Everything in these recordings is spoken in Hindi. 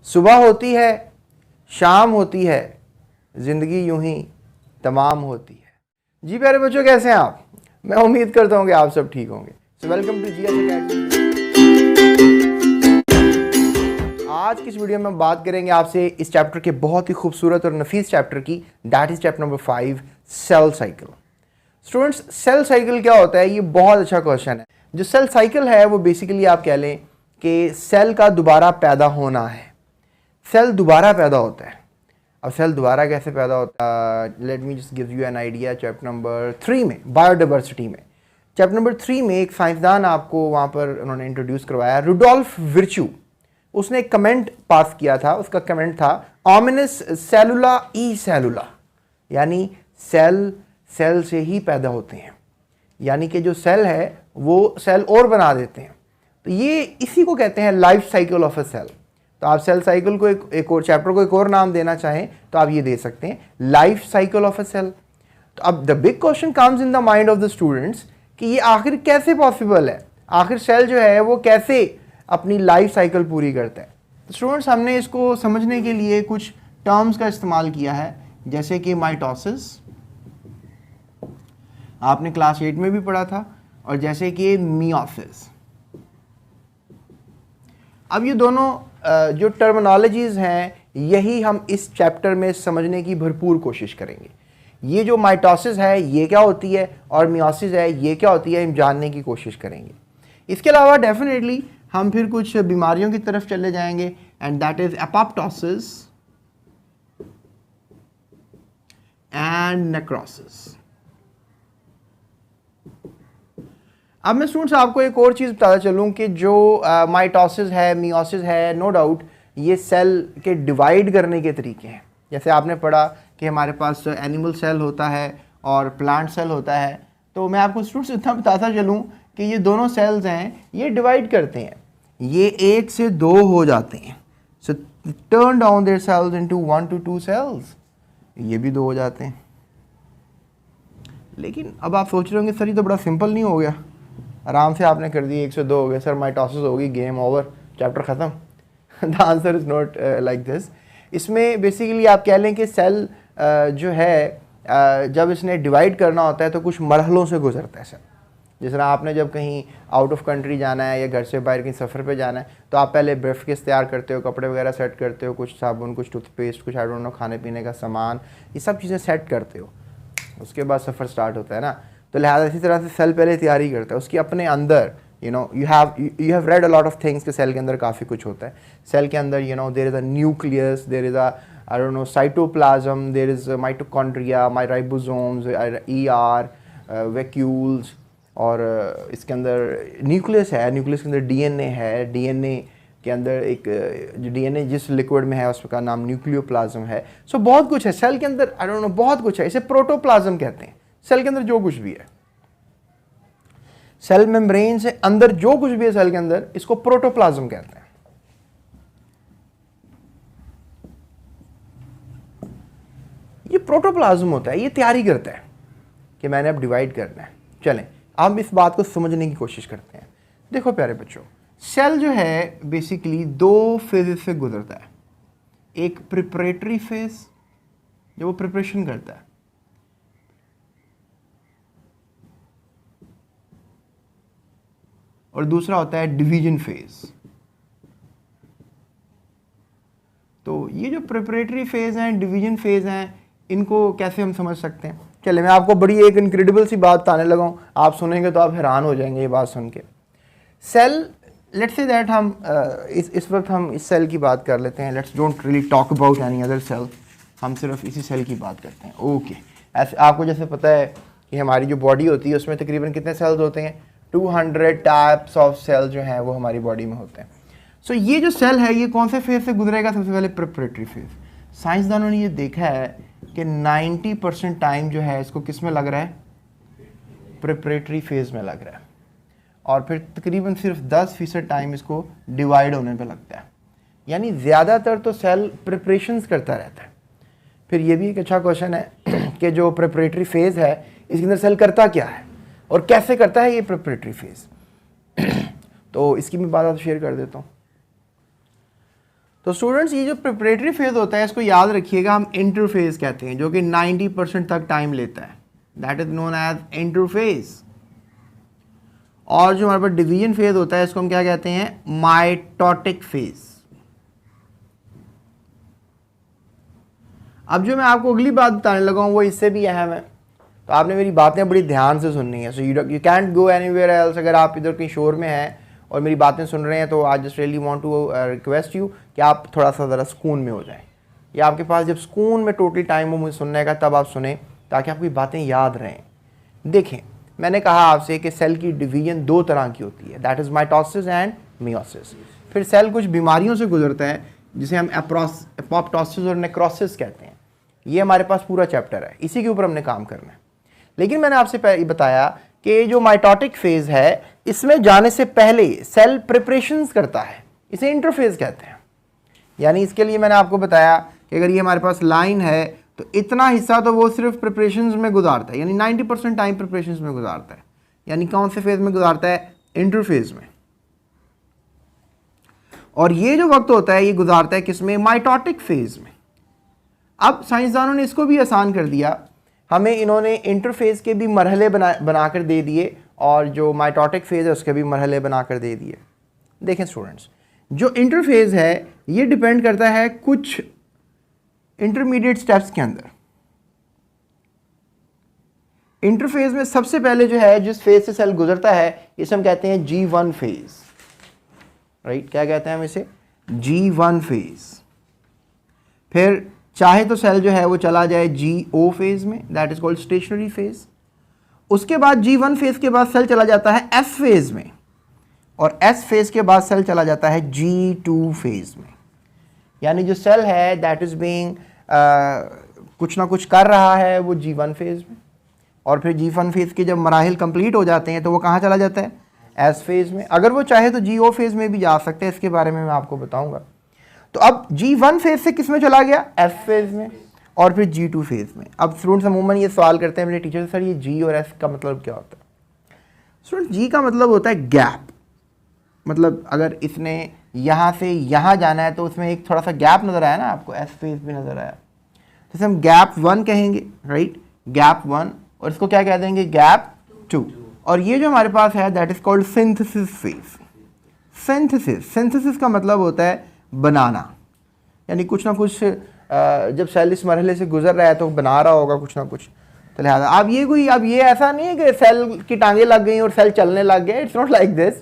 सुबह होती है, शाम होती है, ज़िंदगी यूं ही तमाम होती है। जी प्यारे बच्चों, कैसे हैं आप? मैं उम्मीद करता हूँ कि आप सब ठीक होंगे। So welcome to GS academy. आज की इस वीडियो में हम बात करेंगे आपसे इस चैप्टर के बहुत ही खूबसूरत और नफीस चैप्टर की, that is chapter number 5, cell cycle. Students, cell cycle क्या होता है? ये बहुत अच्छा क्वेश्चन है। जो सेल साइकिल है वो बेसिकली आप कह लें कि सेल का दोबारा पैदा होना है। सेल दोबारा पैदा होता है। अब सेल दोबारा कैसे पैदा होता है? Let me just give you an idea. Chapter number 3 में, बायोडाइवर्सिटी में, चैप्टर नंबर 3 में एक साइंसदान आपको वहाँ पर उन्होंने इंट्रोड्यूस करवाया, रुडोल्फ विर्चू। उसने एक कमेंट पास किया था। उसका कमेंट था ऑमिनस सेलुला ई सेलुला, यानी सेल सेल से ही पैदा होते हैं, यानी कि जो सेल है वो सेल और बना देते हैं। तो ये इसी को कहते हैं life cycle of a cell. तो आप सेल साइकिल को एक और चैप्टर को एक और नाम देना चाहें तो आप ये दे सकते हैं, life cycle of a cell. तो अब the big question comes in the mind of the students कि ये आखिर कैसे पॉसिबल है, आखिर सेल जो है वो कैसे अपनी लाइफ साइकिल पूरी करता है। तो स्टूडेंट्स, हमने इसको समझने के लिए कुछ टर्म्स का इस्तेमाल किया है, जैसे कि माइटोसिस, आपने क्लास 8 में भी पढ़ा था, और जैसे कि मियोसिस। अब ये दोनों जो टर्मिनोलॉजीज़ हैं, यही हम इस चैप्टर में समझने की भरपूर कोशिश करेंगे। ये जो माइटोसिस है ये क्या होती है और मियोसिस है ये क्या होती है, हम जानने की कोशिश करेंगे। इसके अलावा डेफिनेटली हम फिर कुछ बीमारियों की तरफ चले जाएंगे, and that is apoptosis and necrosis. अब मैं स्टूडेंट्स आपको एक और चीज़ बताता चलूँ कि जो माइटोसिस है, मियोसिस है, नो डाउट ये सेल के डिवाइड करने के तरीके हैं। जैसे आपने पढ़ा कि हमारे पास एनिमल सेल होता है और प्लांट सेल होता है, तो मैं आपको स्टूडेंट्स इतना बताता चलूँ कि ये दोनों सेल्स हैं, ये डिवाइड करते हैं, ये 1 से 2 हो जाते हैं। So turn down their cells into 1 to 2 cells, ये भी 2 हो जाते हैं। लेकिन अब आप सोच रहे होंगे सर ये तो बड़ा सिंपल नहीं हो गया, आराम से आपने कर दिए, 1 से 2 हो गए सर, माइटोसिस होगी, गेम ओवर, चैप्टर ख़त्म। The answer is not like this. इसमें बेसिकली आप कह लें कि सेल जो है जब इसने डिवाइड करना होता है तो कुछ मरहलों से गुजरता है सेल। जिस तरह आपने जब कहीं आउट ऑफ कंट्री जाना है या घर से बाहर कहीं सफ़र पे जाना है तो आप पहले ब्रीफकेस तैयार करते हो, कपड़े वगैरह सेट करते हो, कुछ साबुन, कुछ टूथपेस्ट, कुछ आई डोंट नो खाने पीने का सामान, ये सब चीज़ें सेट करते हो, उसके बाद सफ़र स्टार्ट होता है ना। तो लिहाजा इसी तरह से सेल पहले तैयारी करता है, उसकी अपने अंदर you have read a lot of things कि सेल के अंदर काफ़ी कुछ होता है। सेल के अंदर there is a nucleus, there is a I don't know cytoplasm, there is mitochondria, ribosomes, ER, vacuoles, और इसके अंदर न्यूक्लियस है, न्यूक्लियस के अंदर DNA है, DNA के अंदर एक जो DNA जिस लिक्विड में है उसका नाम न्यूक्लियोप्लाज्म है। सो बहुत कुछ है सेल के अंदर, आई डोंट नो, बहुत कुछ है। इसे प्रोटोप्लाज्म कहते हैं। सेल के अंदर जो कुछ भी है, सेल मेम्ब्रेन से अंदर जो कुछ भी है सेल के अंदर, इसको प्रोटोप्लाज्म कहते हैं। ये प्रोटोप्लाज्म होता है, ये तैयारी करता है कि मैंने अब डिवाइड करना है। चलें अब इस बात को समझने की कोशिश करते हैं। देखो प्यारे बच्चों, सेल जो है बेसिकली 2 फेजेस से गुजरता है। एक प्रिपरेटरी फेज, जो वो प्रिपरेशन करता है, और दूसरा होता है डिवीजन फेज। तो ये जो प्रिपरेटरी फेज हैं, डिवीजन फेज हैं, इनको कैसे हम समझ सकते हैं? चले मैं आपको बड़ी एक इनक्रेडिबल सी बात बताने लगा हूँ, आप सुनेंगे तो आप हैरान हो जाएंगे ये बात सुन के। सेल, लेट्स से दैट हम इस वक्त हम इस सेल की बात कर लेते हैं। Let's don't really talk about any other cell, हम सिर्फ इसी सेल की बात करते हैं। ओके, ऐसे आपको जैसे पता है कि हमारी जो बॉडी होती है उसमें तकरीबन कितने सेल्स होते हैं? 200 टाइप्स ऑफ सेल जो हैं वो हमारी बॉडी में होते हैं। सो ये जो सेल है ये कौन से फेज से गुजरेगा? सबसे पहले प्रिपरेटरी फेज। साइंसदानों ने ये देखा है कि 90% टाइम जो है इसको किस में लग रहा है? प्रिपरेटरी फेज में लग रहा है, और फिर तकरीबन सिर्फ 10% टाइम इसको डिवाइड होने पे लगता है। यानी ज़्यादातर तो सेल प्रिपरेशंस करता रहता है। फिर ये भी एक अच्छा क्वेश्चन है कि जो प्रिपरेटरी फेज़ है इसके अंदर सेल करता क्या है और कैसे करता है ये प्रिपरेटरी फेज़। तो इसकी मैं बात आप शेयर कर देता हूँ। तो स्टूडेंट्स ये जो प्रिपरेटरी फेज होता है इसको याद रखिएगा, हम इंटरफेज कहते हैं, जो कि 90% तक टाइम लेता है, that is known as interphase. और जो हमारे पास डिवीजन फेज होता है इसको हम क्या कहते हैं, माइटोटिक फेज। अब जो मैं आपको अगली बात बताने लगा हूं वो इससे भी अहम है, तो आपने मेरी बातें बड़ी ध्यान से सुननी है। So you can't go anywhere else. अगर आप इधर कहीं शोर में हैं और मेरी बातें सुन रहे हैं तो I just really want to request you कि आप थोड़ा सा ज़रा सुकून में हो जाएं, या आपके पास जब सुकून में टोटली टाइम हो मुझे सुनने का तब आप सुने, ताकि आपकी बातें याद रहें। देखें, मैंने कहा आपसे कि सेल की डिवीजन दो तरह की होती है, that is mitosis and meiosis. फिर सेल कुछ बीमारियों से गुजरता है जिसे हम एपोप्टोसिस और नेक्रोसिस कहते हैं। ये हमारे पास पूरा चैप्टर है, इसी के ऊपर हमने काम करना है। लेकिन मैंने आपसे बताया कि जो माइटोटिक फेज है इसमें जाने से पहले सेल प्रिपरेशंस करता है, इसे इंटरफेज कहते हैं। यानी इसके लिए मैंने आपको बताया कि अगर ये हमारे पास लाइन है तो इतना हिस्सा तो वो सिर्फ प्रिपरेशंस में गुजारता है, यानी 90% टाइम प्रिपरेशंस में गुजारता है। यानी कौन से फेज में गुजारता है, इंटरफेज में। और ये जो वक्त होता है ये गुजारता है किसमें, माइटोटिक फेज में। अब साइंसदानों ने इसको भी आसान कर दिया, हमें इन्होंने इंटरफेज के भी मरहले बनाकर दे दिए और जो माइटोटिक फेज है उसके भी मरहले बनाकर दे दिए। देखें स्टूडेंट्स, जो इंटरफेज है ये डिपेंड करता है कुछ इंटरमीडिएट स्टेप्स के अंदर। इंटरफेज में सबसे पहले जो है जिस फेज से सेल गुजरता है इसे हम कहते हैं G1 फेज, राइट। क्या कहते हैं हम इसे, G1 फेज। फिर चाहे तो सेल जो है वो चला जाए GO फेज में, that is called stationary phase. उसके बाद G1 फेज के बाद सेल चला जाता है S फेज में, और S फेज के बाद सेल चला जाता है G2 फेज में। यानी जो सेल है दैट इज बीइंग कुछ ना कुछ कर रहा है वो G1 फेज में, और फिर G1 फेज के जब मराहिल कंप्लीट हो जाते हैं तो वो कहाँ चला जाता है, S फेज में। अगर वो चाहे तो GO फेज में भी जा सकते हैं, इसके बारे में मैं आपको बताऊंगा। तो अब G1 फेज से किस में चला गया, F फेज में, और फिर G2 फेज में। अब स्टूडेंट्स अमूमन ये सवाल करते हैं मेरे टीचर से, सर ये G और F का मतलब क्या होता है। स्टूडेंट G का मतलब होता है गैप, मतलब अगर इसने यहाँ से यहाँ जाना है तो उसमें एक थोड़ा सा गैप नज़र आया ना आपको, S फेज भी नज़र आया, जैसे हम गैप 1 कहेंगे, राइट, गैप 1, और इसको क्या कह देंगे, गैप 2। और ये जो हमारे पास है that is called synthesis phase. Synthesis का मतलब होता है बनाना, यानी कुछ ना कुछ जब सेल इस मरहले से गुजर रहा है तो बना रहा होगा कुछ ना कुछ। तो लिहाजा अब ये ऐसा नहीं है कि सेल की टांगें लग गई और सेल चलने लग गया, इट्स नॉट लाइक दिस,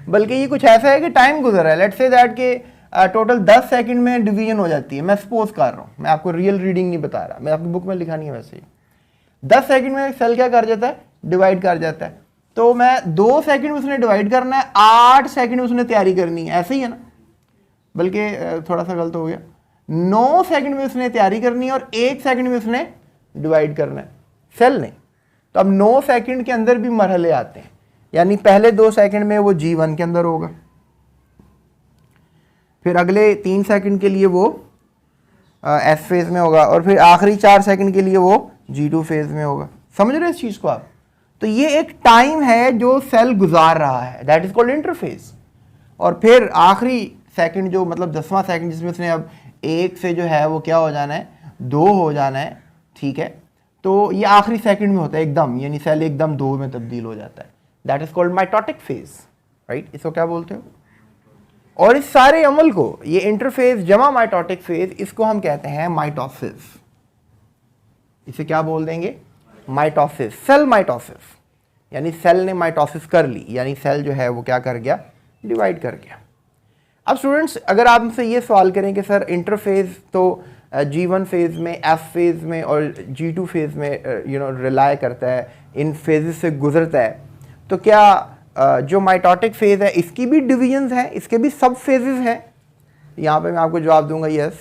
बल्कि ये कुछ ऐसा है कि टाइम गुजर रहा है। लेट्स से दैट के टोटल 10 सेकंड में डिवीजन हो जाती है, मैं सपोज कर रहा हूँ, मैं आपको रियल रीडिंग नहीं बता रहा, मैं आपकी बुक में लिखा नहीं है वैसे ही। 10 सेकंड में सेल क्या कर जाता है, डिवाइड कर जाता है। तो मैं 2 सेकंड में उसने डिवाइड करना है, 8 सेकंड में उसने तैयारी करनी है, ऐसे ही है ना, बल्कि थोड़ा सा गलत हो गया, 9 सेकंड में उसने तैयारी करनी है और 1 सेकंड में उसने डिवाइड करना है सेल ने। तो अब 9 सेकंड के अंदर भी मरहले आते हैं, यानी पहले 2 सेकंड में वो G1 के अंदर होगा, फिर अगले 3 सेकंड के लिए वो S फेज में होगा, और फिर आखिरी 4 सेकंड के लिए वो G2 फेज में होगा। समझ रहे हैं इस चीज़ को आप। तो ये एक टाइम है जो सेल गुजार रहा है, दैट इज कॉल्ड इंटरफेस। और फिर आखिरी सेकंड जो मतलब 10वां सेकंड जिसमें उसने अब 1 से जो है वो क्या हो जाना है, 2 हो जाना है, ठीक है। तो ये आखिरी सेकंड में होता है एकदम, यानी सेल एकदम 2 में तब्दील हो जाता है, that is called mitotic phase, right. इसको क्या बोलते हो। और इस सारे अमल को, ये इंटरफेज जमा माइटोटिक फेज, इसको हम कहते हैं माइटोसिस। इसे क्या बोल देंगे, माइटोसिस, सेल माइटोसिस, यानी सेल ने माइटोसिस कर ली, यानी सेल जो है वो क्या कर गया, डिवाइड कर गया। अब स्टूडेंट्स अगर आप मुझसे ये सवाल करें कि सर इंटरफेज तो G1 फेज में, F फेज में और G2 फेज में रिलाय करता है, इन फेजेस से गुजरता है, तो क्या जो माइटोटिक फेज है इसकी भी डिवीजन्स हैं, इसके भी सब फेजेस हैं। यहाँ पे मैं आपको जवाब दूंगा यस।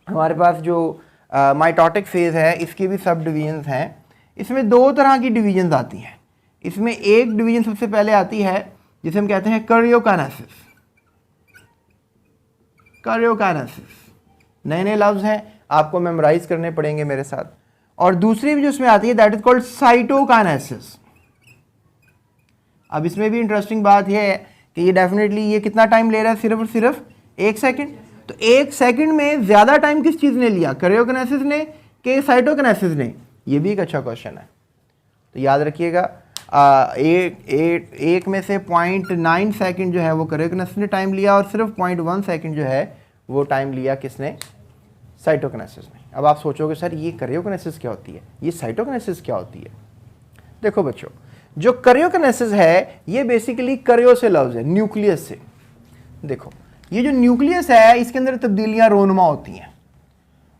हमारे पास जो माइटोटिक फेज है इसकी भी सब डिवीजन्स हैं। इसमें 2 तरह की डिवीजन्स आती हैं। इसमें एक डिवीजन सबसे पहले आती है जिसे हम कहते हैं कैरियोकाइनेसिस। कैरियोकाइनेसिस नए नए लफ्ज़ हैं, आपको मेमोराइज करने पड़ेंगे मेरे साथ। और दूसरी भी जो इसमें आती है दैट इज कॉल्ड साइटोकाइनेसिस। अब इसमें भी इंटरेस्टिंग बात यह है कि ये डेफिनेटली ये कितना टाइम ले रहा है, सिर्फ और सिर्फ 1 सेकंड। तो 1 सेकंड में ज़्यादा टाइम किस चीज़ ने लिया, कैरियोकिनेसिस ने कि साइटोकिनेसिस ने? ये भी एक अच्छा क्वेश्चन है। तो याद रखिएगा, एक में से 0.9 सेकंड जो है वो कैरियोकिनेसिस ने टाइम लिया और सिर्फ 0.1 सेकंड जो है वो टाइम लिया किसने, साइटोकिनेसिस ने। अब आप सोचोगे सर ये कैरियोकिनेसिस क्या होती है, ये साइटोकिनेसिस क्या होती है? देखो बच्चों, जो कैरियोकिनेसिस है ये बेसिकली कैरियो से लफ्ज़ है, न्यूक्लियस से। देखो ये जो न्यूक्लियस है इसके अंदर तब्दीलियां रोनुमा होती हैं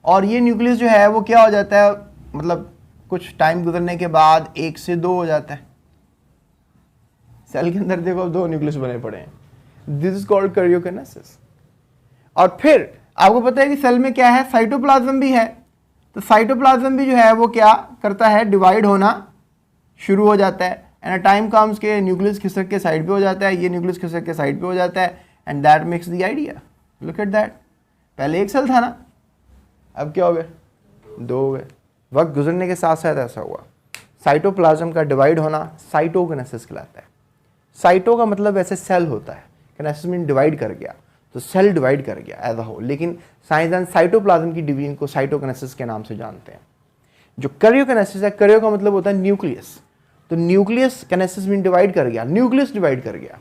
और ये न्यूक्लियस जो है वो क्या हो जाता है, मतलब कुछ टाइम गुजरने के बाद 1 से 2 हो जाता है। सेल के अंदर देखो 2 न्यूक्लियस बने पड़े हैं, दिस इज कॉल्ड कैरियोकिनेसिस। और फिर आपको पता है कि सेल में क्या है, साइटोप्लाज्म भी है। तो साइटोप्लाज्म भी जो है वो क्या करता है, डिवाइड होना शुरू हो जाता है एंड टाइम कम्स के न्यूक्लियस खिसक के साइड पे हो जाता है, ये न्यूक्लियस खिसक के साइड पे हो जाता है and that makes the idea. Look at that, पहले 1 सेल था ना, अब क्या हो गए, 2 हो गए। वक्त गुजरने के साथ साथ ऐसा हुआ। साइटोप्लाज्म का डिवाइड होना साइटोकिनेसिस कहलाता है। साइटो का मतलब वैसे सेल होता है, किनेसिस मीन डिवाइड कर गया, तो सेल डिवाइड कर गया एज अ होल, लेकिन साइंसदान साइटोप्लाज्म की डिवीजन को साइटोकिनेसिस के नाम से जानते हैं। जो कैरियोकिनेसिस है, कैरियो का मतलब होता है न्यूक्लियस, तो न्यूक्लियस किनेसिस मीन डिवाइड कर गया, न्यूक्लियस डिवाइड कर गया।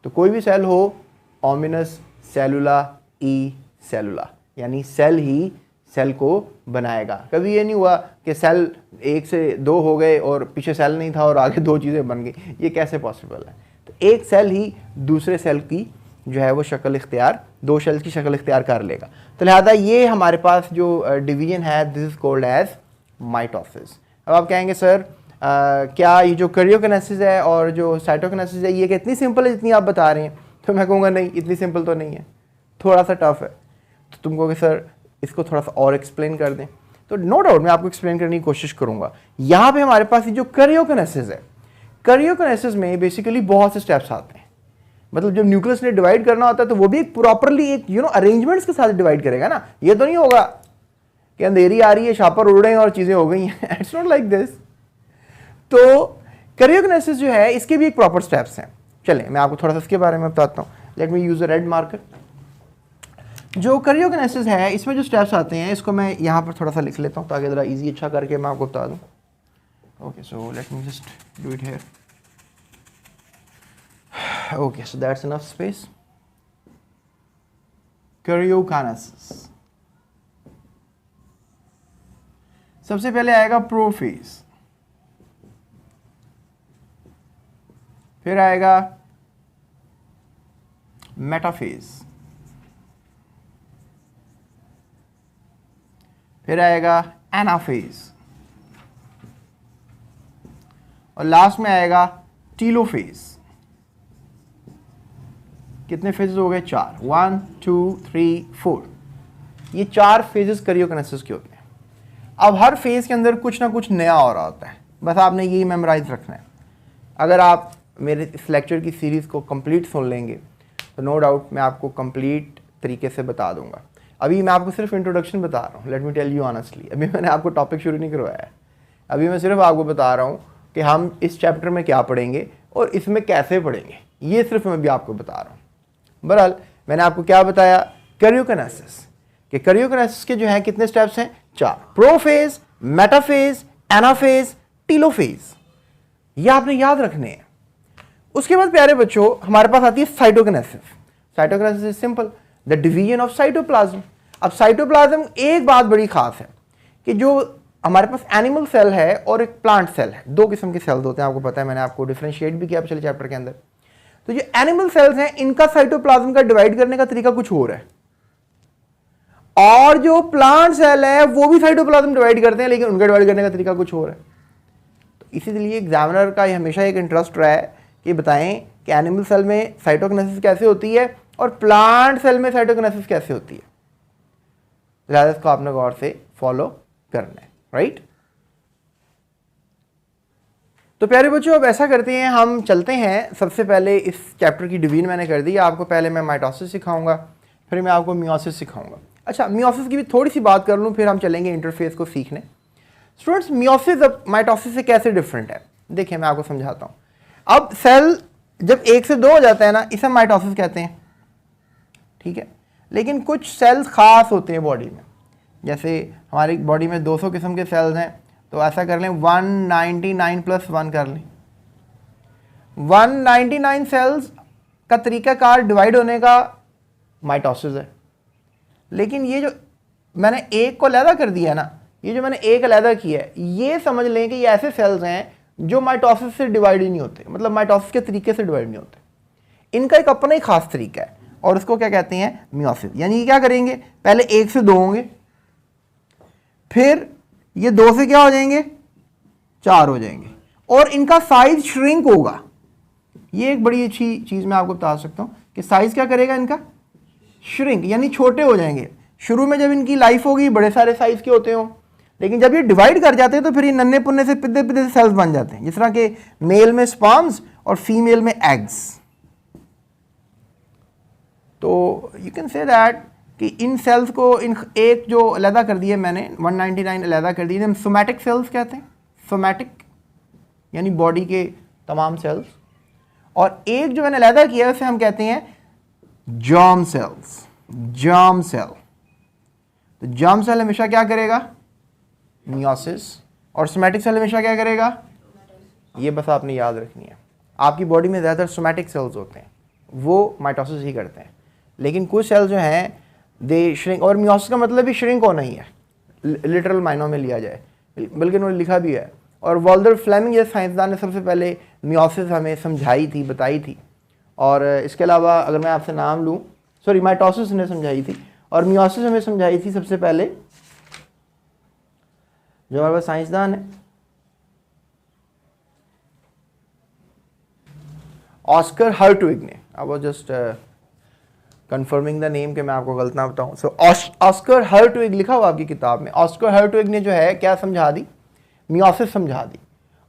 तो कोई भी सेल हो, ओमिनस, सेलुला, ई सेलुला, यानी सेल ही सेल को बनाएगा। कभी ये नहीं हुआ कि सेल 1 से 2 हो गए और पीछे सेल नहीं था और आगे 2 चीज़ें बन गई, ये कैसे पॉसिबल है? तो एक सेल ही दूसरे सेल की जो है वो शक्ल इख्तियार, 2 सेल की शक्ल इख्तियार कर लेगा। तो लिहाजा ये हमारे पास जो डिवीजन है this is called as mitosis. अब आप कहेंगे सर क्या ये जो कैरियोकिनेसिस है और जो साइटोकिनेसिस है ये कितनी सिंपल है जितनी आप बता रहे हैं? तो मैं कहूँगा नहीं, इतनी सिंपल तो नहीं है, थोड़ा सा टफ है। तो तुम कहोगे सर इसको थोड़ा सा और एक्सप्लेन कर दें, तो नो डाउट मैं आपको एक्सप्लेन करने की कोशिश करूँगा। यहाँ पे हमारे पास ये जो कैरियोकिनेसिस है, कैरियोकिनेसिस में बेसिकली बहुत से स्टेप्स आते हैं। मतलब जब न्यूक्लियस ने डिवाइड करना होता है तो वो भी एक प्रॉपरली एक अरेंजमेंट्स के साथ डिवाइड करेगा ना। ये तो नहीं होगा कि अंधेरी आ रही है, छापर उड़ रहे हैं और चीज़ें हो गई हैं, इट्स नॉट लाइक दिस। तो कैरियोकिनेसिस जो है इसके भी एक प्रॉपर स्टेप्स हैं। चलें मैं आपको थोड़ा सा इसके बारे में बताता हूँ। Let me use a red marker. जो कैरियोकिनेसिस है इसमें जो स्टेप्स आते हैं इसको मैं यहाँ पर थोड़ा सा लिख लेता हूँ ताकि ज़रा इजी अच्छा करके मैं आपको बता दूँ। Okay, so let me just do it here. Okay, so that's enough space. Karyokinesis सबसे पहले आएगा प्रोफेज, फिर आएगा मेटाफेज, फिर आएगा एनाफेज और लास्ट में आएगा टीलोफेज। कितने फेजेस हो गए? 4, 1 2 3 4। ये 4 फेजेस कैरियोकिनेसिस के होते हैं। अब हर फेज के अंदर कुछ ना कुछ नया हो रहा होता है, बस आपने यही मेमोराइज रखना है। अगर आप मेरे इस लेक्चर की सीरीज़ को कंप्लीट सुन लेंगे तो नो डाउट मैं आपको कंप्लीट तरीके से बता दूंगा। अभी मैं आपको सिर्फ इंट्रोडक्शन बता रहा हूँ, let me tell you honestly. अभी मैंने आपको टॉपिक शुरू नहीं करवाया है, अभी मैं सिर्फ आपको बता रहा हूँ कि हम इस चैप्टर में क्या पढ़ेंगे और इसमें कैसे पढ़ेंगे, ये सिर्फ मैं भी आपको बता रहा हूँ। बहरहाल मैंने आपको क्या बताया, कैरियोकिनेसिस कि कैरियोकिनेसिस के जो है कितने स्टेप्स हैं? 4, प्रोफेज, मेटाफेज, एनाफेज, टीलोफेज। ये आपने याद रखने हैं। उसके बाद प्यारे बच्चों हमारे पास आती है cytokinesis. Cytokinesis is simple, the division of cytoplasm. अब साइटोप्लाज्म एक बात बड़ी खास है कि जो हमारे पास एनिमल सेल है और एक प्लांट सेल है, 2 किस्म के सेल्स होते हैं, आपको पता है, मैंने आपको डिफरेंशिएट भी किया पिछले चैप्टर के अंदर। तो जो एनिमल सेल्स हैं इनका साइटोप्लाज्म का डिवाइड करने का तरीका कुछ और है, और जो प्लांट सेल है वो भी साइटोप्लाज्म डिवाइड करते हैं लेकिन उनका डिवाइड करने का तरीका कुछ और है। तो इसीलिए एग्जामिनर का हमेशा एक इंटरेस्ट रहा है कि बताएं कि एनिमल सेल में साइटोकिनेसिस कैसे होती है और प्लांट सेल में साइटोकिनेसिस कैसे होती है। लिहाजा इसको आपने गौर से फॉलो करना है, राइट। तो प्यारे बच्चों अब ऐसा करते हैं, हम चलते हैं। सबसे पहले इस चैप्टर की डिवीजन मैंने कर दी, आपको पहले मैं माइटोसिस सिखाऊंगा, फिर मैं आपको मियोसिस सिखाऊंगा। अच्छा, मियोसिस की भी थोड़ी सी बात कर लूँ, फिर हम चलेंगे इंटरफेस को सीखने। स्टूडेंट्स, मियोसिस अब माइटोसिस से कैसे डिफरेंट है, देखिए मैं आपको समझाता हूँ। अब सेल जब 1 से 2 हो जाता है ना, इसे माइटोसिस कहते हैं, ठीक है। लेकिन कुछ सेल्स ख़ास होते हैं बॉडी में। जैसे हमारी बॉडी में 200 किस्म के सेल्स हैं, तो ऐसा कर लें 199 + 1 कर लें। 199 सेल्स का तरीक़ाकार डिवाइड होने का माइटोसिस है। लेकिन ये जो मैंने एक को अलहदा कर दिया ना, ये जो मैंने एक अलहदा किया है, ये समझ लें कि ये ऐसे सेल्स हैं जो माइटोसिस से डिवाइड ही नहीं होते, मतलब माइटोसिस के तरीके से डिवाइड नहीं होते। इनका एक अपना ही खास तरीका है और उसको क्या कहते हैं, मियोसिस। यानी क्या करेंगे, पहले 1 से 2 होंगे, फिर ये 2 से क्या हो जाएंगे, 4 हो जाएंगे, और इनका साइज श्रिंक होगा। ये एक बड़ी अच्छी चीज़ मैं आपको बता सकता हूँ कि साइज क्या करेगा इनका, श्रिंक, यानी छोटे हो जाएंगे। शुरू में जब इनकी लाइफ होगी बड़े सारे साइज के होते हों, लेकिन जब ये डिवाइड कर जाते हैं तो फिर ये नन्हे पुन्ने से पिद्दे पिद्दे से सेल्स बन जाते हैं, जिस तरह के मेल में स्पर्म्स और फीमेल में एग्स। तो यू कैन से दैट कि इन सेल्स को, इन एक जो अलहदा कर दिए मैंने 199 अलहदा कर दिए, हम सोमैटिक सेल्स कहते हैं। सोमैटिक यानी बॉडी के तमाम सेल्स, और एक जो मैंने अलहदा किया है उसे हम कहते हैं जर्म सेल्स, जर्म सेल। तो जर्म सेल हमेशा क्या करेगा, मियोसिस, और सोमैटिक सेल हमेशा क्या करेगा, ये बस आपने याद रखनी है। आपकी बॉडी में ज़्यादातर सोमैटिक सेल्स होते हैं, वो माइटोसिस ही करते हैं, लेकिन कुछ सेल्स जो हैं दे श्रिंक, और मियोसिस का मतलब भी श्रिंक होना ही है, लिटरल मायनों में लिया जाए, बल्कि उन्होंने लिखा भी है। और वॉल्टर फ्लेमिंग जैसे साइंसदान ने सबसे पहले मियोसिस हमें समझाई थी, बताई थी। और इसके अलावा अगर मैं आपसे नाम लूँ, सॉरी, माइटोसिस ने समझाई थी, और मियोसिस हमें समझाई थी सबसे पहले जो हमारे पास साइंसदान है, ऑस्कर हर्टविग ने। I was just confirming the name कि मैं आपको गलत ना बताऊं। सो ऑस्कर हर्टविग लिखा हुआ आपकी किताब में। ऑस्कर हर्टविग ने जो है क्या समझा दी, मियोसिस समझा दी,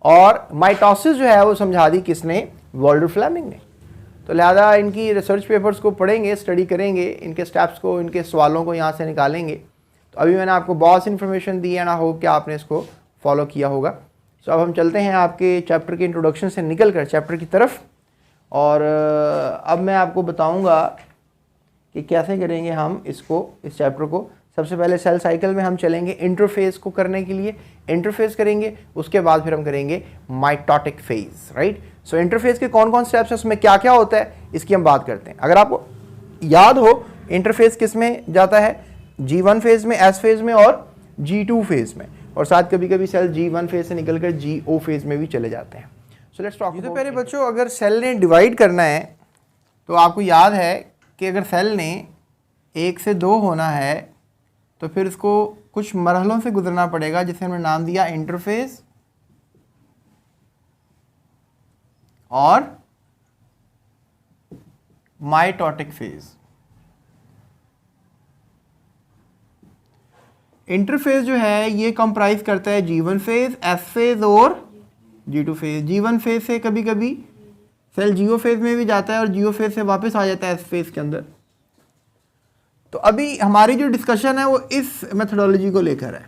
और माइटोसिस जो है वो समझा दी किसने, वॉल्टर फ्लेमिंग ने। तो लिहाजा इनकी रिसर्च पेपर्स को पढ़ेंगे, स्टडी करेंगे, इनके स्टेप्स को, इनके सवालों को यहाँ से निकालेंगे। तो अभी मैंने आपको बहुत सी इन्फॉर्मेशन दी है ना, होप कि आपने इसको फॉलो किया होगा। सो अब हम चलते हैं आपके चैप्टर के इंट्रोडक्शन से निकल कर चैप्टर की तरफ, और अब मैं आपको बताऊँगा कि कैसे करेंगे हम इसको, इस चैप्टर को। सबसे पहले सेल साइकिल में हम चलेंगे इंटरफेस को करने के लिए, इंटरफेस करेंगे, उसके बाद फिर हम करेंगे माइटोटिक फेज, राइट। सो इंटरफेस के कौन कौन से स्टेप्स हैं, उसमें क्या क्या होता है, इसकी हम बात करते हैं। अगर आपको याद हो इंटरफेस किस में जाता है, G1 फेज में, S फेज में और G2 फेज में, और साथ कभी कभी सेल G1 फेज से निकलकर GO फेज में भी चले जाते हैं। सो लेट्स टॉक। तो पहले बच्चों, अगर सेल ने डिवाइड करना है तो आपको याद है कि अगर सेल ने 1 से 2 होना है तो फिर इसको कुछ मरहलों से गुजरना पड़ेगा, जिसे हमने नाम दिया इंटरफेस और माइटोटिक फेज। इंटरफेस जो है ये कंप्राइज करता है G1 फेज, S फेज और G2 फेज। G1 फेज से कभी कभी सेल GO फेज में भी जाता है और GO फेज से वापस आ जाता है S फेज के अंदर। तो अभी हमारी जो डिस्कशन है वो इस मेथडोलॉजी को लेकर है।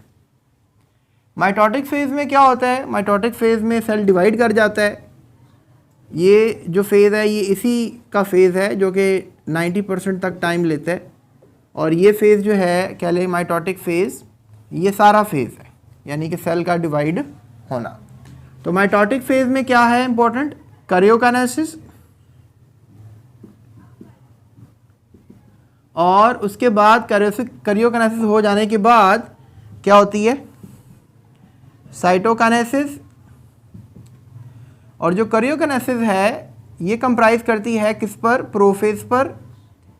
माइटोटिक फेज में क्या होता है, माइटोटिक फेज में सेल डिवाइड कर जाता है। ये जो फेज़ है ये इसी का फेज़ है जो कि 90% तक टाइम लेता है, और ये फेज़ जो है कह लें माइटोटिक फेज़, ये सारा फेज़ है, यानी कि सेल का डिवाइड होना। तो माइटोटिक फेज़ में क्या है इंपॉर्टेंट, कैरियोकाइनेसिस, और उसके बाद कैरियोकाइनेसिस हो जाने के बाद क्या होती है, साइटोकाइनेसिस। और जो कैरियोकाइनेसिस है ये कंप्राइज करती है किस पर, प्रोफेज पर,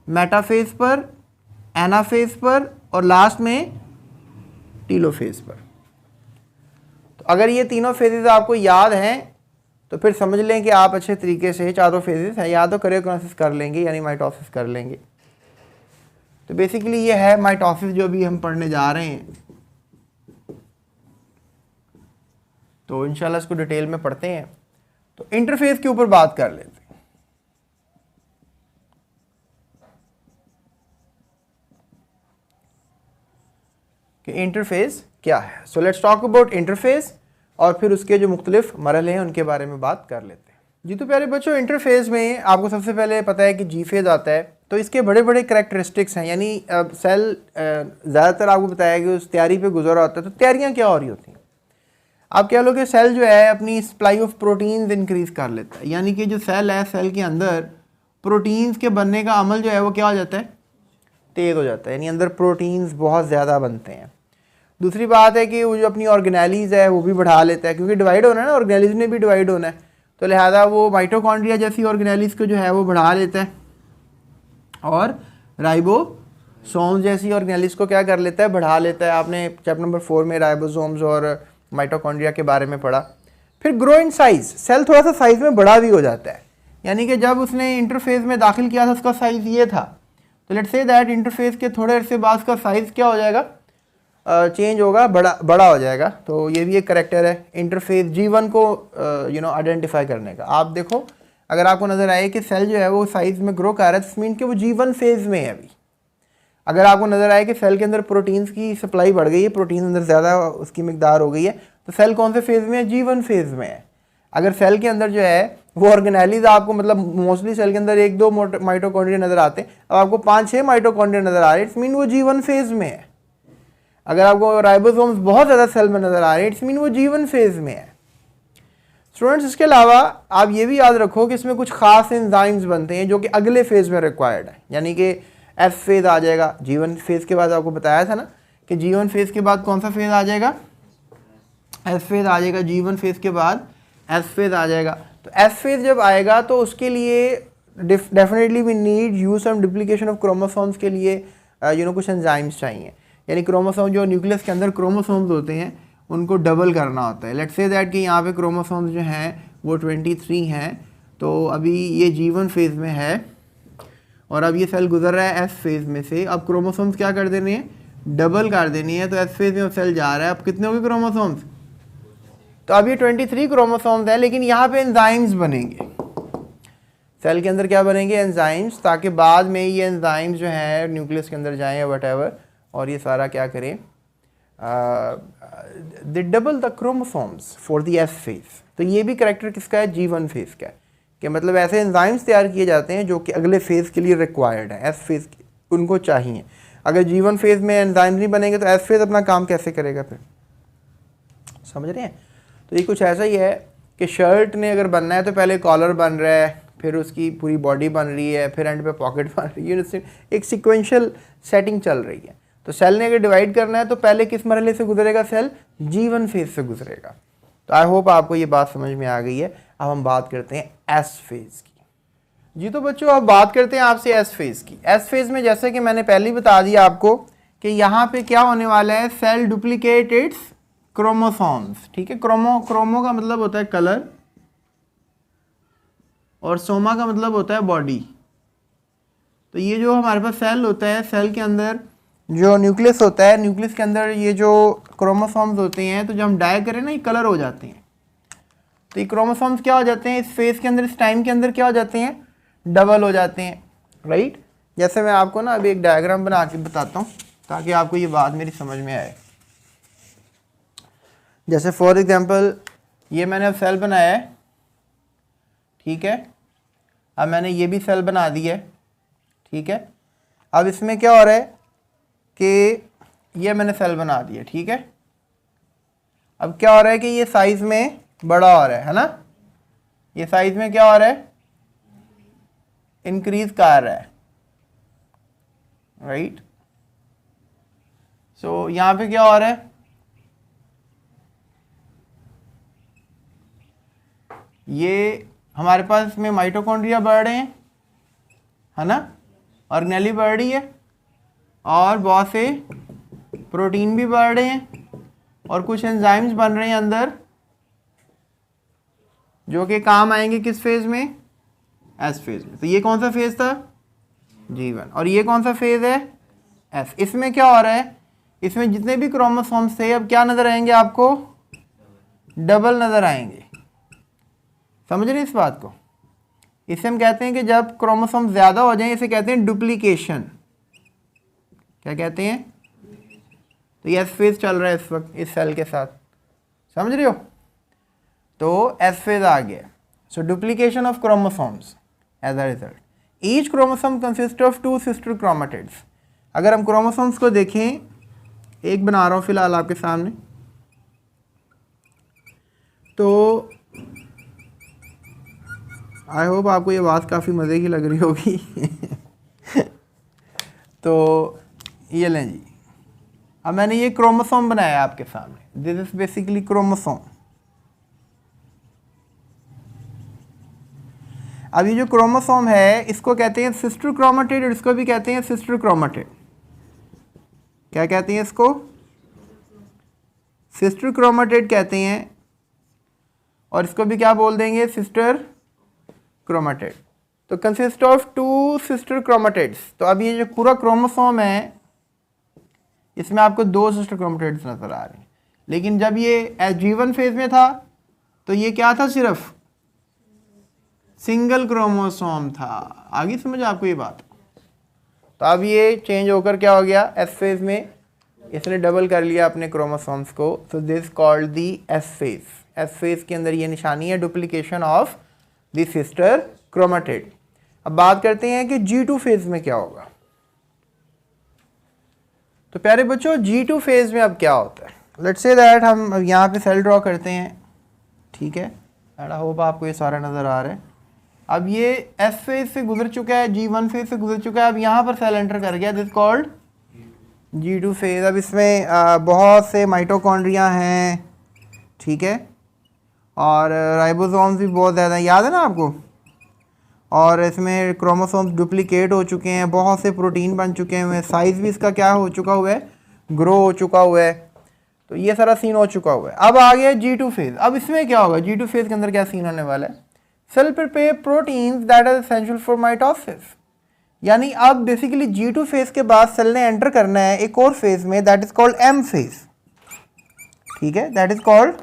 मेटाफेज पर, एनाफेज पर, और लास्ट में टीलोफेज पर। तो अगर ये तीनों फेजेस आपको याद हैं तो फिर समझ लें कि आप अच्छे तरीके से चारों फेजेस हैं या तो कैरियोकाइनेसिस कर लेंगे यानी माइटोसिस कर लेंगे। तो बेसिकली ये है माइटोसिस जो भी हम पढ़ने जा रहे हैं। तो इंशाल्लाह इसको डिटेल में पढ़ते हैं। तो इंटरफेस के ऊपर बात कर लेते हैं। कि इंटरफेस क्या है। सो लेट्स टॉक अबाउट इंटरफेस, और फिर उसके जो मुख्तलिफ मरहले हैं उनके बारे में बात कर लेते हैं। जी तो प्यारे बच्चों, इंटरफेस में आपको सबसे पहले पता है कि जी फेज आता है, तो इसके बड़े बड़े करेक्टरिस्टिक्स हैं, यानी सेल ज़्यादातर आपको बताया कि उस तैयारी पे गुजरा होता है। तो तैयारियाँ क्या हो रही होती हैं? आप कह लो कि सेल जो है अपनी सप्लाई ऑफ प्रोटीन्स इंक्रीज़ कर लेता है, यानी कि जो सेल है, सेल के अंदर प्रोटीन्स के बनने का अमल जो है वो क्या हो जाता है? तेज़ हो जाता है, यानी अंदर प्रोटीन्स बहुत ज़्यादा बनते हैं। दूसरी बात है कि वो जो अपनी ऑर्गेनेलीज़ है वो भी बढ़ा लेता है, क्योंकि डिवाइड होना है ना, ऑर्गेनेलीज़ ने भी डिवाइड होना है, तो लिहाजा वो माइटोकॉन्ड्रिया जैसी ऑर्गेनेलीज़ को जो है वो बढ़ा लेता है, और राइबोसोम्स जैसी ऑर्गेनेलीज़ को क्या कर लेता है? बढ़ा लेता है। आपने चैप्टर नंबर 4 में राइबोसोम्स और माइटोकॉन्ड्रिया के बारे में पढ़ा। फिर ग्रो इन साइज़, सेल थोड़ा सा साइज़ में बड़ा भी हो जाता है, यानी कि जब उसने इंटरफेस में दाखिल किया था उसका साइज़ ये था, तो लेट्स से दैट इंटरफेस के थोड़े अरसे बाद उसका साइज़ क्या हो जाएगा? चेंज होगा, बड़ा हो जाएगा। तो ये भी एक करेक्टर है इंटरफेस G1 को आइडेंटिफाई करने का। आप देखो, अगर आपको नज़र आए कि सेल जो है वो साइज़ में ग्रो कर रहा है, तो मीन कि वो G1 फेज़ में है अभी। अगर आपको नज़र आए कि सेल के अंदर प्रोटीन्स की सप्लाई बढ़ गई है, प्रोटीन अंदर ज़्यादा उसकी मिकदार हो गई है, तो सेल कौन से फेज़ में है? G1 फेज़ में है। अगर सेल के अंदर जो है वो ऑर्गेनेलीज आपको, मतलब मोस्टली सेल के अंदर 1-2 माइटोकॉन्ड्रिया नज़र आते हैं, अब आपको 5-6 माइटोकॉन्ड्रिया नज़र आ रहे हैं, इट्स मीन वो G1 फेज़ में है। अगर आपको राइबोसोम्स बहुत ज़्यादा सेल में नज़र आ रहे हैं, इट्स मीन वो G1 फेज़ में है। स्टूडेंट्स, इसके अलावा आप ये भी याद रखो कि इसमें कुछ खास एंजाइम्स बनते हैं जो कि अगले फेज़ में रिक्वायर्ड है, यानी कि एफ फेज़ आ जाएगा G1 फेज़ के बाद। आपको बताया था ना कि G1 फेज़ के बाद कौन सा फेज़ आ जाएगा? एफ फेज़ आ जाएगा। G1 फेज़ के बाद एफ फेज़ आ जाएगा। तो एफ फेज़ जब आएगा तो उसके लिए definitely we need use some duplication of chromosomes के लिए कुछ एंजाइम्स चाहिए, यानी क्रोमोसोम जो न्यूक्लियस के अंदर क्रोमोसोम्स होते हैं उनको डबल करना होता है। लेट्स से दैट कि यहाँ पे क्रोमोसोम्स जो हैं वो 23 हैं, तो अभी ये G1 फेज़ में है और अब ये सेल गुजर रहा है एफ फेज़ में से। अब क्रोमोसोम्स क्या कर देने हैं? डबल कर देनी है। तो एफ फेज़ में सेल जा रहा है, अब कितने हो गए क्रोमोसोम्स? तो अब ये 23 क्रोमोसोम्स हैं, लेकिन यहाँ पे एंजाइम्स बनेंगे। सेल के अंदर क्या बनेंगे? एंजाइम्स, ताकि बाद में ये एंजाइम्स जो हैं न्यूक्लियस के अंदर जाएँ या वट और ये सारा क्या करें? They double the chromosomes for the F phase. तो ये भी करेक्टर किसका है? G1 फेज़ का है, कि मतलब ऐसे एंजाइम्स तैयार किए जाते हैं जो कि अगले फेज़ के लिए रिक्वायर्ड है, एफ फेज़ उनको चाहिए। अगर G1 फेज़ में एंजाइम्स नहीं बनेंगे तो एफ फेज़ अपना काम कैसे करेगा फिर? समझ रहे हैं? तो ये कुछ ऐसा ही है कि शर्ट ने अगर बनना है तो पहले कॉलर बन रहा है, फिर उसकी पूरी बॉडी बन रही है, फिर एंड पे पॉकेट बन रही है, एक सिक्वेंशियल सेटिंग चल रही है। तो सेल ने अगर डिवाइड करना है तो पहले किस मरहले से गुजरेगा? सेल G1 फेज़ से गुजरेगा। तो आई होप आपको ये बात समझ में आ गई है। अब हम बात करते हैं एस फेज़ की। जी तो बच्चों, अब बात करते हैं आपसे एस फेज़ की। एस फेज़ में जैसे कि मैंने पहले ही बता दिया आपको कि यहाँ पे क्या होने वाला है? Cell duplicate its chromosomes. ठीक है, क्रोमो का मतलब होता है कलर और सोमा का मतलब होता है बॉडी। तो ये जो हमारे पास सेल होता है, सेल के अंदर जो न्यूक्लियस होता है, न्यूक्लियस के अंदर ये जो क्रोमोसोम्स होते हैं, तो जब हम डाई करें ना, ये कलर हो जाते हैं। तो ये क्रोमोसोम्स क्या हो जाते हैं? इस फेज़ के अंदर, इस टाइम के अंदर क्या हो जाते हैं? डबल हो जाते हैं, राइट। जैसे मैं आपको ना अभी एक डायग्राम बना के बताता हूँ ताकि आपको ये बात मेरी समझ में आए। जैसे फॉर एग्जांपल ये मैंने अब सेल बनाया है, ठीक है। अब मैंने ये भी सेल बना दी है, ठीक है। अब इसमें क्या हो रहा है कि ये मैंने सेल बना दिया, ठीक है। अब क्या हो रहा है कि ये साइज में बड़ा हो रहा है ना, ये साइज में क्या हो रहा है? इंक्रीज कर रहा है, राइट। सो यहाँ पे क्या हो रहा है? ये हमारे पास इसमें माइटोकॉन्ड्रिया बढ़ रहे हैं, है ना, ऑर्गेनेली बढ़ रही है और बहुत से प्रोटीन भी बढ़ रहे हैं और कुछ एंजाइम्स बन रहे हैं अंदर जो कि काम आएंगे किस फेज में? एस फेज में। तो ये कौन सा फेज था? G1। और ये कौन सा फेज है? एस। इसमें क्या हो रहा है? इसमें जितने भी क्रोमोसोम्स थे अब क्या नजर आएंगे आपको? डबल नजर आएंगे। समझ रहे इस बात को? इसे हम कहते हैं कि जब क्रोमोसोम ज्यादा हो जाए इसे कहते हैं डुप्लीकेशन। क्या कहते हैं? तो ये एस फेज चल रहा है इस वक्त इस सेल के साथ, समझ रहे हो? तो एस फेज आ गया। So duplication of chromosomes as a result. Each chromosome consist of 2 sister chromatids. अगर हम क्रोमोसोम्स को देखें, एक बना रहा हूँ फिलहाल आपके सामने, तो आई होप आपको ये बात काफ़ी मज़े की लग रही होगी। तो ये लें जी, अब मैंने ये क्रोमोसोम बनाया आपके सामने, दिस इज बेसिकली क्रोमोसोम। अब ये जो क्रोमोसोम है इसको कहते हैं सिस्टर क्रोमेटिड और इसको भी कहते हैं सिस्टर क्रोमेटिड। क्या कहते हैं इसको? सिस्टर क्रोमेटिड कहते हैं, और इसको भी क्या बोल देंगे? Sister chromatid. तो कंसिस्ट ऑफ 2 सिस्टर क्रोमेटिड्स। तो अब ये जो पूरा क्रोमोसोम है इसमें आपको 2 सिस्टर क्रोमेटिड्स नजर आ रहे हैं, लेकिन जब ये G1 फेज में था तो ये क्या था? सिर्फ सिंगल क्रोमोसोम था। आगे समझ आपको ये बात? तो अब ये चेंज होकर क्या हो गया? एस फेज में इसने डबल कर लिया अपने क्रोमोसोम्स को, तो this called the S phase. S phase के अंदर ये निशानी है duplication of the sister chromatid. अब बात करते हैं कि G2 फेज में क्या होगा। तो प्यारे बच्चों, G2 फेज में अब क्या होता है? लेट्स से दैट हम अब यहाँ पे सेल ड्रॉ करते हैं, ठीक है, आई होप आपको ये सारा नज़र आ रहा है। अब ये एस फेज से गुजर चुका है, G1 फेज से गुजर चुका है, अब यहाँ पर सेल एंटर कर गया, दिस कॉल्ड G2 फेज। अब इसमें बहुत से माइटोकॉन्ड्रिया हैं, ठीक है, और राइबोसोम्स भी बहुत ज़्यादा हैं, याद है ना आपको? और इसमें क्रोमोसोम्स डुप्लीकेट हो चुके हैं, बहुत से प्रोटीन बन चुके हैं, साइज़ भी इसका क्या हो चुका हुआ है? ग्रो हो चुका हुआ है। तो ये सारा सीन हो चुका हुआ है। अब आ गया G2 फेज। अब इसमें क्या होगा? G2 फेज के अंदर क्या सीन होने वाला है? Cell prepare proteins that are essential for mitosis. यानी अब बेसिकली G2 फेज के बाद सेल ने एंटर करना है एक और फेज में, that is called M phase, ठीक है, that is called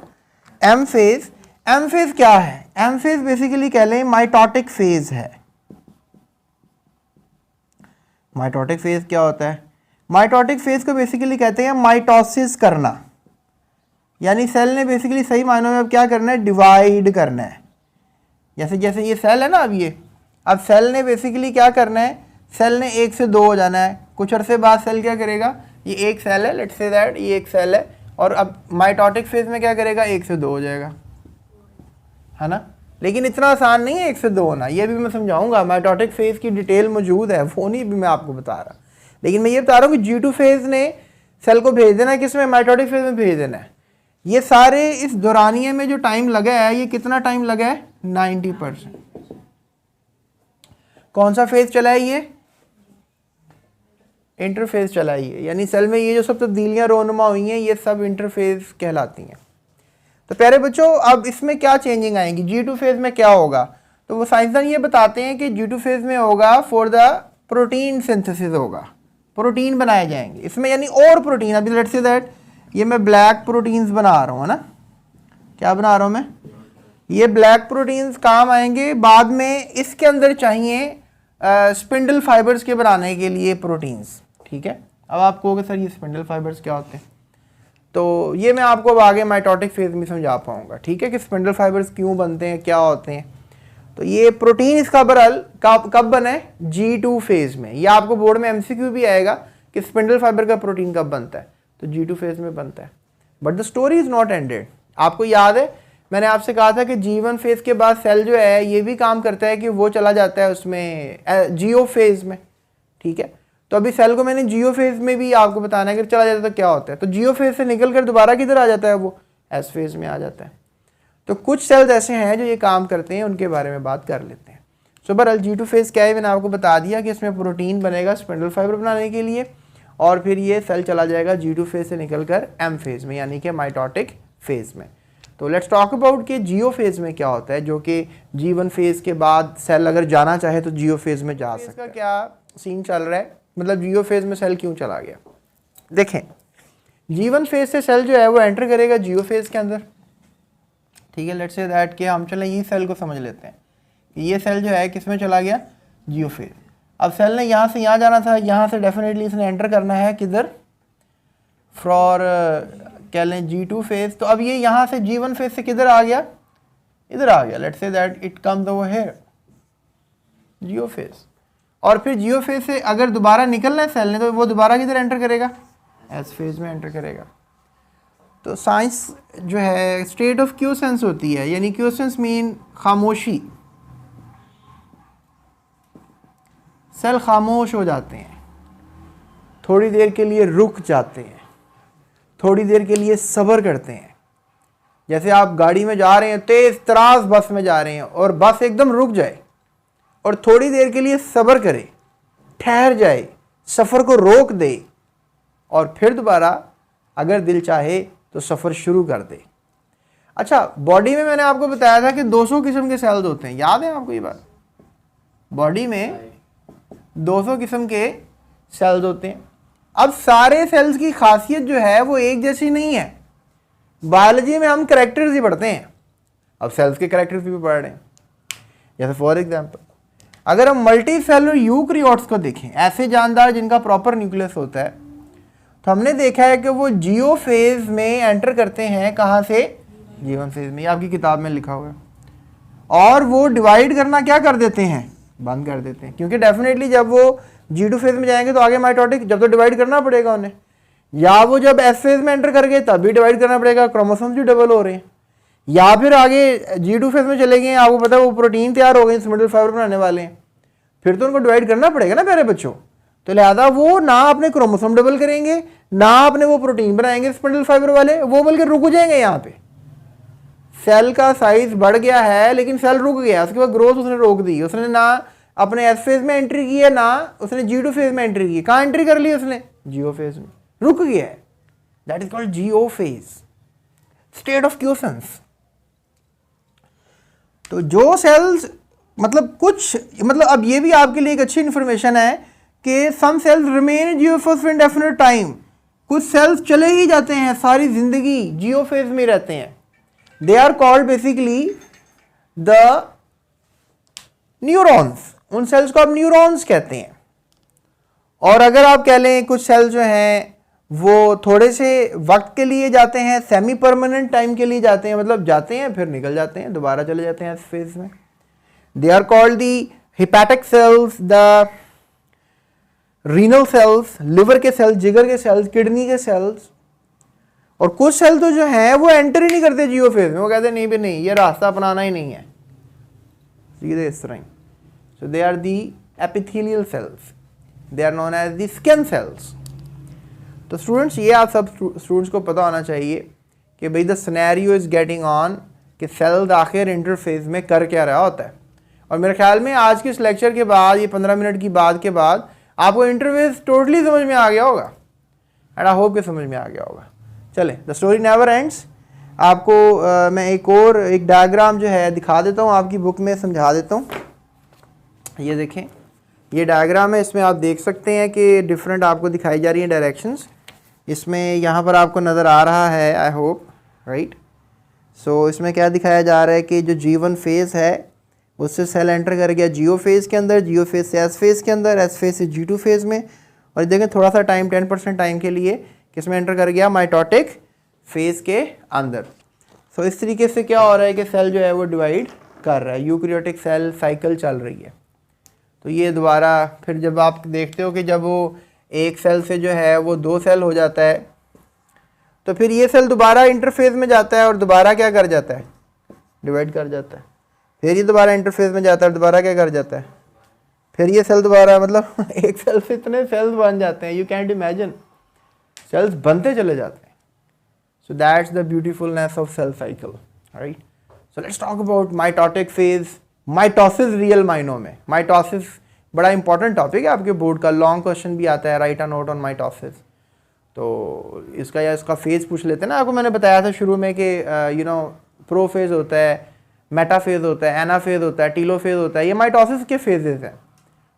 M phase. M phase क्या है? M फेज बेसिकली कह लें माइटोटिक फेज है। माइटोटिक फेज क्या होता है? माइटोटिक फेज को बेसिकली कहते हैं माइटोसिस करना। यानी सेल ने बेसिकली सही मायनों में अब क्या करना है? डिवाइड करना है। जैसे जैसे ये सेल है ना, अब सेल ने बेसिकली क्या करना है? सेल ने 1 से 2 हो जाना है। कुछ अरसे बाद सेल क्या करेगा? ये एक सेल है, लेट्स से दैट ये एक सेल है, और अब माइटोटिक फेज में क्या करेगा? 1 से 2 हो जाएगा, है ना? लेकिन इतना आसान नहीं है 1 से 2 होना, ये भी मैं समझाऊंगा। माइटोटिक फेज की डिटेल मौजूद है, वो नहीं भी मैं आपको बता रहा, लेकिन मैं ये बता रहा हूँ कि G2 फेज ने सेल को भेज देना है, किस में? माइटोटिक फेज में भेज देना है। ये सारे इस दौरानिये में जो टाइम लगा है, ये कितना टाइम लगा है? 90%। कौन सा फेज चला है? ये इंटरफेज चला है ये, यानी सेल में ये जो सब तब्दीलियां रोनुमा हुई हैं, ये सब इंटरफेज कहलाती हैं। तो प्यारे बच्चों, अब इसमें क्या चेंजिंग आएंगी? G2 फेज में क्या होगा? तो वो साइंसदान ये बताते हैं कि G2 फेज में होगा फॉर द प्रोटीन सिंथेसिस होगा, प्रोटीन बनाए जाएंगे इसमें, यानी और प्रोटीन। अभी लेट्स से दैट ये मैं ब्लैक प्रोटीन्स बना रहा हूँ, है ना? क्या बना रहा हूँ मैं? ये ब्लैक प्रोटीन्स काम आएंगे बाद में। इसके अंदर चाहिए स्पिंडल फाइबर्स के बनाने के लिए प्रोटीन्स, ठीक है। अब आप कहोगे सर ये स्पिंडल फाइबर्स क्या होते हैं? तो ये मैं आपको अब आगे माइटोटिक फेज में समझा पाऊंगा, ठीक है, कि स्पिंडल फाइबर्स क्यों बनते हैं, क्या होते हैं। तो ये प्रोटीन इसका बरल कब बना है? G2 फेज में। ये आपको बोर्ड में MCQ भी आएगा कि स्पिंडल फाइबर का प्रोटीन कब बनता है, तो G2 फेज में बनता है। But the story is not ended. आपको याद है मैंने आपसे कहा था कि G1 फेज के बाद सेल जो है ये भी काम करता है कि वो चला जाता है उसमें GO फेज में, ठीक है। तो अभी सेल को मैंने GO फेज में भी आपको बताना है कि चला जाता है तो क्या होता है। तो GO फेज से निकल कर दोबारा किधर आ जाता है? वो S फेज में आ जाता है। तो कुछ सेल्स ऐसे हैं जो ये काम करते हैं, उनके बारे में बात कर लेते हैं। सो बहरहाल G2 फेज क्या है, मैंने आपको बता दिया कि इसमें प्रोटीन बनेगा स्पिंडल फाइबर बनाने के लिए, और फिर ये सेल चला जाएगा G2 फेज से निकलकर M फेज में, यानी कि माइटोटिक फेज में। तो लेट्स टॉक अबाउट कि GO फेज में क्या होता है, जो कि G1 फेज के बाद सेल अगर जाना चाहे तो GO फेज में जा सकता है। इसका क्या सीन चल रहा है, मतलब GO फेज में सेल क्यों चला गया? देखें, G1 फेज से सेल जो है वो एंटर करेगा GO फेज के अंदर, ठीक है। लेट्स से दैट कि हम चलें ये सेल को समझ लेते हैं कि ये सेल जो है किस में चला गया? GO phase. अब सेल ने यहाँ से यहाँ जाना था, यहाँ से डेफिनेटली इसने एंटर करना है किधर? फॉर कह लें G2 फेज। तो अब ये यहाँ से G1 फेज से किधर आ गया? इधर आ गया। Let's say that it comes over here, GO phase. और फिर जीओ फेज से अगर दोबारा निकलना है सेल ने तो वो दोबारा किधर एंटर करेगा, एस फेज में एंटर करेगा। तो साइंस जो है स्टेट ऑफ क्यूसेंस होती है, यानी क्यूसेंस मीन खामोशी, सेल खामोश हो जाते हैं, थोड़ी देर के लिए रुक जाते हैं, थोड़ी देर के लिए सब्र करते हैं। जैसे आप गाड़ी में जा रहे हैं, तेज तराज बस में जा रहे हैं और बस एकदम रुक जाए और थोड़ी देर के लिए सब्र करे, ठहर जाए, सफ़र को रोक दे और फिर दोबारा अगर दिल चाहे तो सफ़र शुरू कर दे। अच्छा, बॉडी में मैंने आपको बताया था कि 200 किस्म के सेल्स होते हैं, याद है आपको ये बात? बॉडी में 200 किस्म के सेल्स होते हैं। अब सारे सेल्स की खासियत जो है वो एक जैसी नहीं है। बायोलॉजी में हम कैरेक्टर्स ही पढ़ते हैं, अब सेल्स के कैरेक्टर्स भी पढ़ रहे हैं। जैसे फॉर एग्जांपल अगर हम मल्टी सेलुलर यूकैरियोट्स को देखें, ऐसे जानदार जिनका प्रॉपर न्यूक्लियस होता है, तो हमने देखा है कि वो जियो फेज में एंटर करते हैं। कहाँ से? जीवन फेज में, आपकी किताब में लिखा हुआ है। और वो डिवाइड करना क्या कर देते हैं? बंद कर देते हैं, क्योंकि डेफिनेटली जब वो G2 फेज में जाएंगे तो आगे माइटोटिक, जब तो डिवाइड करना पड़ेगा उन्हें, या वो जब S फेज में एंटर कर गए तब भी डिवाइड करना पड़ेगा, क्रोमोसोम्स भी डबल हो रहे हैं, या फिर आगे G2 फेज में चले गए, आपको पता है वो प्रोटीन तैयार हो गए, स्पिंडल फाइबर बनाने वाले हैं, फिर तो उनको डिवाइड करना पड़ेगा ना प्यारे बच्चों। तो लिहाजा वो ना अपने क्रोमोसोम डबल करेंगे, ना अपने वो प्रोटीन बनाएंगे स्पिंडल फाइबर वाले, वो बल्कि रुक जाएंगे। यहाँ पे सेल का साइज बढ़ गया है लेकिन सेल रुक गया, उसके बाद ग्रोथ उसने रोक दी, उसने ना अपने एस फेज में एंट्री की है, ना उसने G2 फेज में एंट्री की। कहाँ एंट्री कर ली उसने? जियो फेज में, रुक गया है। That is called G O phase, state of quiescence. तो जो सेल्स मतलब अब ये भी आपके लिए एक अच्छी इंफॉर्मेशन है कि some cells remain in G O phase for indefinite time. कुछ सेल्स चले ही जाते हैं, सारी जिंदगी जियो फेज में रहते हैं। They are called basically the neurons. उन सेल्स को आप न्यूरॉन्स कहते हैं। और अगर आप कह लें कुछ सेल्स जो हैं वो थोड़े से वक्त के लिए जाते हैं, सेमी परमानेंट टाइम के लिए जाते हैं, मतलब जाते हैं फिर निकल जाते हैं, दोबारा चले जाते हैं इस फेज में। They are called the hepatic cells, the renal cells, liver के सेल्स, जिगर के सेल्स, किडनी के सेल्स। और कुछ सेल तो जो है वो एंटर ही नहीं करते जियो फेज में, वो कहते हैं नहीं भी नहीं, ये रास्ता अपनाना ही नहीं है, सीधे इस तरह ही। So they are the epithelial cells. They are known as the skin cells. तो स्टूडेंट्स ये आप सब स्टूडेंट्स को पता होना चाहिए कि भाई the scenario is getting on कि सेल्स आखिर इंटरफेज में कर क्या रहा होता है। और मेरे ख्याल में आज के इस लेक्चर के बाद, ये 15 मिनट की बात के बाद आपको इंटरफेस टोटली समझ में आ गया होगा, एंड आई होप कि समझ में आ गया होगा। चले, द स्टोरी नेवर एंड्स। आपको मैं एक डायग्राम जो है दिखा देता हूँ, आपकी बुक में समझा देता हूँ। ये देखें, ये डायग्राम है, इसमें आप देख सकते हैं कि डिफरेंट आपको दिखाई जा रही हैं डायरेक्शंस। इसमें यहाँ पर आपको नज़र आ रहा है, आई होप, राइट। सो इसमें क्या दिखाया जा रहा है कि जो G1 फेज़ है उससे सेल एंटर कर गया जियो फेज़ के अंदर, जियो फेज़ से एस फेज़ के अंदर, एस फेज़ से G2 फेज़ में, और देखें थोड़ा सा टाइम 10% टाइम के लिए किसमें एंटर कर गया? माइटोटिक फेज़ के अंदर। सो इस तरीके से क्या हो रहा है कि सेल जो है वो डिवाइड कर रहा है, यूकैरियोटिक सेल साइकिल चल रही है। तो ये दोबारा फिर जब आप देखते हो कि जब वो एक सेल से जो है वो 2 सेल हो जाता है, तो फिर ये सेल दोबारा इंटरफेज में जाता है और दोबारा क्या कर जाता है? डिवाइड कर जाता है। फिर ये दोबारा इंटरफेज में जाता है और दोबारा क्या कर जाता है? फिर ये सेल दोबारा, मतलब एक सेल से इतने सेल्स बन जाते हैं, यू कैंट इमेजिन, सेल्स बनते चले जाते हैं। So that's the beautifulness of cell cycle, right. So let's talk about mitotic phase, mitosis real मायनों में। माइटोसिस बड़ा इंपॉर्टेंट टॉपिक है आपके बोर्ड का, लॉन्ग क्वेश्चन भी आता है, right a note on mitosis. तो इसका फेज पूछ लेते हैं ना। आपको मैंने बताया था शुरू में कि प्रोफेज होता है, मेटाफेज होता है, एनाफेज होता है, टीलोफेज होता है, ये माइटोसिस के फेजेस हैं।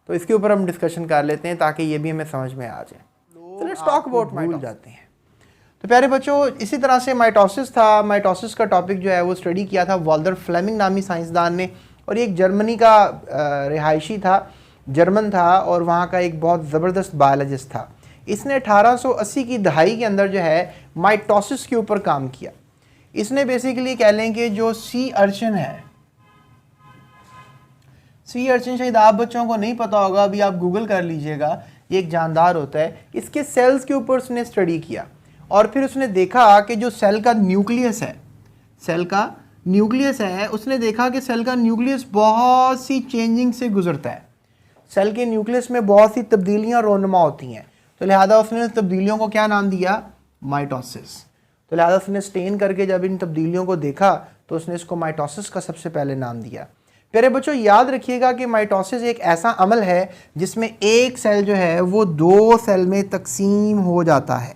तो इसके ऊपर हम डिस्कशन कर लेते हैं ताकि ये भी हमें समझ में आ जाए। तो लेट्स टॉक अबाउट माइटोसिस जाते हैं। तो प्यारे बच्चों, इसी तरह से माइटोसिस था, माइटोसिस का टॉपिक जो है वो स्टडी किया था वॉल्टर फ्लेमिंग नामी साइंसदान ने, और ये एक जर्मनी का रिहायशी था, जर्मन था, और वहाँ का एक बहुत ज़बरदस्त बायोलॉजिस्ट था। इसने 1880 की दहाई के अंदर जो है माइटोसिस के ऊपर काम किया। इसने बेसिकली कह लें कि जो सी अर्चिन है, सी अर्चिन शायद आप बच्चों को नहीं पता होगा, अभी आप गूगल कर लीजिएगा। ये एक जानदार होता है, इसके सेल्स के ऊपर उसने स्टडी किया और फिर उसने देखा कि जो सेल का न्यूक्लियस है, सेल का न्यूक्लियस है, उसने देखा कि सेल का न्यूक्लियस बहुत सी चेंजिंग से गुजरता है। सेल के न्यूक्लियस में बहुत सी तब्दीलियाँ रोनुमा होती हैं, तो लिहाजा उसने तब्दीलियों को क्या नाम दिया? माइटोसिस। तो लिहाजा उसने स्टेन करके जब इन तब्दीलियों को देखा तो उसने इसको माइटोसिस का सबसे पहले नाम दिया। प्यारे बच्चों याद रखिएगा कि माइटोसिस एक ऐसा अमल है जिसमें एक सेल जो है वो दो सेल में तकसीम हो जाता है।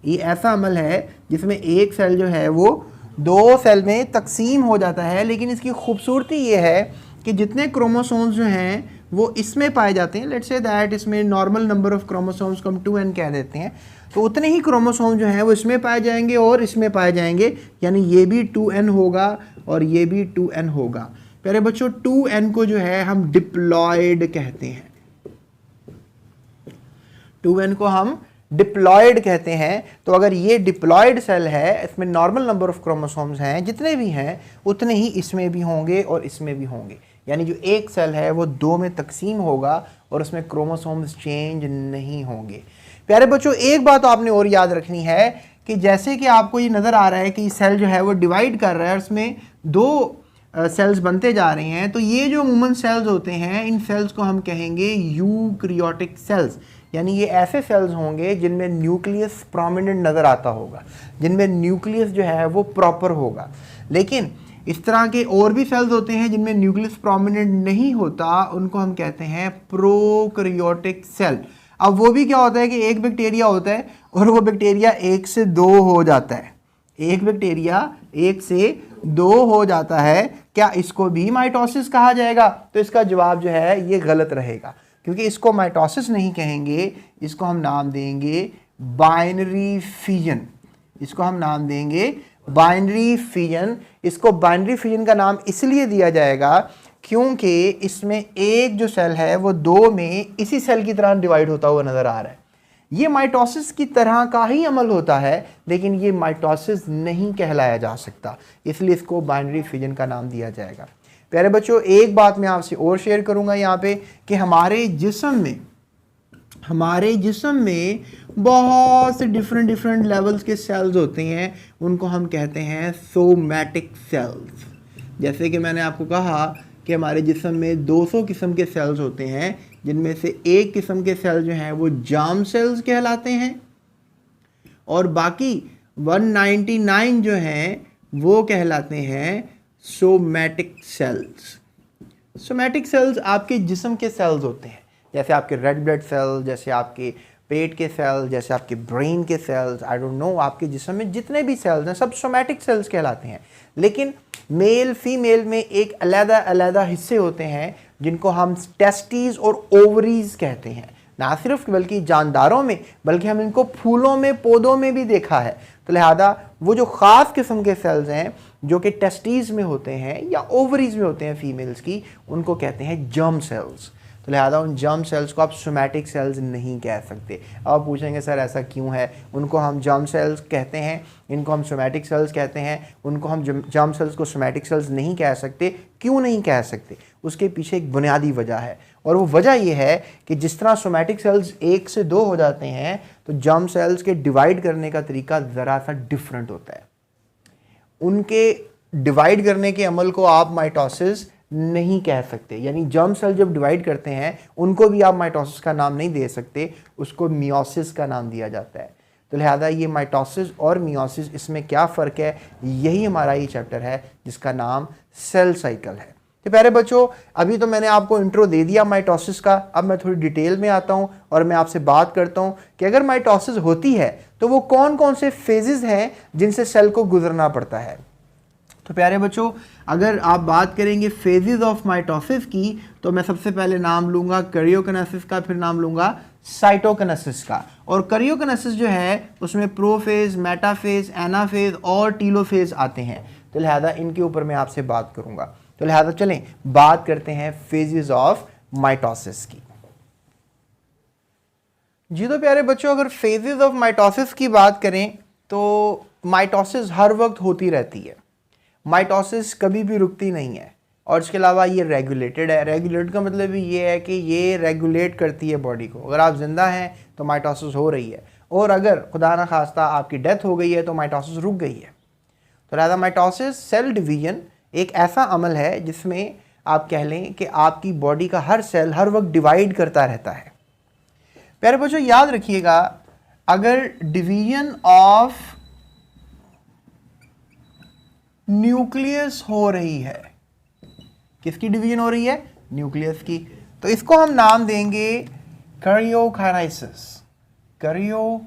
ये ऐसा अमल है जिसमें एक सेल जो है वो दो सेल में तकसीम हो जाता है, लेकिन इसकी खूबसूरती ये है कि जितने क्रोमोसोम्स जो हैं वो इसमें पाए जाते हैं, लेट्स से दैट इसमें नॉर्मल नंबर ऑफ क्रोमोसोम्स को हम 2n कह देते हैं, तो उतने ही क्रोमोसोम जो हैं वो इसमें पाए जाएंगे और इसमें पाए जाएंगे, यानी ये भी 2n होगा और ये भी 2n होगा। प्यारे बच्चों 2n को जो है हम डिप्लॉयड कहते हैं, 2n को हम डिप्लॉयड कहते हैं। तो अगर ये डिप्लॉयड सेल है, इसमें नॉर्मल नंबर ऑफ क्रोमोसोम्स हैं, जितने भी हैं उतने ही इसमें भी होंगे और इसमें भी होंगे, यानी जो एक सेल है वो दो में तकसीम होगा और उसमें क्रोमोसोम्स चेंज नहीं होंगे। प्यारे बच्चों एक बात आपने और याद रखनी है कि जैसे कि आपको ये नज़र आ रहा है कि सेल जो है वो डिवाइड कर रहा है और उसमें दो सेल्स बनते जा रहे हैं, तो ये जो अमूमन सेल्स होते हैं इन सेल्स को हम कहेंगे यूकैरियोटिक सेल्स, यानी ये ऐसे सेल्स होंगे जिनमें न्यूक्लियस प्रोमिनेंट नज़र आता होगा, जिनमें न्यूक्लियस जो है वो प्रॉपर होगा। लेकिन इस तरह के और भी सेल्स होते हैं जिनमें न्यूक्लियस प्रोमिनेंट नहीं होता, उनको हम कहते हैं प्रोकैरियोटिक सेल। अब वो भी क्या होता है कि एक बैक्टीरिया होता है और वो बैक्टीरिया 1 से 2 हो जाता है, एक बैक्टीरिया 1 से 2 हो जाता है, क्या इसको भी माइटोसिस कहा जाएगा? तो इसका जवाब जो है ये गलत रहेगा, क्योंकि इसको माइटोसिस नहीं कहेंगे, इसको हम नाम देंगे बाइनरी फिजन, इसको हम नाम देंगे बाइनरी फिजन। इसको बाइनरी फिजन का नाम इसलिए दिया जाएगा क्योंकि इसमें एक जो सेल है वो दो में इसी सेल की तरह डिवाइड होता हुआ नजर आ रहा है। ये माइटोसिस की तरह का ही अमल होता है, लेकिन ये माइटोसिस नहीं कहलाया जा सकता, इसलिए इसको बाइनरी फिजन का नाम दिया जाएगा। प्यारे बच्चों एक बात मैं आपसे और शेयर करूंगा यहाँ पे कि हमारे जिस्म में बहुत से डिफरेंट लेवल्स के सेल्स होते हैं, उनको हम कहते हैं सोमैटिक सेल्स। जैसे कि मैंने आपको कहा कि हमारे जिस्म में 200 किस्म के सेल्स होते हैं, जिनमें से एक किस्म के सेल जो हैं वो जार्म सेल्स कहलाते हैं और बाकी 199 जो हैं वो कहलाते हैं सोमैटिक सेल्स। सोमैटिक सेल्स आपके जिस्म के सेल्स होते हैं, जैसे आपके रेड ब्लड सेल, जैसे आपके पेट के सेल्स, जैसे आपके ब्रेन के सेल्स, आई डोंट नो, आपके जिस्म में जितने भी सेल्स हैं सब सोमैटिक सेल्स कहलाते हैं। लेकिन मेल फीमेल में एक अलग हिस्से होते हैं जिनको हम टेस्टिस और ओवरीज कहते हैं, ना सिर्फ बल्कि जानदारों में, बल्कि हम इनको फूलों में, पौधों में भी देखा है। तो लिहाजा वो जो ख़ास किस्म के सेल्स हैं जो कि टेस्टिस में होते हैं या ओवरीज में होते हैं फीमेल्स की, उनको कहते हैं जर्म सेल्स। तो लिहाजा उन जर्म सेल्स को आप सोमैटिक सेल्स नहीं कह सकते। अब आप पूछेंगे सर ऐसा क्यों है? उनको हम जर्म सेल्स कहते हैं, इनको हम सोमैटिक सेल्स कहते हैं, उनको हम जर्म सेल्स को सोमैटिक सेल्स नहीं कह सकते। क्यों नहीं कह सकते? उसके पीछे एक बुनियादी वजह है, और वो वजह ये है कि जिस तरह सोमैटिक सेल्स 1 से 2 हो जाते हैं, तो जर्म सेल्स के डिवाइड करने का तरीका ज़रा सा डिफरेंट होता है। उनके डिवाइड करने के अमल को आप माइटोसिस नहीं कह सकते, यानी जर्म सेल जब डिवाइड करते हैं उनको भी आप माइटोसिस का नाम नहीं दे सकते, उसको मियोसिस का नाम दिया जाता है। तो लिहाजा ये माइटोसिस और मियोसिस, इसमें क्या फ़र्क है, यही हमारा ये चैप्टर है जिसका नाम सेल साइकिल है। तो प्यारे बच्चों अभी तो मैंने आपको इंट्रो दे दिया माइटोसिस का, अब मैं थोड़ी डिटेल में आता हूँ और मैं आपसे बात करता हूँ कि अगर माइटोसिस होती है तो वो कौन कौन से फेजेस हैं जिनसे सेल को गुजरना पड़ता है। तो प्यारे बच्चों अगर आप बात करेंगे फेजेस ऑफ माइटोसिस की, तो मैं सबसे पहले नाम लूँगा कैरियोकिनेसिस का, फिर नाम लूँगा साइटोकिनेसिस का। और कैरियोकिनेसिस जो है उसमें प्रोफेज, मेटाफेज, एनाफेज और टीलोफेज आते हैं, तो लिहाजा इनके ऊपर मैं आपसे बात करूँगा। तो लिहाजा चलें बात करते हैं फेजेस ऑफ माइटोसिस की। जी तो प्यारे बच्चों अगर फेजेस ऑफ माइटोसिस की बात करें तो माइटोसिस हर वक्त होती रहती है, माइटोसिस कभी भी रुकती नहीं है। और इसके अलावा ये रेगुलेटेड है। रेगुलेटेड का मतलब भी ये है कि ये रेगुलेट करती है बॉडी को। अगर आप जिंदा हैं तो माइटोसिस हो रही है, और अगर खुदा ना खास्ता आपकी डेथ हो गई है तो माइटोसिस रुक गई है। तो लिहाजा माइटोसिस सेल डिवीजन एक ऐसा अमल है जिसमें आप कह लें कि आपकी बॉडी का हर सेल हर वक्त डिवाइड करता रहता है। प्यारे बच्चों याद रखिएगा, अगर डिवीजन ऑफ न्यूक्लियस हो रही है, किसकी डिवीजन हो रही है? न्यूक्लियस की, तो इसको हम नाम देंगे कैरियोकाइनेसिस। कैरियोकाइनेसिस,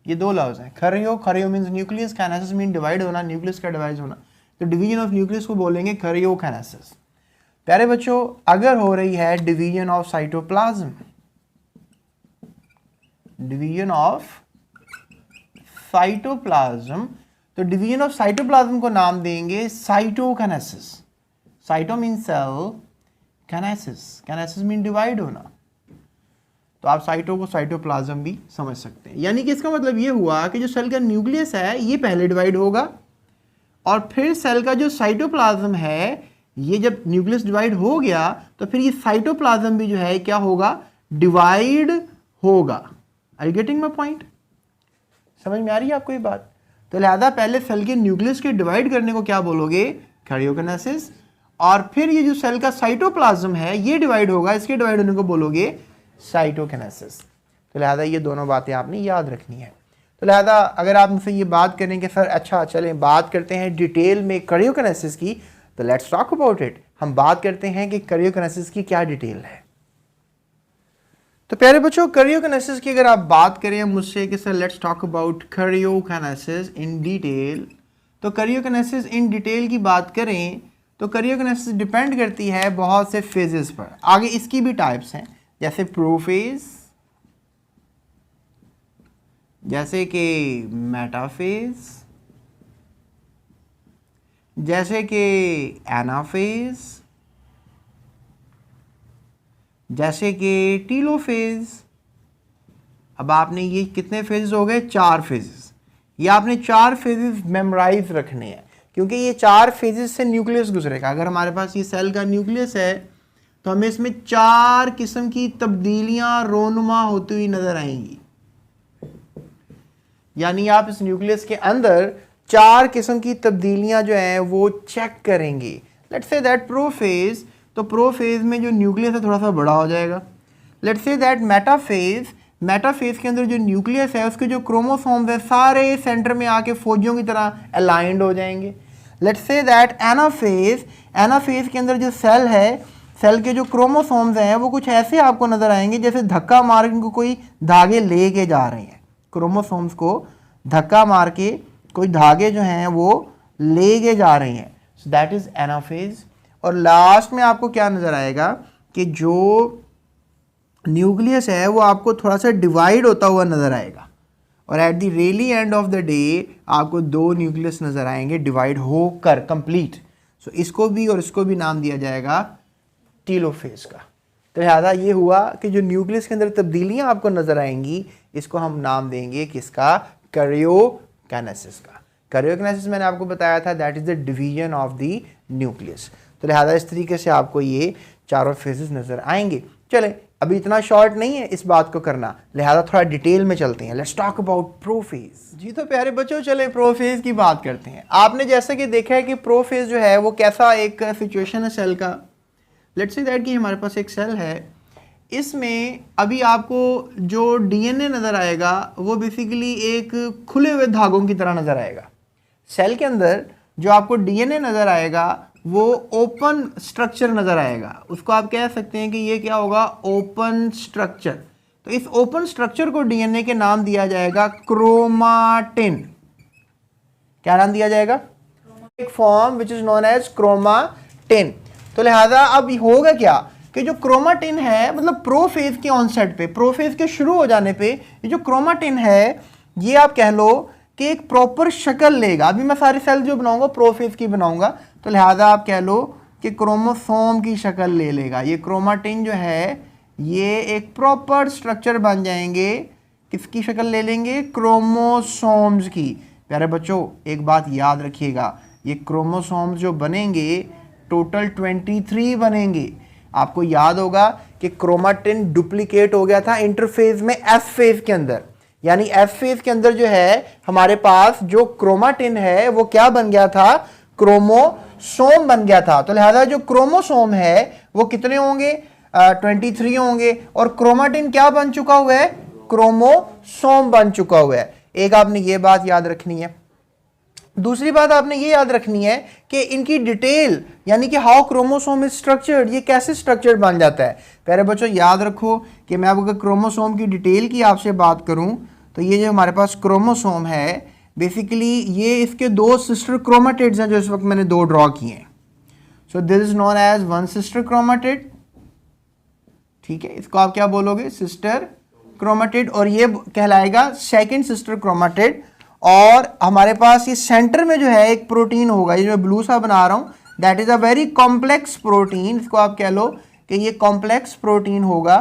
ये दो लफ्ज हैं। Cairo means nucleus, kinesis mean divide होना, न्यूक्लियस का डिवाइड होना। तो डिवीजन ऑफ न्यूक्लियस को बोलेंगे कैरियोकाइनेसिस। प्यारे बच्चों अगर हो रही है division of cytoplasm, division of cytoplasm, तो डिवीजन ऑफ साइटोप्लाज्म को नाम देंगे cytokinesis. Cyto mean cell, kinesis mean divide होना। तो आप साइटो को साइटोप्लाज्म भी समझ सकते हैं। यानी कि इसका मतलब ये हुआ कि जो सेल का न्यूक्लियस है ये पहले डिवाइड होगा, और फिर सेल का जो साइटोप्लाज्म है, ये जब न्यूक्लियस डिवाइड हो गया तो फिर ये साइटोप्लाज्म भी जो है क्या होगा? डिवाइड होगा। Are you getting my point? समझ में आ रही है आपको ये बात? तो लिहाजा पहले सेल के न्यूक्लियस के डिवाइड करने को क्या बोलोगे? कैरियोकाइनेसिस। और फिर ये जो सेल का साइटोप्लाज्म है ये डिवाइड होगा, इसके डिवाइड होने को बोलोगे साइटोकाइनेसिस। तो लिहाजा ये दोनों बातें आपने याद रखनी है। तो लिहाजा अगर आप मुझसे ये बात करें कि सर अच्छा चलें बात करते हैं डिटेल में कैरियोकाइनेसिस की, तो लेट्स टॉक अबाउट इट। हम बात करते हैं कि कैरियोकाइनेसिस की क्या डिटेल है। तो प्यारे बच्चों कैरियोकाइनेसिस की अगर आप बात करें मुझसे कि sir let's talk about karyokinesis in detail, तो कैरियोकाइनेसिस इन डिटेल की बात करें तो कैरियोकाइनेसिस डिपेंड करती है बहुत से फेजेस पर। आगे इसकी भी टाइप्स हैं, जैसे प्रोफेज, जैसे कि मेटाफेज, जैसे कि एनाफेज, जैसे कि टीलोफेज। अब आपने ये कितने फेजेस हो गए? 4 फेजेस। ये आपने 4 फेजेस मेमोराइज रखने हैं, क्योंकि ये 4 फेजेस से न्यूक्लियस गुजरेगा। अगर हमारे पास ये सेल का न्यूक्लियस है तो हमें इसमें 4 किस्म की तब्दीलियां रोनुमा होती हुई नजर आएंगी। यानी आप इस न्यूक्लियस के अंदर 4 किस्म की तब्दीलियां जो हैं वो चेक करेंगे। लेट्स से दैट प्रोफेज, तो प्रोफेज में जो न्यूक्लियस है थोड़ा सा बड़ा हो जाएगा। Let's say that metaphase, metaphase के अंदर जो न्यूक्लियस है उसके जो क्रोमोसोम्स है सारे सेंटर में आके फौजियों की तरह अलाइंड हो जाएंगे। Let's say that anaphase, anaphase के अंदर जो सेल है, सेल के जो क्रोमोसोम्स हैं वो कुछ ऐसे आपको नजर आएंगे जैसे धक्का मार के इनको कोई धागे लेके जा रहे हैं। क्रोमोसोम्स को धक्का मार के कोई धागे जो हैं वो लेके जा रहे हैं। सो दैट इज एनाफेज। और लास्ट में आपको क्या नजर आएगा कि जो न्यूक्लियस है वो आपको थोड़ा सा डिवाइड होता हुआ नजर आएगा, और at the really end of the day आपको 2 न्यूक्लियस नजर आएंगे डिवाइड होकर कंप्लीट। सो इसको भी और इसको भी नाम दिया जाएगा टीलोफेज का। तो लिहाजा ये हुआ कि जो न्यूक्लियस के अंदर तब्दीलियां आपको नजर आएंगी इसको हम नाम देंगे किसका? कैरियोकाइनेसिस का। कैरियोकाइनेसिस मैंने आपको बताया था that is the division of the nucleus. तो लिहाजा इस तरीके से आपको ये 4 फेजेस नजर आएंगे। चलें अभी इतना शॉर्ट नहीं है इस बात को करना, लिहाजा थोड़ा डिटेल में चलते हैं। Let's talk about prophase. जी तो प्यारे बच्चों चले प्रोफेज की बात करते हैं। आपने जैसे कि देखा है कि प्रोफेज जो है वो कैसा एक सिचुएशन है सेल का। लेट्स से दैट कि हमारे पास एक सेल है, इसमें अभी आपको जो डीएनए नज़र आएगा वो बेसिकली एक खुले हुए धागों की तरह नज़र आएगा। सेल के अंदर जो आपको डीएनए नज़र आएगा वो ओपन स्ट्रक्चर नज़र आएगा। उसको आप कह सकते हैं कि ये क्या होगा? Open structure. तो इस ओपन स्ट्रक्चर को डीएनए के नाम दिया जाएगा क्रोमाटिन। क्या नाम दिया जाएगा? एक form which is known as chromatin. तो लिहाजा अब होगा क्या कि जो क्रोमाटिन है, मतलब प्रोफेज के ऑनसेट पे, प्रोफेज के शुरू हो जाने पे ये जो क्रोमाटिन है ये आप कह लो कि एक प्रॉपर शक्ल लेगा। अभी मैं सारी सेल जो बनाऊंगा प्रोफेज की बनाऊंगा, तो लिहाजा आप कह लो कि क्रोमोसोम की शक्ल ले लेगा। ये क्रोमाटिन जो है ये एक प्रॉपर स्ट्रक्चर बन जाएंगे। किसकी शक्ल ले लेंगे? क्रोमोसोम्स की। प्यारे बच्चों एक बात याद रखिएगा, ये क्रोमोसोम्स जो बनेंगे टोटल 23 बनेंगे। आपको याद होगा कि क्रोमाटिन डुप्लीकेट हो गया था इंटरफेज में एस फेज के अंदर, यानी एस फेज के अंदर जो है हमारे पास जो क्रोमाटिन है वो क्या बन गया था, क्रोमोसोम बन गया था। तो लिहाजा जो क्रोमोसोम है वो कितने होंगे, 23 होंगे, और क्रोमाटिन क्या बन चुका हुआ है, क्रोमोसोम बन चुका हुआ है। एक आपने ये बात याद रखनी है। दूसरी बात आपने ये याद रखनी है कि इनकी डिटेल यानी कि हाउ क्रोमोसोम इज स्ट्रक्चर्ड, ये कैसे स्ट्रक्चर्ड बन जाता है। प्यारे बच्चों याद रखो कि मैं अगर क्रोमोसोम की डिटेल की आपसे बात करूं तो ये जो हमारे पास क्रोमोसोम है बेसिकली ये इसके दो सिस्टर क्रोमेटिड्स हैं जो इस वक्त मैंने दो ड्रॉ किए हैं। So this is known as one sister chromatid, ठीक है, इसको आप क्या बोलोगे, सिस्टर क्रोमेटिड, और ये कहलाएगा सेकंड सिस्टर क्रोमेटिड। और हमारे पास ये सेंटर में जो है एक प्रोटीन होगा, ये जो मैं ब्लू सा बना रहा हूँ, that is a very complex protein, इसको आप कह लो कि ये कॉम्प्लेक्स प्रोटीन होगा,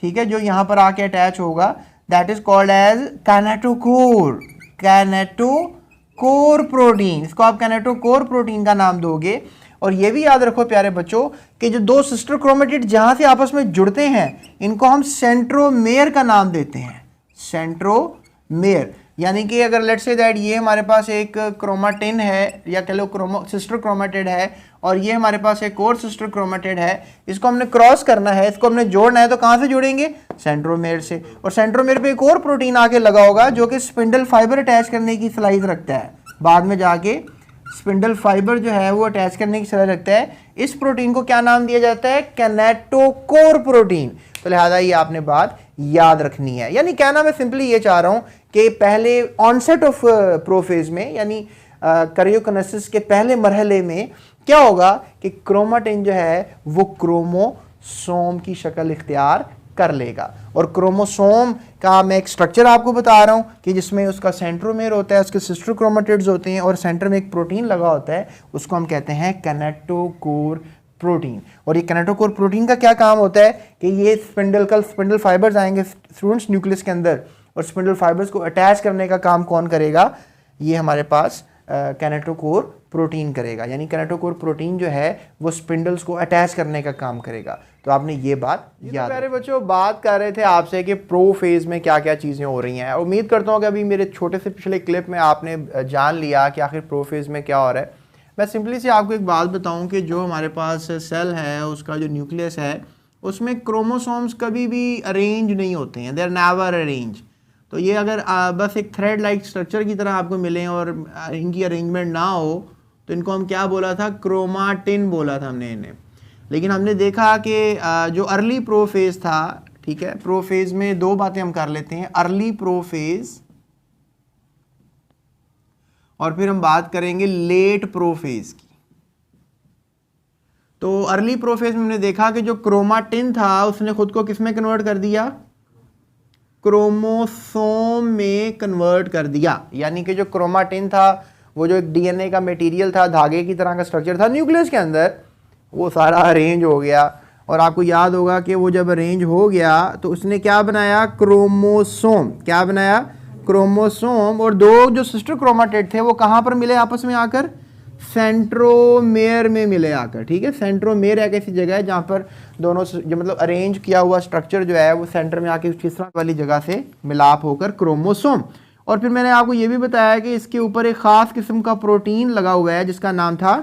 ठीक है, जो यहाँ पर आके अटैच होगा, that is called as kinetochore, kinetochore protein, इसको आप कैनेटोकोर प्रोटीन का नाम दोगे। और ये भी याद रखो प्यारे बच्चों कि जो दो सिस्टर क्रोमेटिड जहां से आपस में जुड़ते हैं इनको हम सेंट्रोमेयर का नाम देते हैं, सेंट्रोमेयर। यानी कि अगर लेट्स से दैट ये हमारे पास एक क्रोमाटिन है या कह लो सिस्टर क्रोमेटिड है और ये हमारे पास एक और सिस्टर क्रोमेटिड है, इसको हमने क्रॉस करना है, इसको हमने जोड़ना है, तो कहाँ से जोड़ेंगे, सेंट्रोमेयर से। और सेंट्रोमेयर पे एक और प्रोटीन आके लगा होगा जो कि स्पिंडल फाइबर अटैच करने की सलाहियत रखता है, बाद में जाके स्पिंडल फाइबर जो है वो अटैच करने की सलाहियत रखता है। इस प्रोटीन को क्या नाम दिया जाता है, कैनेटोकोर प्रोटीन। तो लिहाजा ये आपने बात याद रखनी है। यानी कहना मैं सिंपली ये चाह रहा हूं कि पहले ऑनसेट ऑफ प्रोफेज में यानी करियोकिनेसिस के पहले मरहले में क्या होगा कि क्रोमाटिन जो है वो क्रोमोसोम की शक्ल इख्तियार कर लेगा। और क्रोमोसोम का मैं एक स्ट्रक्चर आपको बता रहा हूं कि जिसमें उसका सेंट्रोमेयर होता है, उसके सिस्टर क्रोमेटिड्स होते हैं और सेंटर में एक प्रोटीन लगा होता है, उसको हम कहते हैं कैनेटोकोर प्रोटीन। और ये कैनेटोकोर प्रोटीन का क्या काम होता है कि ये स्पिंडल फाइबर्स आएंगे स्टूडेंट्स न्यूक्लियस के अंदर, और स्पिंडल फाइबर्स को अटैच करने का काम कौन करेगा, ये हमारे पास कैनेटोकोर प्रोटीन करेगा। यानी कैनेटोकोर प्रोटीन जो है वो स्पिंडल्स को अटैच करने का काम करेगा। तो आपने ये बात याद। प्यारे बच्चों बात कर रहे थे आपसे कि प्रो फेज में क्या क्या चीज़ें हो रही हैं। उम्मीद करता हूँ कि अभी मेरे छोटे से पिछले क्लिप में आपने जान लिया कि आखिर प्रो फेज में क्या हो रहा है। मैं सिंपली से आपको एक बात बताऊं कि जो हमारे पास सेल है उसका जो न्यूक्लियस है उसमें क्रोमोसोम्स कभी भी अरेंज नहीं होते हैं, दे आर नेवर अरेंज। तो ये अगर बस एक थ्रेड लाइक स्ट्रक्चर की तरह आपको मिलें और इनकी अरेंजमेंट ना हो तो इनको हम क्या बोला था, क्रोमाटिन बोला था हमने इन्हें। लेकिन हमने देखा कि जो अर्ली प्रोफेज था, ठीक है, प्रोफेज में दो बातें हम कर लेते हैं, अर्ली प्रोफेज और फिर हम बात करेंगे लेट प्रोफेज की। तो अर्ली प्रोफेज में हमने देखा कि जो क्रोमाटिन था उसने खुद को किस में कन्वर्ट कर दिया, क्रोमोसोम में कन्वर्ट कर दिया। यानी कि जो क्रोमाटिन था वो जो एक डीएनए का मटेरियल था, धागे की तरह का स्ट्रक्चर था न्यूक्लियस के अंदर, वो सारा अरेंज हो गया। और आपको याद होगा कि वो जब अरेंज हो गया तो उसने क्या बनाया, क्रोमोसोम। क्या बनाया, क्रोमोसोम। और दो जो सिस्टर क्रोमेटिड थे वो कहाँ पर मिले आपस में आकर, सेंट्रोमेयर में मिले आकर, ठीक है। सेंट्रोमेयर एक ऐसी जगह है जहाँ पर दोनों जो मतलब अरेंज किया हुआ स्ट्रक्चर जो है वो सेंटर में आके किस तरह वाली जगह से मिलाप होकर क्रोमोसोम। और फिर मैंने आपको ये भी बताया कि इसके ऊपर एक ख़ास किस्म का प्रोटीन लगा हुआ है जिसका नाम था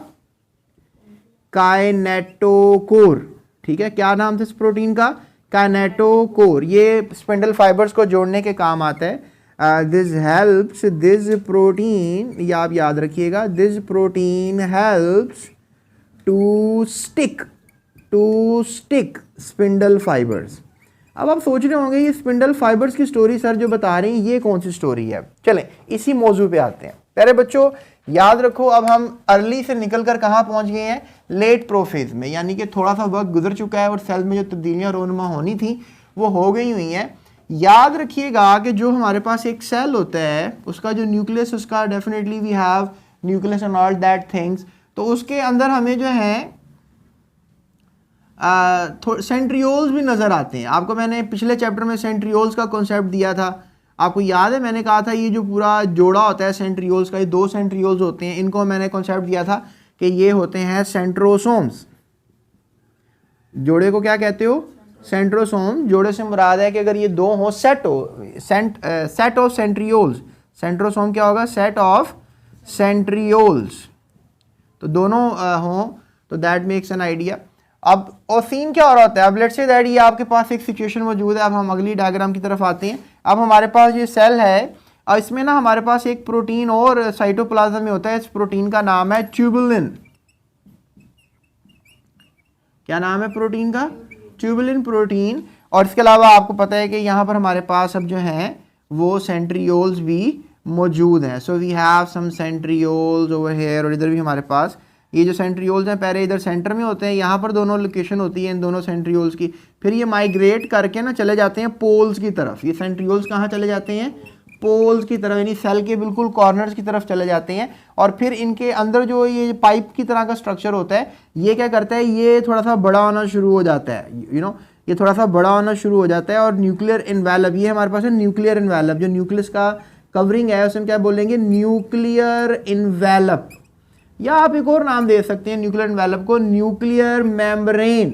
काइनेटोकोर, ठीक है। क्या नाम था इस प्रोटीन का, काइनेटोकोर। ये स्पिंडल फाइबर्स को जोड़ने के काम आता है। दिस हेल्प्स, दिस प्रोटीन, ये आप याद रखिएगा, this protein helps to stick spindle fibres. अब आप सोच रहे होंगे ये स्पिंडल फाइबर्स की स्टोरी सर जो बता रही हैं ये कौन सी स्टोरी है। चलें इसी मौजू पे आते हैं। प्यारे बच्चों याद रखो अब हम अर्ली से निकलकर कहाँ पहुंच गए हैं, लेट प्रोफेज में। यानी कि थोड़ा सा वक्त गुजर चुका है और सेल में जो तब्दीलियाँ रोनमा होनी थी वो हो गई हुई हैं। याद रखिएगा कि जो हमारे पास एक सेल होता है उसका जो न्यूक्लियस, उसका definitely we have nucleus and all that things, तो उसके अंदर हमें जो है सेंट्रियोल्स भी नज़र आते हैं। आपको मैंने पिछले चैप्टर में सेंट्रियोल्स का कॉन्सेप्ट दिया था आपको याद है मैंने कहा था ये जो पूरा जोड़ा होता है सेंट्रियोल्स का, ये 2 सेंट्रियोल्स होते हैं, इनको मैंने कॉन्सेप्ट दिया था कि ये होते हैं सेंट्रोसोम्स। जोड़े को क्या कहते हो? सेंट्रोसोम। जोड़े से मुराद है कि अगर ये 2 हो, सेट ऑफ सेंट्रियोल्स। सेंट्रोसोम क्या होगा? Set of centrioles. तो दोनों हों तो दैट मेक्स एन आइडिया। अब और सीन क्या हो रहा होता है? अब लेट्स से दैट ये आपके पास एक सिचुएशन मौजूद है। अब हम अगली डायग्राम की तरफ आते हैं। अब हमारे पास ये सेल है और इसमें ना हमारे पास एक प्रोटीन और साइटोप्लाज्म में होता है। इस प्रोटीन का नाम है ट्यूबुलिन। क्या नाम है प्रोटीन का? Tubulin protein. और इसके अलावा आपको पता है कि यहाँ पर हमारे पास अब जो हैं वो सेंट्रियोल्स भी मौजूद हैं। So we have some centrioles over here, और इधर भी हमारे पास ये जो सेंट्रियोल्स हैं पहले इधर सेंटर में होते हैं, यहाँ पर दोनों लोकेशन होती है इन दोनों सेंट्रियोल्स की। फिर ये माइग्रेट करके ना चले जाते हैं पोल्स की तरफ। ये सेंट्रियोल्स कहाँ चले जाते हैं? पोल्स की तरफ, यानी सेल के बिल्कुल कॉर्नर्स की तरफ चले जाते हैं। और फिर इनके अंदर जो ये पाइप की तरह का स्ट्रक्चर होता है, ये क्या करता है? ये थोड़ा सा बड़ा होना शुरू हो जाता है, ये थोड़ा सा बड़ा होना शुरू हो जाता है। और न्यूक्लियर इन्वेलप, ये हमारे पास है न्यूक्लियर इन्वेलप। जो न्यूक्लियस का कवरिंग है उसे हम क्या बोलेंगे? न्यूक्लियर इन्वेलप, या आप एक और नाम दे सकते हैं न्यूक्लियर इन्वेलप को, न्यूक्लियर मेम्ब्रेन।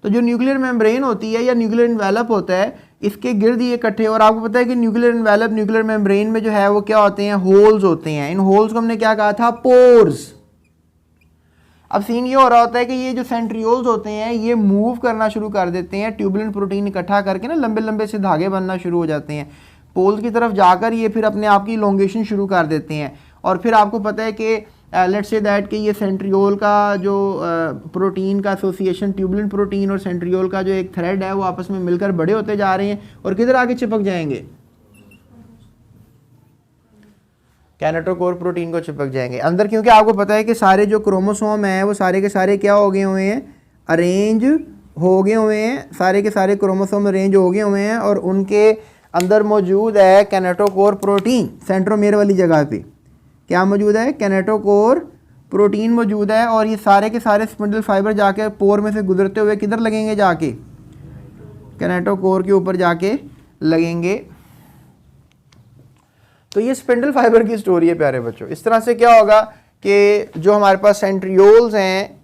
तो जो न्यूक्लियर मेम्ब्रेन होती है या न्यूक्लियर इन्वेलप होता है, इसके गिर्द ये इकट्ठे, और आपको पता है कि न्यूक्लियर इन्वेलप, न्यूक्लियर मेम्ब्रेन में जो है वो क्या होते हैं? होल्स होते हैं। इन होल्स को हमने क्या कहा था? पोर्स। अब सीन ये हो रहा होता है कि ये जो सेंट्रियोल्स होते हैं ये मूव करना शुरू कर देते हैं, ट्यूबुलिन प्रोटीन इकट्ठा करके ना लंबे लंबे से धागे बनना शुरू हो जाते हैं पोल्स की तरफ जाकर। ये फिर अपने आप की इलोंगेशन शुरू कर देते हैं। और फिर आपको पता है कि लेट्स से दैट कि ये सेंट्रियोल का जो प्रोटीन का एसोसिएशन, ट्यूबुलिन प्रोटीन और सेंट्रियोल का जो एक थ्रेड है वो आपस में मिलकर बड़े होते जा रहे हैं और किधर आगे चिपक जाएंगे? कैनेटोकोर प्रोटीन को चिपक जाएंगे अंदर, क्योंकि आपको पता है कि सारे जो क्रोमोसोम हैं वो सारे के सारे क्या हो गए हुए हैं? अरेंज हो गए हुए हैं। सारे के सारे क्रोमोसोम अरेंज हो गए हुए हैं और उनके अंदर मौजूद है कैनेटोकोर प्रोटीन। सेंट्रोमेयर वाली जगह पे क्या मौजूद है? कैनेटोकोर प्रोटीन मौजूद है। और ये सारे के सारे स्पिंडल फाइबर जाके पोर में से गुजरते हुए किधर लगेंगे? जाके कैनेटोकोर के ऊपर जाके लगेंगे। तो ये स्पिंडल फाइबर की स्टोरी है प्यारे बच्चों। इस तरह से क्या होगा कि जो हमारे पास सेंट्रियोल्स हैं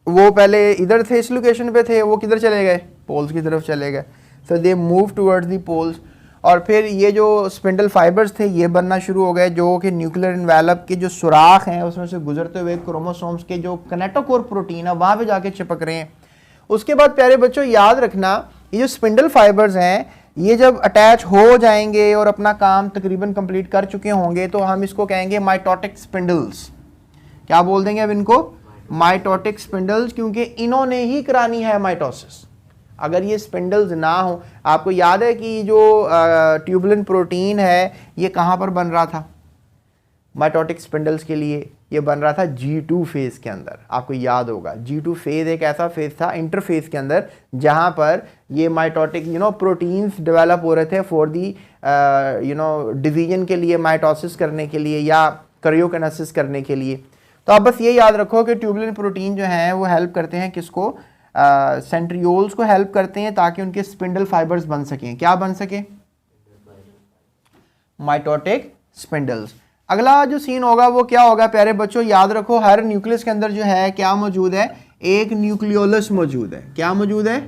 वो पहले इधर थे, इस लोकेशन पे थे, वो किधर चले गए? पोल्स की तरफ चले गए। So they move towards the poles. और फिर ये जो स्पिंडल फाइबर्स थे ये बनना शुरू हो गए, जो कि न्यूक्लियर इन्वेलप के जो सुराख हैं उसमें से गुजरते हुए क्रोमोसोम्स के जो कैनेटोकोर प्रोटीन है वहाँ पे जाके चिपक रहे हैं। उसके बाद प्यारे बच्चों याद रखना, ये जो स्पिंडल फाइबर्स हैं ये जब अटैच हो जाएंगे और अपना काम तकरीबन कंप्लीट कर चुके होंगे तो हम इसको कहेंगे माइटोटिक स्पिंडल्स। क्या बोल देंगे अब इनको? माइटोटिक स्पिंडल्स, क्योंकि इन्होंने ही करानी है माइटोसिस। अगर ये स्पिंडल्स ना हो, आपको याद है कि जो ट्यूबुलिन प्रोटीन है ये कहाँ पर बन रहा था? माइटोटिक स्पिंडल्स के लिए ये बन रहा था G2 फेज के अंदर। आपको याद होगा G2 फेज एक ऐसा फेज था इंटरफेज के अंदर जहाँ पर ये माइटोटिक प्रोटीन्स डेवलप हो रहे थे फॉर दी डिवीजन के लिए, माइटोसिस करने के लिए या करियोकिनेसिस करने के लिए। तो आप बस ये याद रखो कि ट्यूबुलिन प्रोटीन जो हैं वो हेल्प करते हैं किसको? सेंट्रियोल्स को हेल्प करते हैं ताकि उनके स्पिंडल फाइबर्स बन सकें। क्या बन सके? Mitotic spindles. अगला जो सीन होगा वो क्या होगा प्यारे बच्चों? याद रखो हर न्यूक्लियस के अंदर जो है क्या मौजूद है? एक न्यूक्लियोलस मौजूद है। क्या मौजूद है?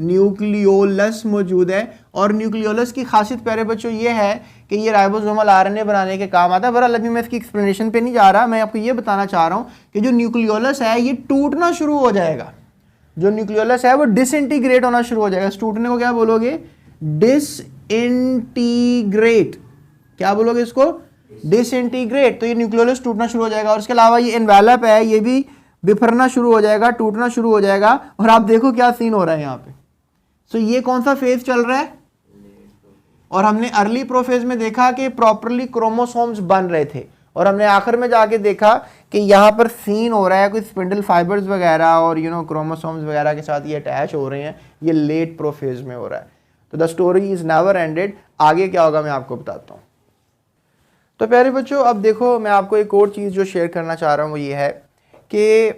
न्यूक्लियोलस मौजूद है। और न्यूक्लियोलस की खासियत प्यारे बच्चों ये है कि ये राइबोसोमल आरएनए बनाने के काम आता है। बहरहाल अभी मैं इसकी एक्सप्लेनेशन पे नहीं जा रहा, मैं आपको ये बताना चाह रहा हूँ कि जो न्यूक्लियोलस है ये टूटना शुरू हो जाएगा। जो न्यूक्लियोलस है वो डिसइंटीग्रेट होना शुरू हो जाएगा। इस टूटने को क्या बोलोगे? डिसइंटीग्रेट। क्या बोलोगे इसको? डिसइंटीग्रेट। तो ये न्यूक्लियोलस टूटना शुरू हो जाएगा। और इसके अलावा ये एनवेलप है ये भी बिखरना शुरू हो जाएगा, टूटना शुरू हो जाएगा। और आप देखो क्या सीन हो रहा है यहाँ पे। सो ये कौन सा फेज चल रहा है? और हमने अर्ली प्रोफेज में देखा कि प्रॉपरली क्रोमोसोम्स बन रहे थे, और हमने आखिर में जाके देखा कि यहाँ पर सीन हो रहा है कोई स्पिंडल फाइबर्स वगैरह और क्रोमोसोम्स वगैरह के साथ ये अटैच हो रहे हैं। ये लेट प्रोफेज में हो रहा है। तो the story is never ended. आगे क्या होगा मैं आपको बताता हूँ। तो प्यारे बच्चों अब देखो मैं आपको एक और चीज़ जो शेयर करना चाह रहा हूँ वो ये है कि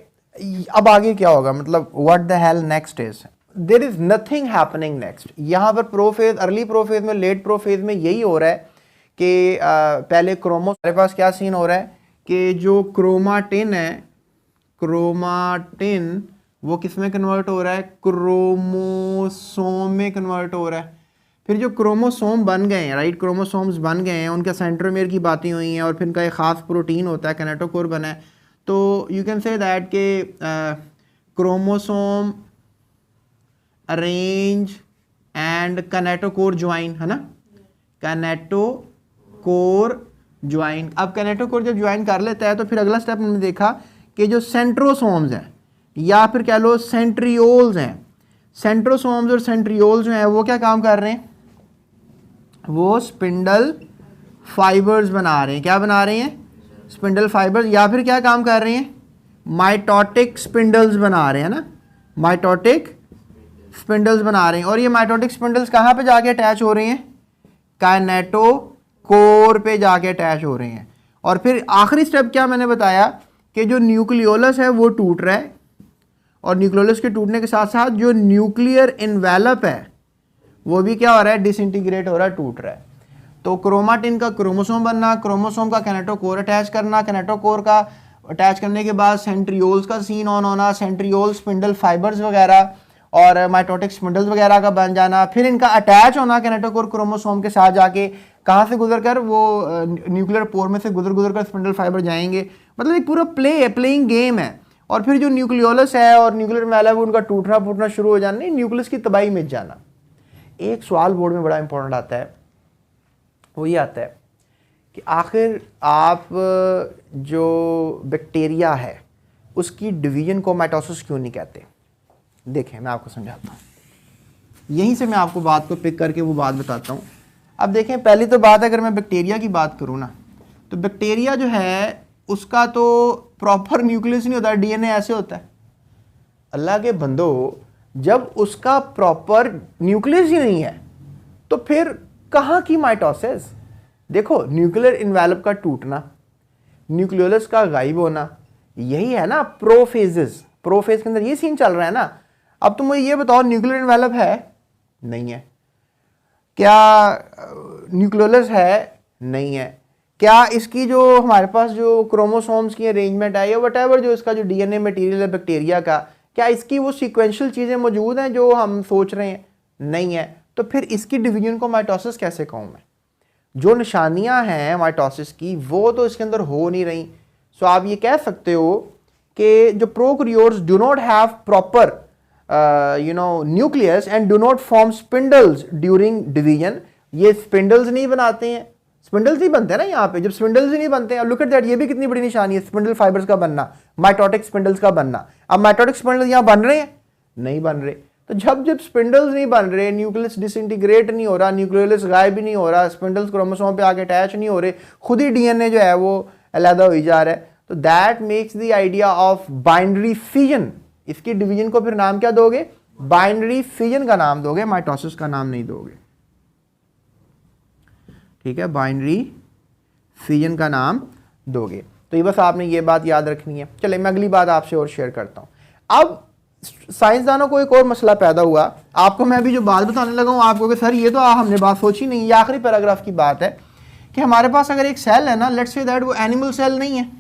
अब आगे क्या होगा, मतलब what the hell next is. There is nothing happening next. यहाँ पर प्रोफेज, अर्ली प्रोफेज में, लेट प्रोफेज में यही हो रहा है कि पहले हमारे पास क्या सीन हो रहा है कि जो क्रोमाटिन है, क्रोमाटिन वो किस में कन्वर्ट हो रहा है, क्रोमोसोम में कन्वर्ट हो रहा है। फिर जो क्रोमोसोम बन गए हैं, राइट, क्रोमोसोम्स बन गए हैं, उनका सेंट्रोमेयर की बातें हुई हैं और फिर उनका एक ख़ास प्रोटीन होता है, कैनेटोकोर बना है। तो यू कैन से दैट के chromosome arrange and kinetochore join, है ना, कैनेटोकोर ज्वाइन। अब कैनेटोकोर जब ज्वाइन कर लेता है तो फिर अगला स्टेप हमने देखा कि जो सेंट्रोसोम्स हैं या फिर कह लो सेंट्रियोल्स हैं, सेंट्रोसोम्स और सेंट्रियोल्स जो हैं वो क्या काम कर रहे हैं, वो स्पिंडल फाइबर्स बना रहे हैं। क्या बना रहे हैं, स्पिंडल फाइबर्स, या फिर क्या काम कर रहे हैं, माइटोटिक स्पिंडल्स बना रहे हैं ना, माइटोटिक स्पिंडल्स बना रहे हैं। और ये माइटोटिक स्पिंडल्स कहाँ पे जाके अटैच हो रहे हैं, काइनेटोकोर पे जाके अटैच हो रहे हैं। और फिर आखिरी स्टेप क्या मैंने बताया कि जो न्यूक्लियोलस है वो टूट रहा है, और न्यूक्लियोलस के टूटने के साथ साथ जो न्यूक्लियर इन्वेलप है वो भी क्या हो रहा है, डिसइंटीग्रेट हो रहा है, टूट रहा है। तो क्रोमाटिन का क्रोमोसोम बनना, क्रोमोसोम का कैनेटोकोर अटैच करना, कैनेटोकोर का अटैच करने के बाद सेंट्रियोल्स का सीन ऑन होना, सेंट्रियोल स्पिंडल फाइबर्स वगैरह और माइटोटिक स्पिंडल्स वगैरह का बन जाना, फिर इनका अटैच होना कैनेटोकोर क्रोमोसोम के साथ जाके, कहाँ से गुजर कर, वो न्यूक्लियर पोर में से गुजर कर स्पिंडल फाइबर जाएंगे। मतलब एक पूरा प्लेइंग गेम है। और फिर जो न्यूक्लियोलस है और न्यूक्लियर मैला उनका टूटना फूटना शुरू हो जाना, न्यूक्लियस की तबाही मिट जाना। एक सवाल बोर्ड में बड़ा इंपॉर्टेंट आता है, वो ये आता है कि आखिर आप जो बैक्टीरिया है उसकी डिवीजन को माइटोसिस क्यों नहीं कहते। देखें मैं आपको समझाता हूँ, यहीं से मैं आपको बात को पिक करके वो बात बताता हूँ। अब देखें, पहली तो बात अगर मैं बैक्टीरिया की बात करूँ ना, तो बैक्टीरिया जो है उसका तो प्रॉपर न्यूक्लियस नहीं होता, डीएनए ऐसे होता है। अल्लाह के बंदो, जब उसका प्रॉपर न्यूक्लियस ही नहीं है तो फिर कहाँ की माइटोसिस। देखो, न्यूक्लियर इन्वेलप का टूटना, न्यूक्लियोलस का गायब होना, यही है ना प्रोफेजेस। प्रोफेज के अंदर ये सीन चल रहा है ना। अब तुम मुझे ये बताओ, न्यूक्लियर इन्वेलप है, नहीं है। क्या न्यूक्लियोलस है, नहीं है। क्या इसकी जो हमारे पास जो क्रोमोसोम्स की अरेंजमेंट है या वटएवर जो इसका जो डीएनए मटेरियल है बैक्टीरिया का, क्या इसकी वो सीक्वेंशियल चीज़ें मौजूद हैं जो हम सोच रहे हैं, नहीं है। तो फिर इसकी डिवीजन को माइटोसिस कैसे कहूँ मैं। जो निशानियां हैं माइटोसिस की वो तो इसके अंदर हो नहीं रही। सो आप ये कह सकते हो कि जो prokaryotes do not have proper nucleus and do not form spindles during division. ये स्पिंडल्स नहीं बनाते हैं, स्पिंडल्स नहीं बनते ना यहाँ पे। जब स्पिंडल्स ही नहीं बनते हैं, लुक एट दैट, ये भी कितनी बड़ी निशानी है, स्पिंडल फाइबर्स का बनना, माइटोटिक स्पिंडल्स का बनना। अब माइटोटिक स्पिंडल्स यहाँ बन रहे हैं, नहीं बन रहे। तो जब स्पिंडल्स नहीं बन रहे, न्यूक्लियस डिसइंटीग्रेट नहीं हो रहा, न्यूक्लियोलस गायब भी नहीं हो रहा, स्पिंडल्स क्रोमोसोम पे आके अटैच नहीं हो रहे, खुद ही डीएनए जो है वो अलग हो जा रहा है, तो that makes the idea of binary fission. इसकी डिवीजन को फिर नाम क्या दोगे, बाइनरी फिजन का नाम दोगे, माइटोसिस का नाम नहीं दोगे। ठीक है, बाइनरी फिजन का नाम दोगे। तो ये बस आपने ये बात याद रखनी है। चले मैं अगली बात आपसे और शेयर करता हूं। अब साइंसदानों को एक और मसला पैदा हुआ। आपको मैं अभी जो बात बताने लगा हूं आपको कि सर ये तो हमने बात सोची नहीं। ये आखिरी पैराग्राफ की बात है कि हमारे पास अगर एक सेल है ना, लेट्स से दैट वो एनिमल सेल नहीं है,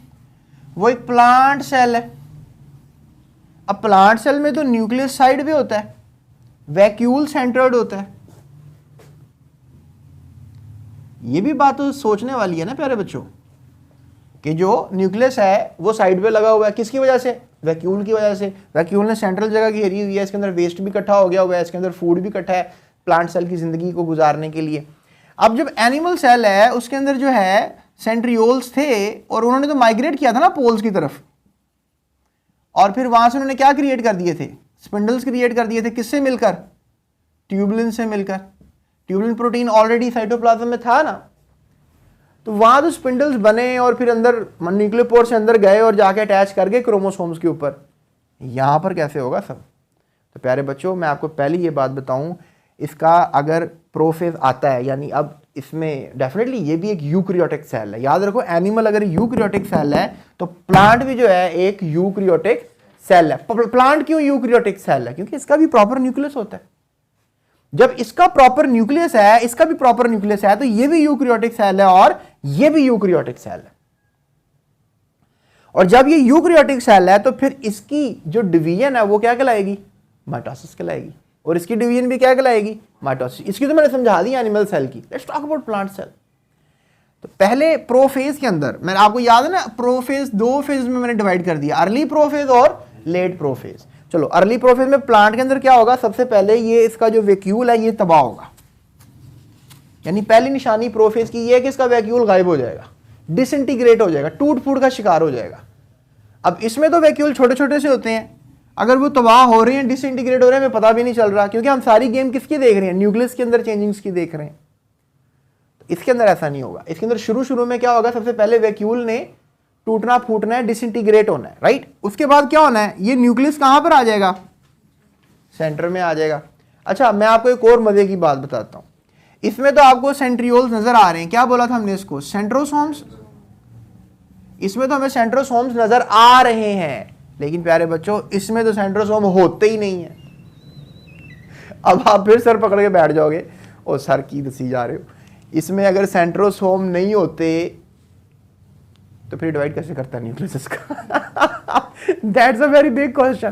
वो एक प्लांट सेल है। अब प्लांट सेल में तो न्यूक्लियस साइड पे होता है, वैक्यूल सेंटर्ड होता है। ये भी बात तो सोचने वाली है ना प्यारे बच्चों, कि जो न्यूक्लियस है वो साइड पे लगा हुआ है, किसकी वजह से, वैक्यूल की वजह से। वैक्यूल ने सेंट्रल जगह घेरी हुई है, इसके अंदर वेस्ट भी इकट्ठा हो गया हुआ है, इसके अंदर फूड भी इकट्ठा है प्लांट सेल की जिंदगी को गुजारने के लिए। अब जब एनिमल सेल है उसके अंदर जो है सेंट्रियोल्स थे, और उन्होंने तो माइग्रेट किया था ना पोल्स की तरफ, और फिर वहां से उन्होंने क्या क्रिएट कर दिए थे, स्पिंडल्स क्रिएट कर दिए थे। किससे मिलकर, ट्यूबुलिन से मिलकर। ट्यूबुलिन प्रोटीन ऑलरेडी साइटोप्लाज्म में था ना, तो वहां तो स्पिंडल्स बने और फिर अंदर न्यूक्लियोपोर से अंदर गए और जाके अटैच कर गए क्रोमोसोम्स के ऊपर। यहां पर कैसे होगा सब। तो प्यारे बच्चों, मैं आपको पहले ये बात बताऊं, इसका अगर प्रोफेज आता है, यानी अब इसमें डेफिनेटली ये भी एक यूकैरियोटिक सेल है। याद रखो, एनिमल अगर यूकैरियोटिक सेल है तो प्लांट भी जो है एक यूकैरियोटिक सेल है। प्लांट क्यों यूकैरियोटिक सेल है? क्योंकि इसका भी प्रॉपर न्यूक्लियस होता है। जब इसका प्रॉपर न्यूक्लियस है, इसका भी प्रॉपर न्यूक्लियस है, तो ये भी यूकैरियोटिक सेल है और ये भी यूकैरियोटिक सेल है। और जब ये यूकैरियोटिक सेल है तो फिर इसकी जो डिवीजन है वो क्या कहलाएगी? माइटोसिस कहलाएगी। और इसकी डिवीजन भी क्या कहलाएगी? माइटोसिस। इसकी तो मैंने समझा दी एनिमल सेल की। Let's talk about plant cell. तो पहले प्रोफेज के अंदर, मैंने आपको याद है ना, प्रोफेज 2 फेज में मैंने डिवाइड कर दिया, अर्ली प्रोफेज और लेट प्रोफेज। चलो, अर्ली प्रोफेज में प्लांट के अंदर क्या होगा? सबसे पहले ये इसका जो वैक्यूल है ये तबाह होगा, यानी पहली निशानी प्रोफेज की ये है कि इसका वैक्यूल गायब हो जाएगा, डिसइंटीग्रेट हो जाएगा, टूट फूट का शिकार हो जाएगा। अब इसमें तो वैक्यूल छोटे छोटे से होते हैं, अगर वो तबाह हो रहे हैं, डिसइंटीग्रेट हो रहे हैं, हमें पता भी नहीं चल रहा, क्योंकि हम सारी गेम किसकी देख रहे हैं? न्यूक्लियस के अंदर चेंजिंग्स की देख रहे हैं। तो इसके अंदर ऐसा नहीं होगा। इसके अंदर शुरू में क्या होगा? सबसे पहले वैक्यूल ने टूटना फूटना है, डिसइंटीग्रेट होना है, राइट। उसके बाद क्या होना है? ये न्यूक्लियस कहां पर आ जाएगा? सेंटर में आ जाएगा। अच्छा, मैं आपको एक और मजे की बात बताता हूं। इसमें तो आपको सेंट्रियोल्स नजर आ रहे हैं, क्या बोला था हमने इसको? सेंट्रोसोम्स। इसमें तो हमें सेंट्रोसोम्स नजर आ रहे हैं, लेकिन प्यारे बच्चों इसमें तो सेंट्रोसोम होते ही नहीं है। अब आप फिर सर पकड़ के बैठ जाओगे, ओ सर की दसी जा रहे हो। इसमें अगर सेंट्रोसोम नहीं होते तो फिर डिवाइड कैसे करता न्यूक्लियस का? That's a very big question.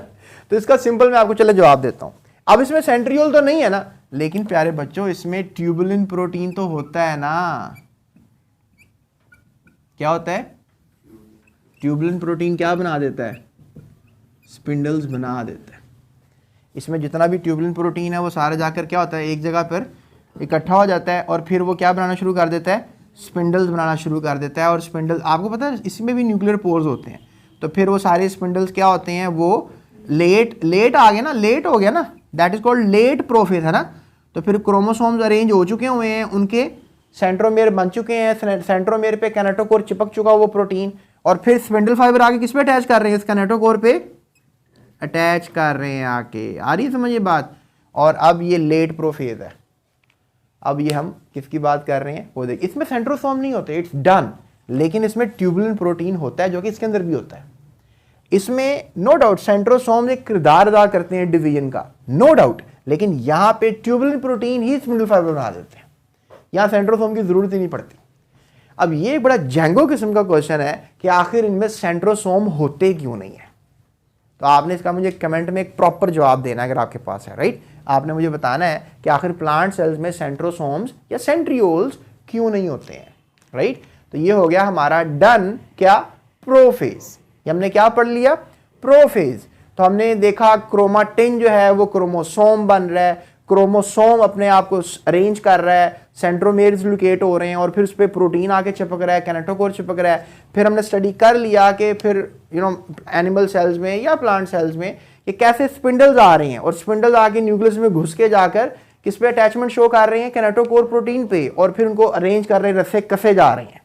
तो इसका सिंपल मैं आपको चलो जवाब देता हूं। अब इसमें सेंट्रियोल तो नहीं है ना, लेकिन प्यारे बच्चों इसमें ट्यूबुलिन प्रोटीन तो होता है ना। क्या होता है? ट्यूबुलिन प्रोटीन क्या बना देता है? स्पिंडल्स बना देता है। इसमें जितना भी ट्यूबुलिन प्रोटीन है वो सारा जाकर क्या होता है? एक जगह पर इकट्ठा हो जाता है और फिर वो क्या बनाना शुरू कर देता है? स्पिंडल्स बनाना शुरू कर देता है। और स्पिंडल, आपको पता है इसमें भी न्यूक्लियर पोर्स होते हैं, तो फिर वो सारे स्पिंडल्स क्या होते हैं? वो लेट आ गए ना, लेट हो गया ना, that is called late prophase, है ना। तो फिर क्रोमोसोम्स अरेंज हो चुके हुए हैं, उनके सेंट्रोमेयर बन चुके हैं, सेंट्रोमेयर पे कैनेटोकोर चिपक चुका वो प्रोटीन, और फिर स्पिंडल फाइबर आके किस पे अटैच कर रहे हैं? इस कैनेटोकोर पे अटैच कर रहे हैं आके। आ रही है समझ ये बात? और अब ये लेट प्रोफेज है। अब ये हम किसकी बात कर रहे हैं वो देखिए। इसमें सेंट्रोसोम नहीं होते, इट्स डन, लेकिन इसमें ट्यूबुलिन प्रोटीन होता है जो कि इसके अंदर भी होता है। इसमें नो डाउट सेंट्रोसोम एक किरदार अदा करते हैं डिवीजन का, नो डाउट, लेकिन यहां पे ट्यूबुलिन प्रोटीन ही स्पिंडल फाइबर बना देते हैं, यहां सेंट्रोसोम की जरूरत ही नहीं पड़ती। अब ये बड़ा जैंगो किस्म का क्वेश्चन है कि आखिर इनमें सेंट्रोसोम होते क्यों नहीं है। तो आपने इसका मुझे कमेंट में एक प्रॉपर जवाब देना है अगर आपके पास है, राइट। आपने मुझे बताना है कि आखिर प्लांट सेल्स में सेंट्रोसोम्स या सेंट्रियोल्स क्यों नहीं होते हैं, राइट। तो ये हो गया हमारा डन, क्या? प्रोफेज। ये हमने क्या पढ़ लिया? प्रोफेज। तो हमने देखा क्रोमाटिन जो है वो क्रोमोसोम बन रहा है, क्रोमोसोम अपने आप को अरेंज कर रहा है, सेंट्रोमेयर्स लोकेट हो रहे हैं और फिर उस पर प्रोटीन आके चिपक रहा है, कैनेटोकोर चिपक रहा है। फिर हमने स्टडी कर लिया कि फिर एनिमल सेल्स में या प्लांट सेल्स में ये कैसे स्पिंडल्स आ रही हैं, और स्पिंडल्स आके न्यूक्लियस में घुस के जाकर किस पे अटैचमेंट शो कर रहे हैं? कैनेटोकोर प्रोटीन पे, और फिर उनको अरेंज कर रहे हैं, रस्से कसे जा रहे हैं।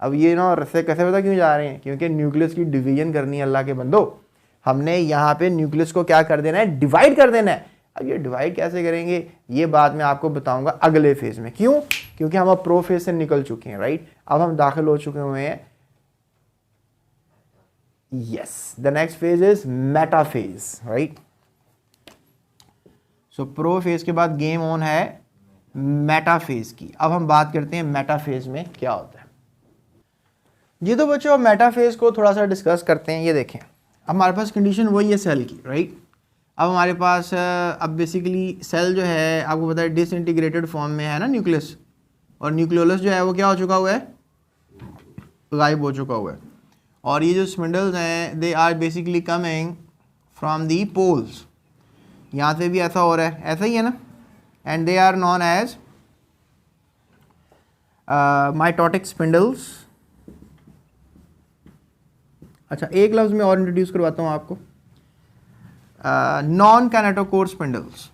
अब ये रस्से कसे पता क्यों जा रहे हैं? क्योंकि न्यूक्लियस की डिवीजन करनी है अल्लाह के बंदो। हमने यहाँ पे न्यूक्लियस को क्या कर देना है? डिवाइड कर देना है। अब ये डिवाइड कैसे करेंगे ये बात मैं आपको बताऊंगा अगले फेज में। क्यों? क्योंकि हम अब प्रो फेज से निकल चुके हैं, राइट। अब हम दाखिल हो चुके हुए हैं, yes, the next phase is metaphase, right. So pro phase के बाद गेम ऑन है मेटाफेज की। अब हम बात करते हैं मेटाफेज में क्या होता है। जी तो बच्चों मेटाफेज को थोड़ा सा डिस्कस करते हैं। ये देखें, अब हमारे पास कंडीशन वही है सेल की, राइट। अब हमारे पास अब बेसिकली सेल जो है आपको पता है डिसइंटीग्रेटेड फॉर्म में है ना न्यूक्लियस, और न्यूक्लियोलस जो है वो क्या हो चुका हुआ है? गायब हो चुका हुआ है। और ये जो स्पिंडल्स हैं they are basically coming from the poles, यहाँ से भी ऐसा हो रहा है, ऐसा ही है ना, and they are known as mitotic spindles. अच्छा, एक लफ्ज़ में और इंट्रोड्यूस करवाता हूँ आपको, नॉन कैनेटोकोर स्पिंडल्स।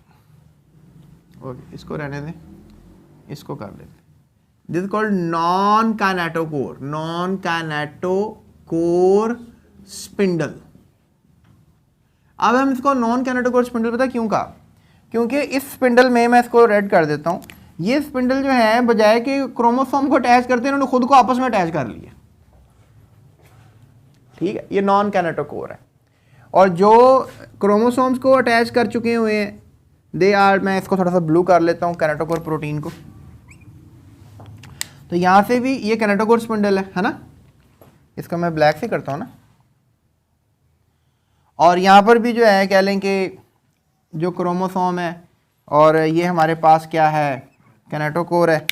ओके, इसको रहने दें, इसको कर लेते। This is called non kinetochore, non kinetochore spindle. अब हम इसको नॉन कैनेटोकोर स्पिंडल पता क्यों कहा? क्योंकि इस स्पिंडल में, मैं इसको रेड कर देता हूँ, ये स्पिंडल जो है बजाय कि क्रोमोसोम को अटैच करते हैं, इन्होंने खुद को आपस में अटैच कर लिया, ठीक है। ये नॉन कैनेटोकोर है। और जो क्रोमोसोम्स को अटैच कर चुके हुए हैं दे आर, मैं इसको थोड़ा सा ब्लू कर लेता हूँ कैनेटोकोर प्रोटीन को। तो यहाँ से भी ये कैनेटोकोर स्पिंडल है ना, इसका मैं ब्लैक से करता हूँ ना। और यहाँ पर भी जो है कह लें कि जो क्रोमोसोम है और ये हमारे पास क्या है कैनेटोकोर है,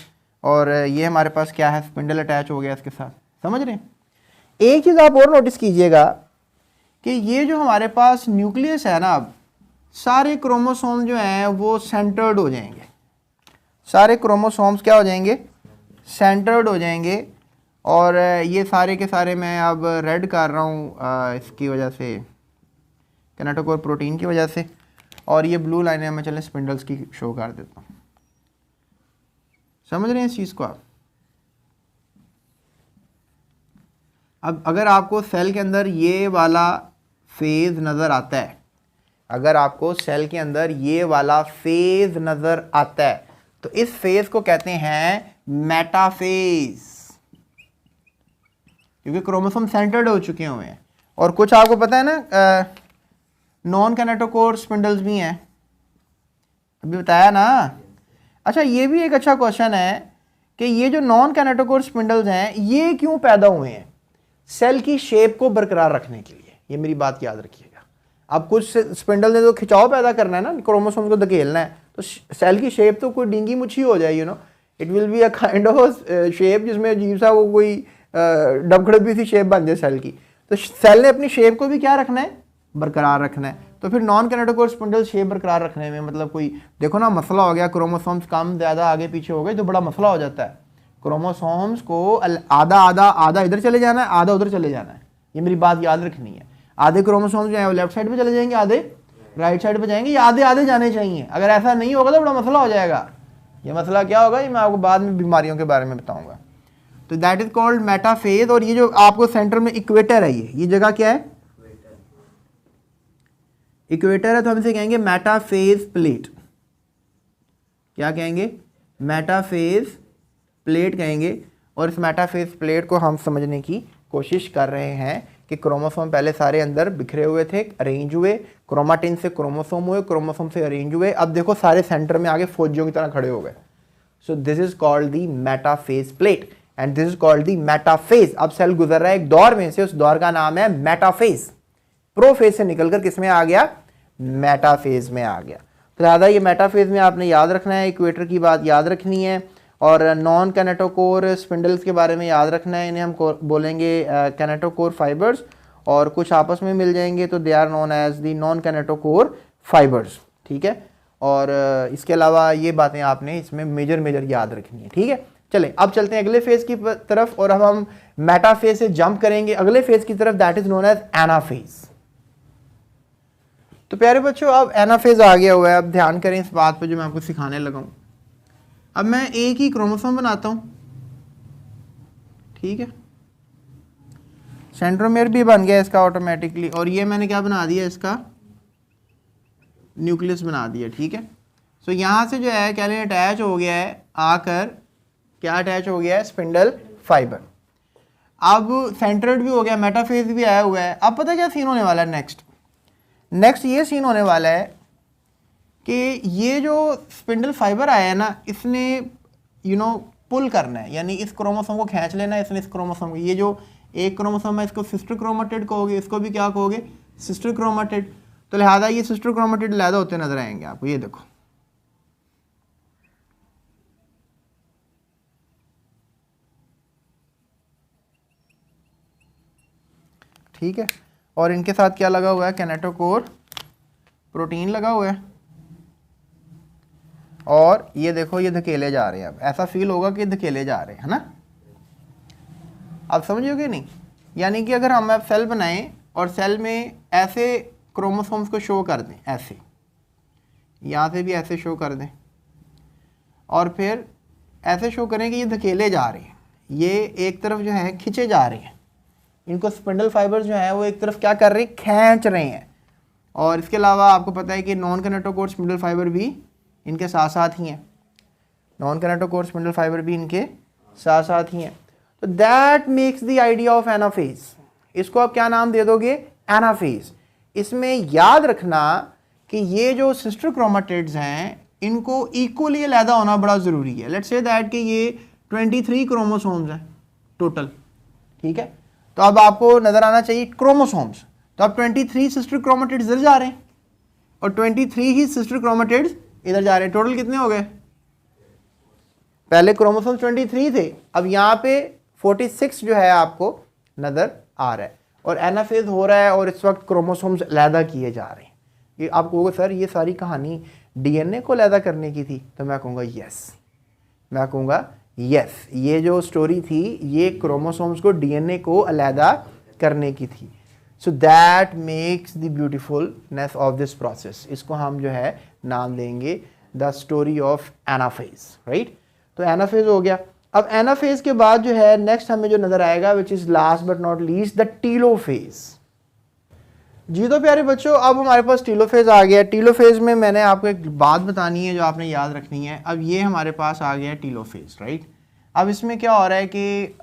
और ये हमारे पास क्या है स्पिंडल अटैच हो गया इसके साथ। समझ रहे हैं? एक चीज़ आप और नोटिस कीजिएगा कि ये जो हमारे पास न्यूक्लियस है ना, अब सारे क्रोमोसोम जो हैं वो सेंटर्ड हो जाएंगे। सारे क्रोमोसोम्स क्या हो जाएंगे? सेंटर्ड हो जाएंगे। और ये सारे के सारे मैं अब रेड कर रहा हूँ इसकी वजह से, कैनेटोकोर प्रोटीन की वजह से, और ये ब्लू लाइनें मैं चलें स्पिंडल्स की शो कर देता हूँ। समझ रहे हैं इस चीज़ को आप? अब अगर आपको सेल के अंदर ये वाला फेज नज़र आता है, अगर आपको सेल के अंदर ये वाला फेज नज़र आता है तो इस फेज को कहते हैं मेटाफेज, क्योंकि क्रोमोसोम सेंटर्ड हो चुके हुए हैं। और कुछ आपको पता है ना नॉन कैनेटोकोर स्पिंडल्स भी हैं, अभी बताया ना। अच्छा, ये भी एक अच्छा क्वेश्चन है कि ये जो नॉन कैनेटोकोर स्पिंडल्स हैं ये क्यों पैदा हुए हैं? सेल की शेप को बरकरार रखने के लिए। ये मेरी बात याद रखिएगा। अब कुछ स्पिंडल ने तो खिंचाव पैदा करना है ना, क्रोमोसोम को धकेलना है, तो सेल की शेप तो कोई डींगी मुच्छी हो जाए, it will be a kind of shape जिसमें अजीब सा वो कोई डबखड़बी सी शेप बन जाए सेल की। तो सेल ने अपनी शेप को भी क्या रखना है? बरकरार रखना है। तो फिर नॉन कैनेटोकोर स्पिंडल शेप बरकरार रखने में मतलब कोई देखो ना मसला हो गया, क्रोमोसोम्स कम ज़्यादा आगे पीछे हो गए तो बड़ा मसला हो जाता है। क्रोमोसोम्स को आधा आधा आधा इधर चले जाना है, आधा उधर चले जाना है। ये मेरी बात याद रखनी है। आधे क्रोमोसोम्स जो है वो लेफ्ट साइड पे चले जाएंगे, आधे राइट साइड पे जाएंगे, या आधे आधे जाने चाहिए। अगर ऐसा नहीं होगा तो बड़ा मसला हो जाएगा। ये मसला क्या होगा ये मैं आपको बाद में बीमारियों के बारे में बताऊंगा। तो दैट इज कॉल्ड मेटाफेज। और ये जो आपको सेंटर में इक्वेटर है, ये जगह क्या है? इक्वेटर है, तो हम इसे कहेंगे मेटाफेज प्लेट। क्या कहेंगे? मेटाफेज प्लेट कहेंगे। और इस मेटाफेज प्लेट को हम समझने की कोशिश कर रहे हैं कि क्रोमोसोम पहले सारे अंदर बिखरे हुए थे, अरेंज हुए, क्रोमाटिन से क्रोमोसोम हुए, क्रोमोसोम से अरेंज हुए, अब देखो सारे सेंटर में आगे फौजियों की तरह खड़े हो गए। सो this is called the metaphase plate and this is called the metaphase. अब सेल गुजर रहा है एक दौर में से, उस दौर का नाम है मेटाफेज। प्रोफेज से निकलकर किस में आ गया? मेटाफेज में आ गया। तो ज़्यादा ये मेटाफेज में आपने याद रखना है, इक्वेटर की बात याद रखनी है, और नॉन कैनेटोकोर स्पिंडल्स के बारे में याद रखना है। इन्हें हम बोलेंगे कैनेटोकोर फाइबर्स, और कुछ आपस में मिल जाएंगे तो they are known as the non kinetochore fibres. ठीक है? और इसके अलावा ये बातें आपने इसमें मेजर याद रखनी है। ठीक है? चलें अब चलते हैं अगले फेज की तरफ, और अब हम मेटाफेज से जंप करेंगे अगले फेज की तरफ, that is known as anaphase. तो प्यारे बच्चों अब एनाफेज आ गया हुआ है। अब ध्यान करें इस बात पर जो मैं आपको सिखाने लगा हूं। अब मैं एक ही क्रोमोसोम बनाता हूं, ठीक है? सेंट्रोमेयर भी बन गया इसका ऑटोमेटिकली, और ये मैंने क्या बना दिया? इसका न्यूक्लियस बना दिया। ठीक है? सो यहाँ से जो है क्या लें अटैच हो गया है, आकर क्या अटैच हो गया है? Spindle fibre. अब सेंटर्ड भी हो गया, मेटाफेज भी आया हुआ है। अब पता क्या सीन होने वाला है? नेक्स्ट ये सीन होने वाला है कि ये जो स्पिंडल फाइबर आया है ना, इसने पुल करना है, यानी इस क्रोमोसोम को खींच लेना है इसने, इस क्रोमोसोम को। ये जो एक क्रोमोसोम है इसको सिस्टर क्रोमेटिड कहोगे, इसको भी क्या कहोगे? Sister chromatid. तो लिहाजा ये सिस्टर क्रोमेटिड लैदा होते नजर आएंगे आपको। ये देखो, ठीक है? और इनके साथ क्या लगा हुआ है? कैनेटोकोर प्रोटीन लगा हुआ है। और ये देखो ये धकेले जा रहे हैं। अब ऐसा फील होगा कि धकेले जा रहे हैं, है ना? आप समझोगे नहीं? यानी कि अगर हम अब सेल बनाएं और सेल में ऐसे क्रोमोसोम्स को शो कर दें, ऐसे यहाँ से भी ऐसे शो कर दें, और फिर ऐसे शो करें कि ये धकेले जा रहे हैं, ये एक तरफ जो है खिंचे जा रहे हैं, इनको स्पिंडल फाइबर जो है वो एक तरफ क्या कर रहे हैं? खींच रहे हैं। और इसके अलावा आपको पता है कि नॉन कैनेटोकोर स्पिंडल फाइबर भी इनके साथ साथ ही हैं। नॉन कैनेटोकोर स्पिंडल फाइबर भी इनके साथ साथ ही हैं। तो that makes the idea of anaphase. इसको आप क्या नाम दे दोगे? एनाफेज। इसमें याद रखना कि ये जो सिस्टर क्रोमेटिड्स हैं इनको इक्वली अलहदा होना बड़ा ज़रूरी है। लेट्स से दैट कि ये 23 क्रोमोसोम्स हैं टोटल, ठीक है। तो अब आपको नज़र आना चाहिए क्रोमोसोम्स, तो अब 23 सिस्टर क्रोमेटिड्स इधर जा रहे हैं और 23 ही सिस्टर क्रोमेटिड्स इधर जा रहे हैं। टोटल कितने हो गए? पहले क्रोमोसोम्स 23 थे, अब यहाँ पे 46 जो है आपको नज़र आ रहा है और एनाफेज हो रहा है और इस वक्त क्रोमोसोम्स अलहदा किए जा रहे हैं। ये आप कहोगे सर ये सारी कहानी डीएनए को अलहदा करने की थी, तो मैं कहूँगा यस, मैं कहूँगा यस, ये जो स्टोरी थी ये क्रोमोसोम्स को डीएनए को अलहदा करने की थी। So that makes the beautifulness of this process. इसको हम जो है नाम देंगे the story of anaphase, right. तो एनाफेज हो गया। अब एनाफेज के बाद जो है नेक्स्ट हमें जो नजर आएगा which is last but not least the telophase. जी तो प्यारे बच्चों, अब हमारे पास टीलोफेज आ गया। टीलोफेज में मैंने आपको एक बात बतानी है जो आपने याद रखनी है। अब ये हमारे पास आ गया टीलोफेज, राइट। अब इसमें क्या हो रहा है कि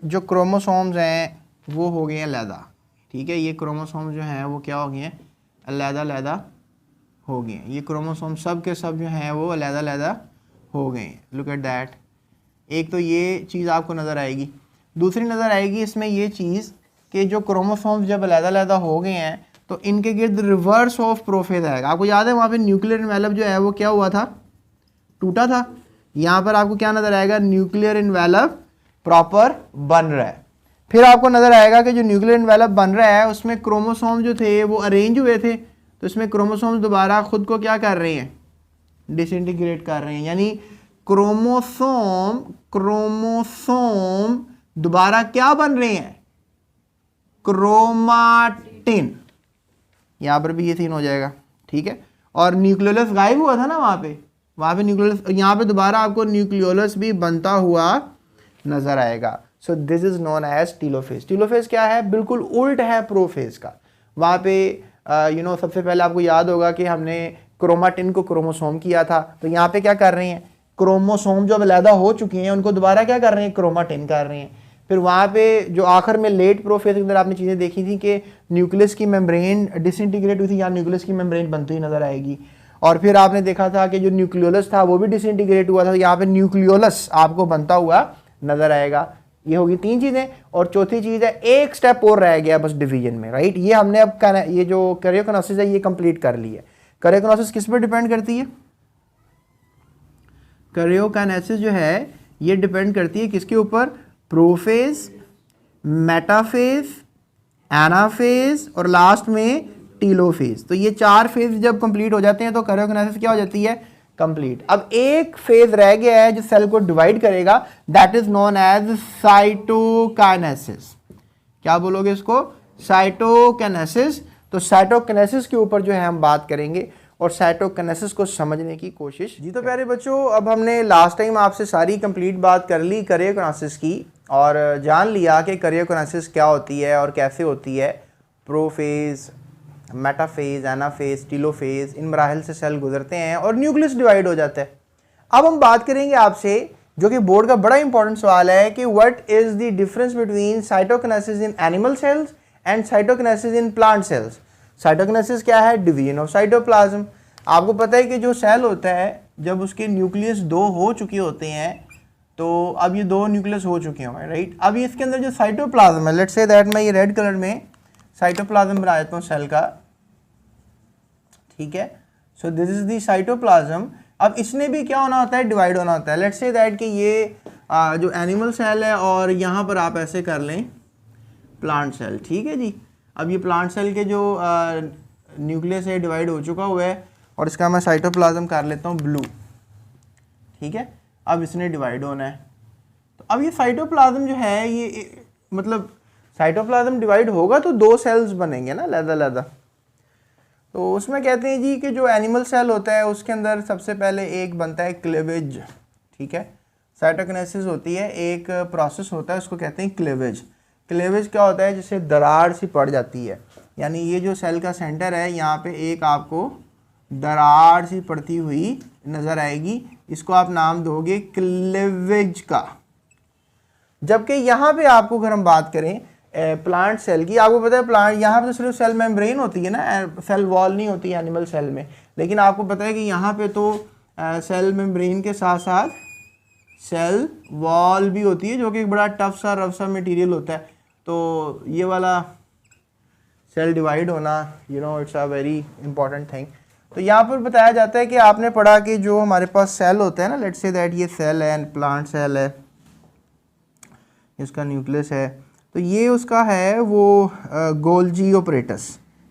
जो क्रोमोसोम्स हैं वो हो गए हैं अलहदा, ठीक है। ये क्रोमोसोम्स जो हैं वो क्या हो गए हैं? अलहदा हो गए हैं। ये क्रोमोसोम सब के सब जो हैं वो अलहदा हो गए हैं। Look at that. एक तो ये चीज़ आपको नज़र आएगी, दूसरी नज़र आएगी इसमें ये चीज़ कि जो क्रोमोसोम्स जब अलहदा हो गए हैं तो इनके गिर्द रिवर्स ऑफ प्रोफेज आएगा। आपको याद है वहाँ पे न्यूक्लियर इन्वेलप जो है वो क्या हुआ था? टूटा था। यहाँ पर आपको क्या नज़र आएगा? न्यूक्लियर इन्वेलप प्रॉपर बन रहा है। फिर आपको नज़र आएगा कि जो न्यूक्लियर इन्वेलप बन रहा है उसमें क्रोमोसोम जो थे वो अरेंज हुए थे, तो इसमें क्रोमोसोम्स दोबारा खुद को क्या कर रहे हैं? डिसइंटीग्रेट कर रहे हैं। यानी क्रोमोसोम दोबारा क्या बन रहे हैं? क्रोमाटिन। यहाँ पर भी ये सीन हो जाएगा, ठीक है। और न्यूक्लियोलस गायब हुआ था ना वहाँ पे न्यूक्लियोलस, यहाँ पे दोबारा आपको न्यूक्लियोलस भी बनता हुआ नजर आएगा। So this is known as telophase. Telophase क्या है? बिल्कुल उल्ट है प्रोफेज का। वहाँ पे सबसे पहले आपको याद होगा कि हमने क्रोमाटिन को क्रोमोसोम किया था, तो यहाँ पे क्या कर रहे हैं? क्रोमोसोम जो अलहदा हो चुके हैं उनको दोबारा क्या कर रहे हैं? क्रोमाटिन कर रहे हैं। फिर वहाँ पे जो आखिर में लेट प्रोफेज के अंदर आपने चीज़ें देखी थी कि न्यूक्लियस की मेम्ब्रेन डिसइंटीग्रेट हुई थी, यहाँ न्यूक्लियस की मेम्ब्रेन बनती हुई नजर आएगी। और फिर आपने देखा था कि जो न्यूक्लियोलस था वो भी डिसइंटीग्रेट हुआ था, तो यहाँ पे न्यूक्लियोलस आपको बनता हुआ नजर आएगा। ये होगी 3 चीज़ें। और चौथी चीज़ है एक स्टेप और रह गया बस डिवीजन में, राइट। ये हमने अब ये जो कैरियोकिनेसिस है ये कंप्लीट कर ली है। कैरियोकिनेसिस किस पर डिपेंड करती है? कैरियोकिनेसिस जो है ये डिपेंड करती है किसके ऊपर? प्रोफेज, मेटाफेज, एनाफेज और लास्ट में टीलोफेज। तो ये 4 फेज जब कंप्लीट हो जाते हैं तो कैरियोकिनेसिस क्या हो जाती है? कंप्लीट। अब एक फेज रह गया है जो सेल को डिवाइड करेगा, that is known as cytokinesis. क्या बोलोगे इसको? साइटोकाइनेसिस। तो साइटोकाइनेसिस के ऊपर जो है हम बात करेंगे और साइटोकाइनेसिस को समझने की कोशिश। जी तो प्यारे बच्चों, अब हमने लास्ट टाइम आपसे सारी कंप्लीट बात कर ली कैरियोकिनेसिस की और जान लिया कि कैरियोकिनेसिस क्या होती है और कैसे होती है। प्रोफेज, मेटाफेज, एनाफेज, टीलोफेज, इन मराहल से सेल गुजरते हैं और न्यूक्लियस डिवाइड हो जाता है। अब हम बात करेंगे आपसे जो कि बोर्ड का बड़ा इंपॉर्टेंट सवाल है कि what is the difference between cytokinesis in animal cells and cytokinesis in plant cells. Cytokinesis क्या है? Division of cytoplasm. आपको पता है कि जो सेल होता है जब उसके न्यूक्लियस 2 हो चुके होते हैं, तो अब ये 2 न्यूक्लियस हो चुके हैं, राइट। अब ये इसके अंदर जो साइटोप्लाज्म है, लेट्स से दैट मैं ये रेड कलर में साइटोप्लाज्म बना देता हूँ सेल का, ठीक है। सो दिस इज द साइटोप्लाज्म। अब इसने भी क्या होना होता है? डिवाइड होना होता है। लेट्स से दैट कि ये जो एनिमल सेल है और यहाँ पर आप ऐसे कर लें प्लांट सेल, ठीक है जी। अब ये प्लांट सेल के जो न्यूक्लियस है डिवाइड हो चुका हुआ है और इसका मैं साइटोप्लाज्म कर लेता हूँ ब्लू, ठीक है। अब इसने डिवाइड होना है, तो अब ये साइटोप्लाज्म जो है ये मतलब साइटोप्लाज्म डिवाइड होगा तो 2 सेल्स बनेंगे ना अलग-अलग। तो उसमें कहते हैं जी कि जो एनिमल सेल होता है उसके अंदर सबसे पहले एक बनता है क्लीवेज, ठीक है। साइटोकिनेसिस होती है, एक प्रोसेस होता है उसको कहते हैं क्लीवेज। क्लीवेज क्या होता है? जिससे दरार सी पड़ जाती है, यानी ये जो सेल का सेंटर है यहाँ पे एक आपको दरार सी पड़ती हुई नज़र आएगी, इसको आप नाम दोगे क्लीवेज का। जबकि यहाँ पे आपको अगर हम बात करें, प्लांट सेल की, आपको पता है प्लांट यहाँ पे तो सिर्फ सेल मेम्ब्रेन होती है ना, सेल वॉल नहीं होती एनिमल सेल में, लेकिन आपको पता है कि यहाँ पे तो सेल मेम्ब्रेन के साथ साथ सेल वॉल भी होती है, जो कि एक बड़ा टफ सा रफ सा मटेरियल होता है। तो ये वाला सेल डिवाइड होना, it's a very important thing. तो यहाँ पर बताया जाता है कि आपने पढ़ा कि जो हमारे पास सेल होता है ना, लेट्स से दैट ये सेल है, प्लांट सेल है, इसका न्यूक्लियस है, तो ये उसका है वो गोल्जी ऑपरेटस।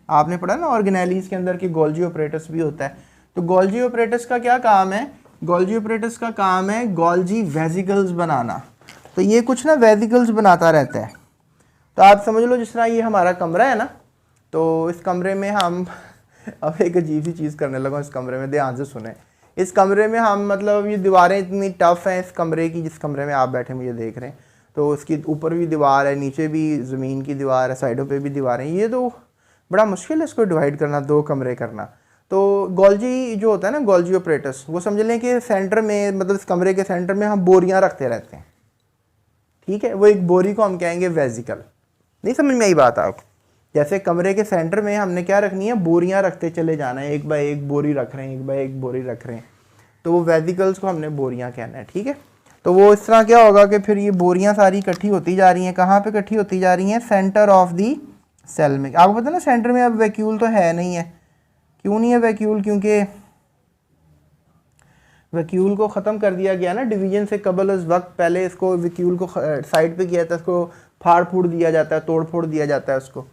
आपने पढ़ा ना ऑर्गेनेलीज के अंदर कि गोल्जी ऑपरेटस भी होता है। तो गोल्जी ऑपरेटस का क्या काम है? गोल्जी ऑपरेटस का काम है गोल्जी वेसिकल्स बनाना। तो ये कुछ ना वेसिकल्स बनाता रहता है। तो आप समझ लो जिस तरह ये हमारा कमरा है ना, तो इस कमरे में हम अब एक अजीब सी चीज़ करने लगा इस कमरे में, ध्यान से सुने। इस कमरे में हम मतलब ये दीवारें इतनी टफ हैं इस कमरे की, जिस कमरे में आप बैठे मुझे देख रहे हैं, तो उसकी ऊपर भी दीवार है, नीचे भी ज़मीन की दीवार है, साइडों पे भी दीवारें। ये तो बड़ा मुश्किल है इसको डिवाइड करना, दो कमरे करना। तो गोल्जी जो होता है ना, गोल्जी ऑपरेटस, वो समझ लें कि सेंटर में, मतलब इस कमरे के सेंटर में हम बोरियां रखते रहते हैं, ठीक है। वो एक बोरी को हम कहेंगे वेसिकल। नहीं समझ में आई बात आपको? जैसे कमरे के सेंटर में हमने क्या रखनी है, बोरियां रखते चले जाना है, एक बाय एक बोरी रख रहे हैं, एक बाय एक बोरी रख रहे हैं, तो वो वेसिकल्स को हमने बोरियां कहना है, ठीक है। तो वो इस तरह क्या होगा कि फिर ये बोरियां सारी इकट्ठी होती जा रही हैं, कहाँ पे इकट्ठी होती जा रही हैं? सेंटर ऑफ दी सेल में। आपको पता है ना सेंटर में अब वैक्यूल तो है नहीं है। क्यों नहीं है वैक्यूल? क्योंकि वैक्यूल को ख़त्म कर दिया गया ना डिवीजन से कबल उस वक्त। पहले इसको वैक्यूल को साइड पे किया था, इसको फाड़ फूड़ दिया जाता है, तोड़ फोड़ दिया जाता है उसको।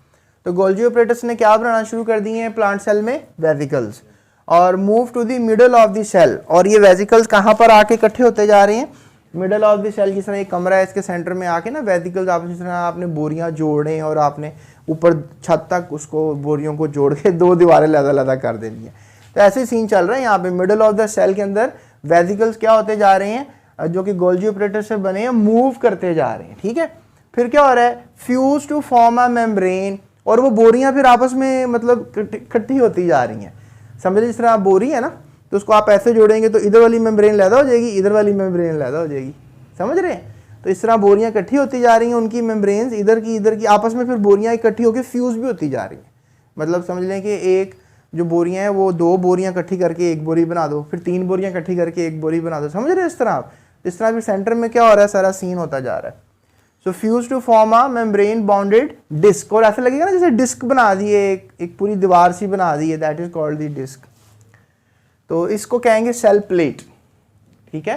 तो गोल्जी ऑपरेटस ने क्या बनाना शुरू कर दिए हैं प्लांट सेल में? वेसिकल्स। और move to the middle of the cell. और ये वेसिकल्स कहाँ पर आके इकट्ठे होते जा रहे हैं? Middle of the cell. जिस तरह एक कमरा है, इसके सेंटर में आके ना वेसिकल्स, आप जिस तरह आपने बोरियां जोड़े और आपने ऊपर छत तक उसको बोरियों को जोड़ के दो दीवारें लदा कर देनी है, तो ऐसे सीन चल रहा है यहाँ पे। मिडल ऑफ द सेल के अंदर वेसिकल्स क्या होते जा रहे हैं, जो कि गोल्जी ऑपरेटर से बने हैं, मूव करते जा रहे हैं, ठीक है। फिर क्या हो रहा है? Fuse to form a membrane. और वो बोरियां फिर आपस में मतलब इकट्ठी होती जा रही हैं। समझ लीजिए जिस तरह आप बोरी है ना, तो उसको आप ऐसे जोड़ेंगे तो इधर वाली मेम्ब्रेन लैदा हो जाएगी, इधर वाली मेम्ब्रेन लैदा हो जाएगी, समझ रहे हैं? तो इस तरह बोरियां इकट्ठी होती जा रही हैं, उनकी मेम्ब्रेन्स इधर की आपस में फिर बोरियां इकट्ठी होकर फ्यूज भी होती जा रही हैं। मतलब समझ लें कि एक जो बोरियां हैं वो दो बोरियां इकट्ठी करके एक बोरी बना दो, फिर तीन बोरियां इकट्ठी करके एक बोरी बना दो, समझ रहे हैं? इस तरह आप, इस तरह फिर सेंटर में क्या हो रहा है, सारा सीन होता जा रहा है। So fuse to form a membrane bounded disc. और ऐसा लगेगा ना जैसे डिस्क बना दी है, एक पूरी दीवार सी बना दी है, that is called the disc. तो इसको कहेंगे सेल प्लेट, ठीक है।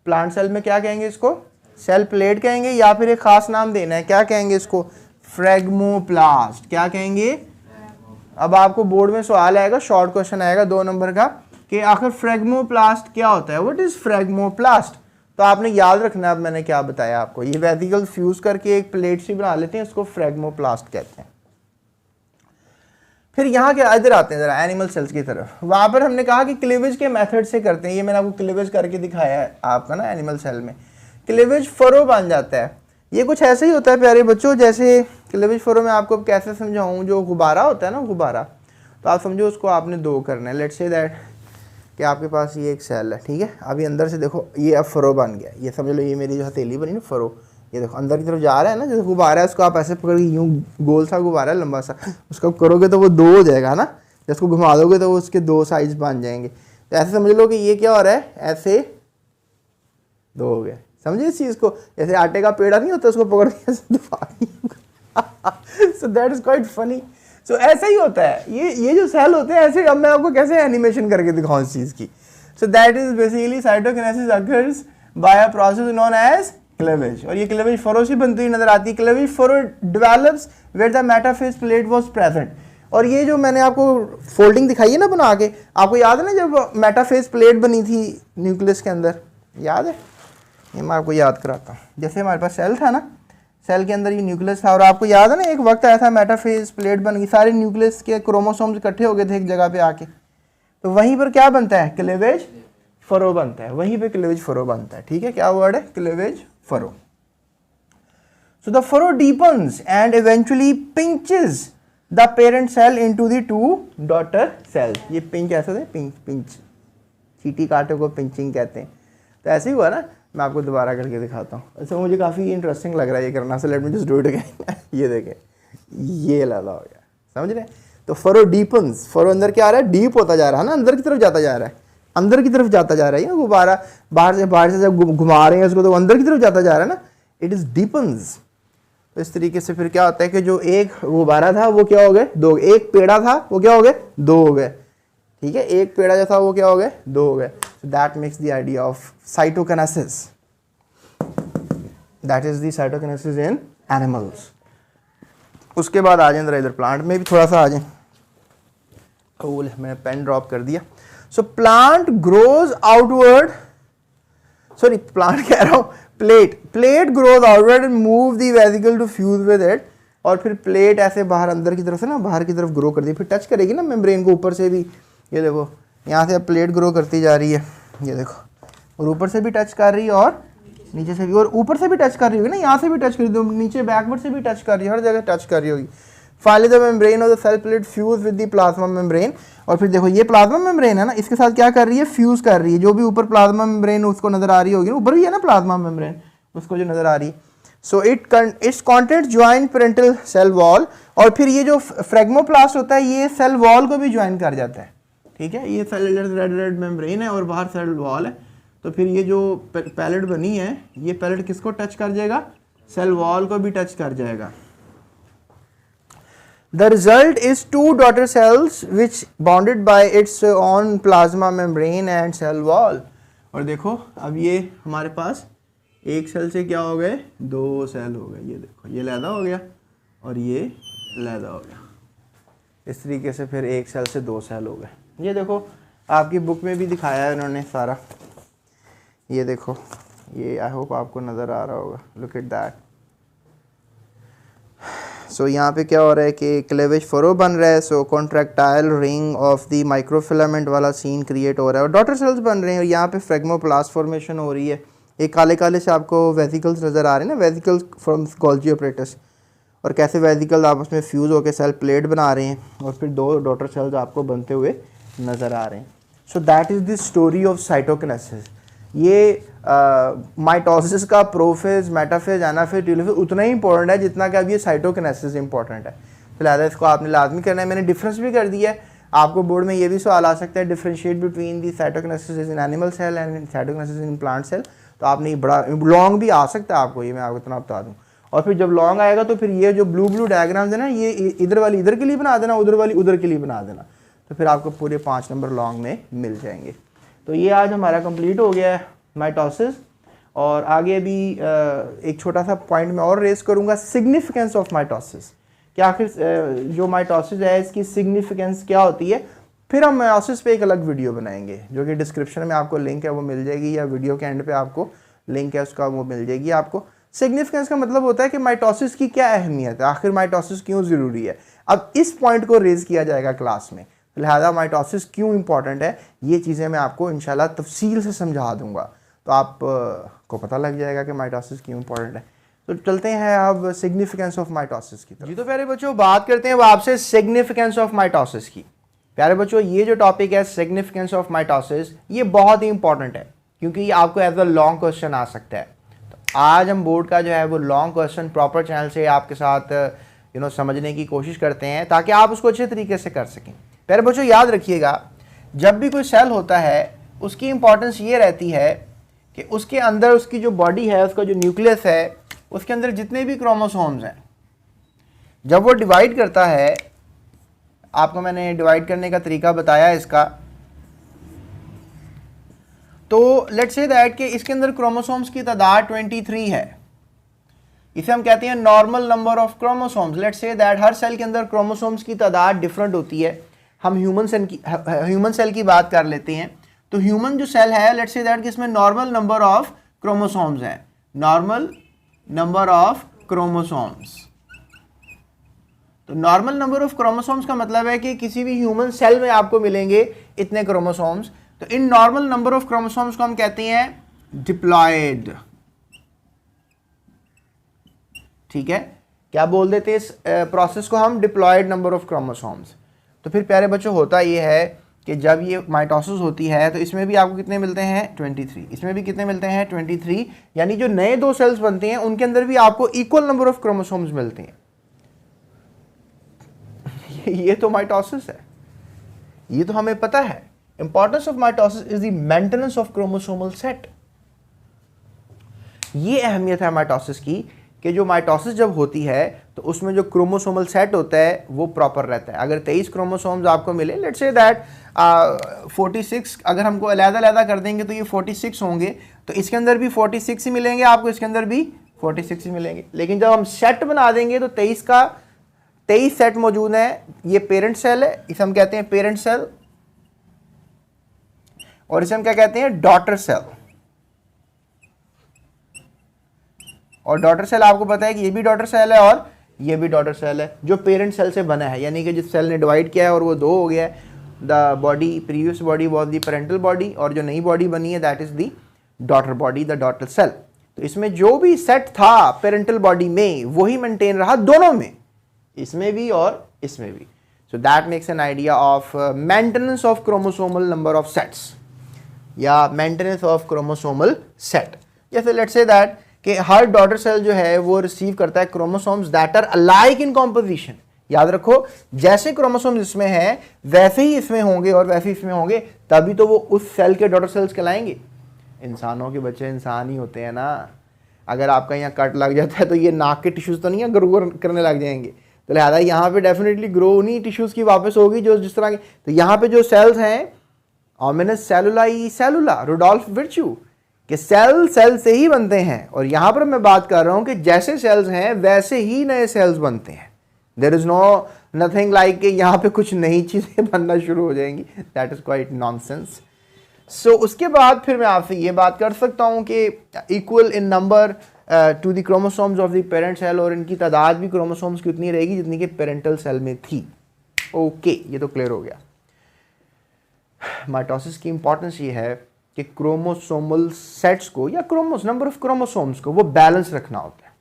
प्लांट सेल में क्या कहेंगे इसको? सेल प्लेट कहेंगे, या फिर एक खास नाम देना है, क्या कहेंगे इसको? फ्रेगमोप्लास्ट। क्या कहेंगे? अब आपको बोर्ड में सवाल आएगा, शॉर्ट क्वेश्चन आएगा 2 नंबर का, कि आखिर फ्रेगमोप्लास्ट क्या होता है, व्हाट इज फ्रेगमोप्लास्ट? तो आपने याद रखना है अब मैंने क्या बताया आपको। ये वेसिकल्स फ्यूज करके एक प्लेट सी बना लेते हैं, इसको फ्रेगमोप्लास्ट कहते हैं। फिर यहाँ के इधर आते हैं जरा एनिमल सेल्स की तरफ। वहाँ पर हमने कहा कि क्लीवेज के मेथड से करते हैं। ये मैंने आपको क्लीवेज करके दिखाया है आपका ना, एनिमल सेल में क्लीवेज फरो बन जाता है। ये कुछ ऐसे ही होता है प्यारे बच्चों, जैसे क्लीवेज फरो में आपको कैसे समझाऊँ, जो गुब्बारा होता है ना, गुब्बारा, तो आप समझो उसको आपने दो करना है। लेट्स से दैट कि आपके पास ये एक सेल है, ठीक है। अभी अंदर से देखो ये अब फरो बन गया, ये समझ लो ये मेरी जो हथेली बनी ना फरो, ये देखो अंदर की तरफ जा रहा है ना, जैसे गुब्बारा है उसको आप ऐसे पकड़ के यूँ, गोल सा गुब्बारा है लंबा सा, उसको करोगे तो वो दो हो जाएगा ना, जब उसको घुमा दोगे तो वो उसके दो साइड्स बन जाएंगे। तो ऐसे समझ लो कि ये क्या हो रहा है, ऐसे दो हो गए, समझे इस चीज़ को? जैसे आटे का पेड़ा नहीं होता, उसको पकड़ के so that is quite funny. So ऐसा ही होता है, ये जो सेल होते हैं ऐसे। अब मैं आपको कैसे एनिमेशन करके दिखाऊं इस चीज़ की। So that is basically cytokinesis occurs by a process known as cleavage. और ये क्लीवेज फरो से बनती हुई नजर आती है। Cleavage furrow develops where the metaphase plate was present. और ये जो मैंने आपको फोल्डिंग दिखाई है ना बना के, आपको याद है ना जब मेटाफेज प्लेट बनी थी न्यूक्लियस के अंदर, याद है? ये मैं आपको याद कराता हूँ। जैसे हमारे पास सेल था ना, सेल के अंदर ये न्यूक्लियस था, और आपको याद है ना एक वक्त आया था मेटाफेज प्लेट बन गई, सारे न्यूक्लियस के क्रोमोसोम्स इकट्ठे हो गए थे एक जगह पे आके, तो वहीं पर क्या बनता है? क्लीवेज फरो बनता है, वहीं पे क्लीवेज फरो बनता है, ठीक है। क्या वर्ड है? Cleavage furrow. So the furrow deepens and eventually pinches the parent cell into the two daughter cells. ये पिंच ऐसे थे, पिंच, चीटी कांटे को पिंचिंग कहते हैं। तो ऐसे ही हुआ ना, मैं आपको दोबारा करके दिखाता हूँ। अच्छा मुझे काफ़ी इंटरेस्टिंग लग रहा है ये करना, so let me just do it again. ये देखें, ये लाला हो गया, समझ रहे हैं। तो फरो डीपन्स, फरो अंदर क्या आ रहा है, डीप होता जा रहा है ना, अंदर की तरफ जाता जा रहा है, अंदर की तरफ जाता जा रहा है। गुब्बारा बाहर से जब घुमा रहे हैं उसको तो अंदर की तरफ जाता जा रहा है ना, इट इज़ डीपन्स। तो इस तरीके से फिर क्या होता है कि जो एक गुब्बारा था वो क्या हो गए दो, एक पेड़ा था वो क्या हो गए दो हो गए, ठीक है, एक पेड़ा जो था वो क्या हो गए दो हो गए। So that makes the idea of cytokinesis, that is the cytokinesis in animals. उसके बाद आ जाए इधर प्लांट में भी थोड़ा सा आ जाए। कूल, मैंने पेन ड्रॉप कर दिया। So plant grows outward, sorry plant कह रहा हूँ, plate grows outward and move the vesicle to fuse with it. और फिर प्लेट ऐसे बाहर अंदर की तरफ से ना बाहर की तरफ ग्रो कर दी, फिर टच करेगी ना मेम्ब्रेन को ऊपर से भी। ये देखो यहाँ से अब प्लेट ग्रो करती जा रही है, ये देखो, और ऊपर से भी टच कर रही है और नीचे से भी, और ऊपर से भी टच कर रही होगी ना, यहाँ से भी टच कर रही होगी, नीचे बैकवर्ड से भी टच कर रही है, हर जगह टच कर रही होगी। Finally the membrane of the cell plate fuse with the plasma membrane. और फिर देखो ये प्लाज्मा मेम्ब्रेन है ना, इसके साथ क्या कर रही है, फ्यूज कर रही है। जो भी ऊपर प्लाज्मा मेम्ब्रेन उसको नजर आ रही होगी ना, ऊपर भी है ना प्लाज्मा मेम्ब्रेन, उसको जो नजर आ रही है। So its content join parental cell wall. और फिर ये जो फ्रेगमोप्लास्ट होता है ये सेल वॉल को भी ज्वाइन कर जाता है, ठीक है। ये सेल रेड मेम्ब्रेन है और बाहर सेल वॉल है। तो फिर ये जो पैलेट बनी है, ये पैलेट किसको टच कर जाएगा, सेल वॉल को भी टच कर जाएगा। The result is two daughter cells which bonded by its own plasma membrane and cell wall। और देखो अब ये हमारे पास एक सेल से क्या हो गए, दो सेल हो गए। ये देखो ये लैदा हो गया और ये लैदा हो गया। इस तरीके से फिर एक सेल से दो सेल हो गए। ये देखो आपकी बुक में भी दिखाया है उन्होंने सारा। ये देखो, ये आई होप आपको नज़र आ रहा होगा, लुक एट दैट। सो यहाँ पे क्या हो रहा है कि क्लेवेज फरो बन रहा है। So contractile ring of the microfilament वाला सीन क्रिएट हो रहा है और डॉटर सेल्स बन रहे हैं। और यहाँ पे फ्रेगमोप्लास्ट फॉर्मेशन हो रही है। एक काले काले से आपको वेसिकल्स नज़र आ रहे हैं ना, वेसिकल्स फ्रॉम गोल्गी अपरेटस। और कैसे वेसिकल आपस में फ्यूज़ होकर सेल प्लेट बना रहे हैं और फिर दो डॉटर सेल्स आपको बनते हुए नज़र आ रहे हैं। So that is the story of cytokinesis. ये माइटोसिस का प्रोफेज, मेटाफेज, एनाफेज, टेलोफेज उतना ही इंपॉर्टेंट है जितना कि अब ये साइटोकिनेसिस इंपॉर्टेंट है। तो लिहाजा इसको आपने लाजमी करना है। मैंने डिफरेंस भी कर दिया है। आपको बोर्ड में ये भी सवाल आ सकता है, differentiate between the cytokinesis in animal cell and cytokinesis in plant cell. तो आपने ये बड़ा लॉन्ग भी आ सकता है आपको, ये मैं आपको इतना बता दूँ। और फिर जब लॉन्ग आएगा तो फिर ये जो ब्लू डायग्राम्स है ना, ये इधर वाली इधर के लिए बना देना, उधर वाली उधर के लिए बना देना। तो फिर आपको पूरे 5 नंबर लॉन्ग में मिल जाएंगे। तो ये आज हमारा कंप्लीट हो गया है माइटोसिस। और आगे भी एक छोटा सा पॉइंट मैं और रेस करूंगा, सिग्निफिकेंस ऑफ माइटोसिस, कि आखिर जो माइटोसिस है इसकी सिग्निफिकेंस क्या होती है। फिर हम माइटोसिस पे एक अलग वीडियो बनाएंगे, जो कि डिस्क्रिप्शन में आपको लिंक है वो मिल जाएगी, या वीडियो के एंड पे आपको लिंक है उसका वो मिल जाएगी आपको। सिग्निफिकेंस का मतलब होता है कि माइटोसिस की क्या अहमियत है, आखिर माइटोसिस क्यों ज़रूरी है। अब इस पॉइंट को रेज किया जाएगा क्लास में, लिहाजा माइटोसिस क्यों इंपॉर्टेंट है, ये चीज़ें मैं आपको इंशाल्लाह तफसील से समझा दूंगा। तो आप को पता लग जाएगा कि माइटोसिस क्यों इंपॉर्टेंट है। तो चलते हैं अब सिग्निफिकेंस ऑफ माइटोसिस की तरफ। जी तो प्यारे बच्चों, बात करते हैं वो आपसे सिग्निफिकेंस ऑफ माइटोसिस की। प्यारे बच्चों, ये जो टॉपिक है सिग्निफिकेंस ऑफ माइटोसिस, ये बहुत ही इंपॉर्टेंट है क्योंकि ये आपको एज अ लॉन्ग क्वेश्चन आ सकता है। तो आज हम बोर्ड का जो है वो लॉन्ग क्वेश्चन प्रॉपर चैनल से आपके साथ समझने की कोशिश करते हैं ताकि आप उसको अच्छे तरीके से कर सकें। प्यारे बच्चों याद रखिएगा, जब भी कोई सेल होता है उसकी इंपॉर्टेंस ये रहती है कि उसके अंदर उसकी जो बॉडी है, उसका जो न्यूक्लियस है, उसके अंदर जितने भी क्रोमोसोम्स हैं, जब वो डिवाइड करता है, आपको मैंने डिवाइड करने का तरीका बताया इसका। तो लेट्स से दैट कि इसके अंदर क्रोमोसोम्स की तादाद 23 है। इसे हम कहते हैं normal number of chromosomes. Let's say that हर सेल के अंदर क्रोमोसोम्स की तादाद डिफरेंट होती है। हम ह्यूमन सेल की बात कर लेते हैं। तो ह्यूमन जो सेल है, लेट्स से दैट कि इसमें नॉर्मल नंबर ऑफ क्रोमोसोम्स है, नॉर्मल नंबर ऑफ क्रोमोसोम्स। तो नॉर्मल नंबर ऑफ क्रोमोसोम्स का मतलब है कि किसी भी ह्यूमन सेल में आपको मिलेंगे इतने क्रोमोसोम्स। तो in normal number of chromosomes को हम कहते हैं डिप्लॉयड। ठीक है, क्या बोल देते हैं इस प्रोसेस को हम, डिप्लॉयड नंबर ऑफ क्रोमोसोम्स। तो फिर प्यारे बच्चों होता ये है कि जब ये माइटोसिस होती है तो इसमें भी आपको कितने मिलते हैं 23, इसमें भी कितने मिलते हैं 23, यानी जो नए 2 सेल्स बनते हैं उनके अंदर भी आपको इक्वल नंबर ऑफ क्रोमोसोम्स मिलते हैं। ये तो माइटोसिस है, ये तो हमें पता है। Importance of mitosis is the maintenance of chromosomal set. ये अहमियत है माइटोसिस की कि जो माइटोसिस जब होती है तो उसमें जो क्रोमोसोमल सेट होता है वो प्रॉपर रहता है। अगर 23 क्रोमोसोम्स आपको मिले, लेट्स से दैट 46 अगर हमको अलग-अलग कर देंगे तो ये 46 होंगे, तो इसके अंदर भी 46 ही मिलेंगे आपको, इसके अंदर भी 46 ही मिलेंगे। लेकिन जब हम सेट बना देंगे तो 23 का 23 सेट मौजूद है। ये पेरेंट सेल है, इसे हम कहते हैं पेरेंट सेल, और इसे हम क्या कहते हैं डॉटर सेल। और डॉटर सेल आपको पता है कि ये भी डॉटर सेल है और ये भी डॉटर सेल है जो पेरेंट सेल से बना है, यानी कि जिस सेल ने डिवाइड किया है और वो 2 हो गया है। The body previous body was the parental body, और जो नई बॉडी बनी है that is the daughter body, the daughter cell. तो इसमें जो भी सेट था पेरेंटल बॉडी में वही मेंटेन रहा दोनों में, इसमें भी और इसमें भी। So that makes an idea of maintenance of chromosomal number of sets या मेंटेनेंस ऑफ क्रोमोसोमल सेट। जैसे लेट्स से दैट कि हर डॉटर सेल जो है वो रिसीव करता है chromosomes that are alike in composition. याद रखो, जैसे क्रोमोसोम्स इसमें हैं वैसे ही इसमें होंगे और वैसे ही इसमें होंगे, तभी तो वो उस सेल के डॉटर सेल्स कहलाएंगे। इंसानों के बच्चे इंसान ही होते हैं ना। अगर आपका यहाँ कट लग जाता है तो ये नाक के टिश्यूज तो नहीं है ग्रो करने लग जाएंगे, तो लिहाजा यहाँ पे डेफिनेटली ग्रो उन्हीं टिश्यूज की वापस होगी जो जिस तरह के। तो यहाँ पे जो सेल्स हैं ऑमिनस सेलुलाई सेलुला रुडोल्फ विर्च्यू कि सेल सेल से ही बनते हैं, और यहां पर मैं बात कर रहा हूं कि जैसे सेल्स हैं वैसे ही नए सेल्स बनते हैं। There is no nothing like कि यहां पे कुछ नई चीजें बनना शुरू हो जाएंगी, दैट इज क्वाइट नॉनसेंस। सो उसके बाद फिर मैं आपसे ये बात कर सकता हूं कि equal in number to the chromosomes of the parent cell, और इनकी तादाद भी क्रोमोसोम्स की उतनी रहेगी जितनी कि पेरेंटल सेल में थी। ओके, ये तो क्लियर हो गया। माइटोसिस की इंपॉर्टेंस ये है कि क्रोमोसोमल सेट्स को या नंबर ऑफ क्रोमोसोम्स को वो बैलेंस रखना होता है।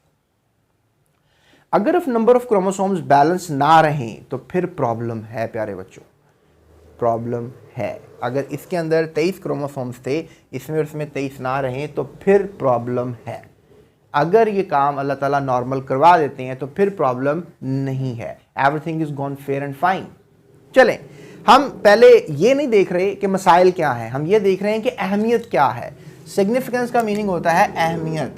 अगर नंबर ऑफ क्रोमोसोम्स बैलेंस ना रहें तो फिर प्रॉब्लम है प्यारे बच्चों, प्रॉब्लम है। अगर इसके अंदर 23 क्रोमोसोम्स थे, इसमें और इसमें 23 ना रहें तो फिर प्रॉब्लम है। अगर ये काम अल्लाह ताला नॉर्मल करवा देते हैं तो फिर प्रॉब्लम नहीं है। Everything is gone fair and fine. चलें, हम पहले ये नहीं देख रहे कि मसाइल क्या है, हम ये देख रहे हैं कि अहमियत क्या है। सिग्निफिकेंस का मीनिंग होता है अहमियत।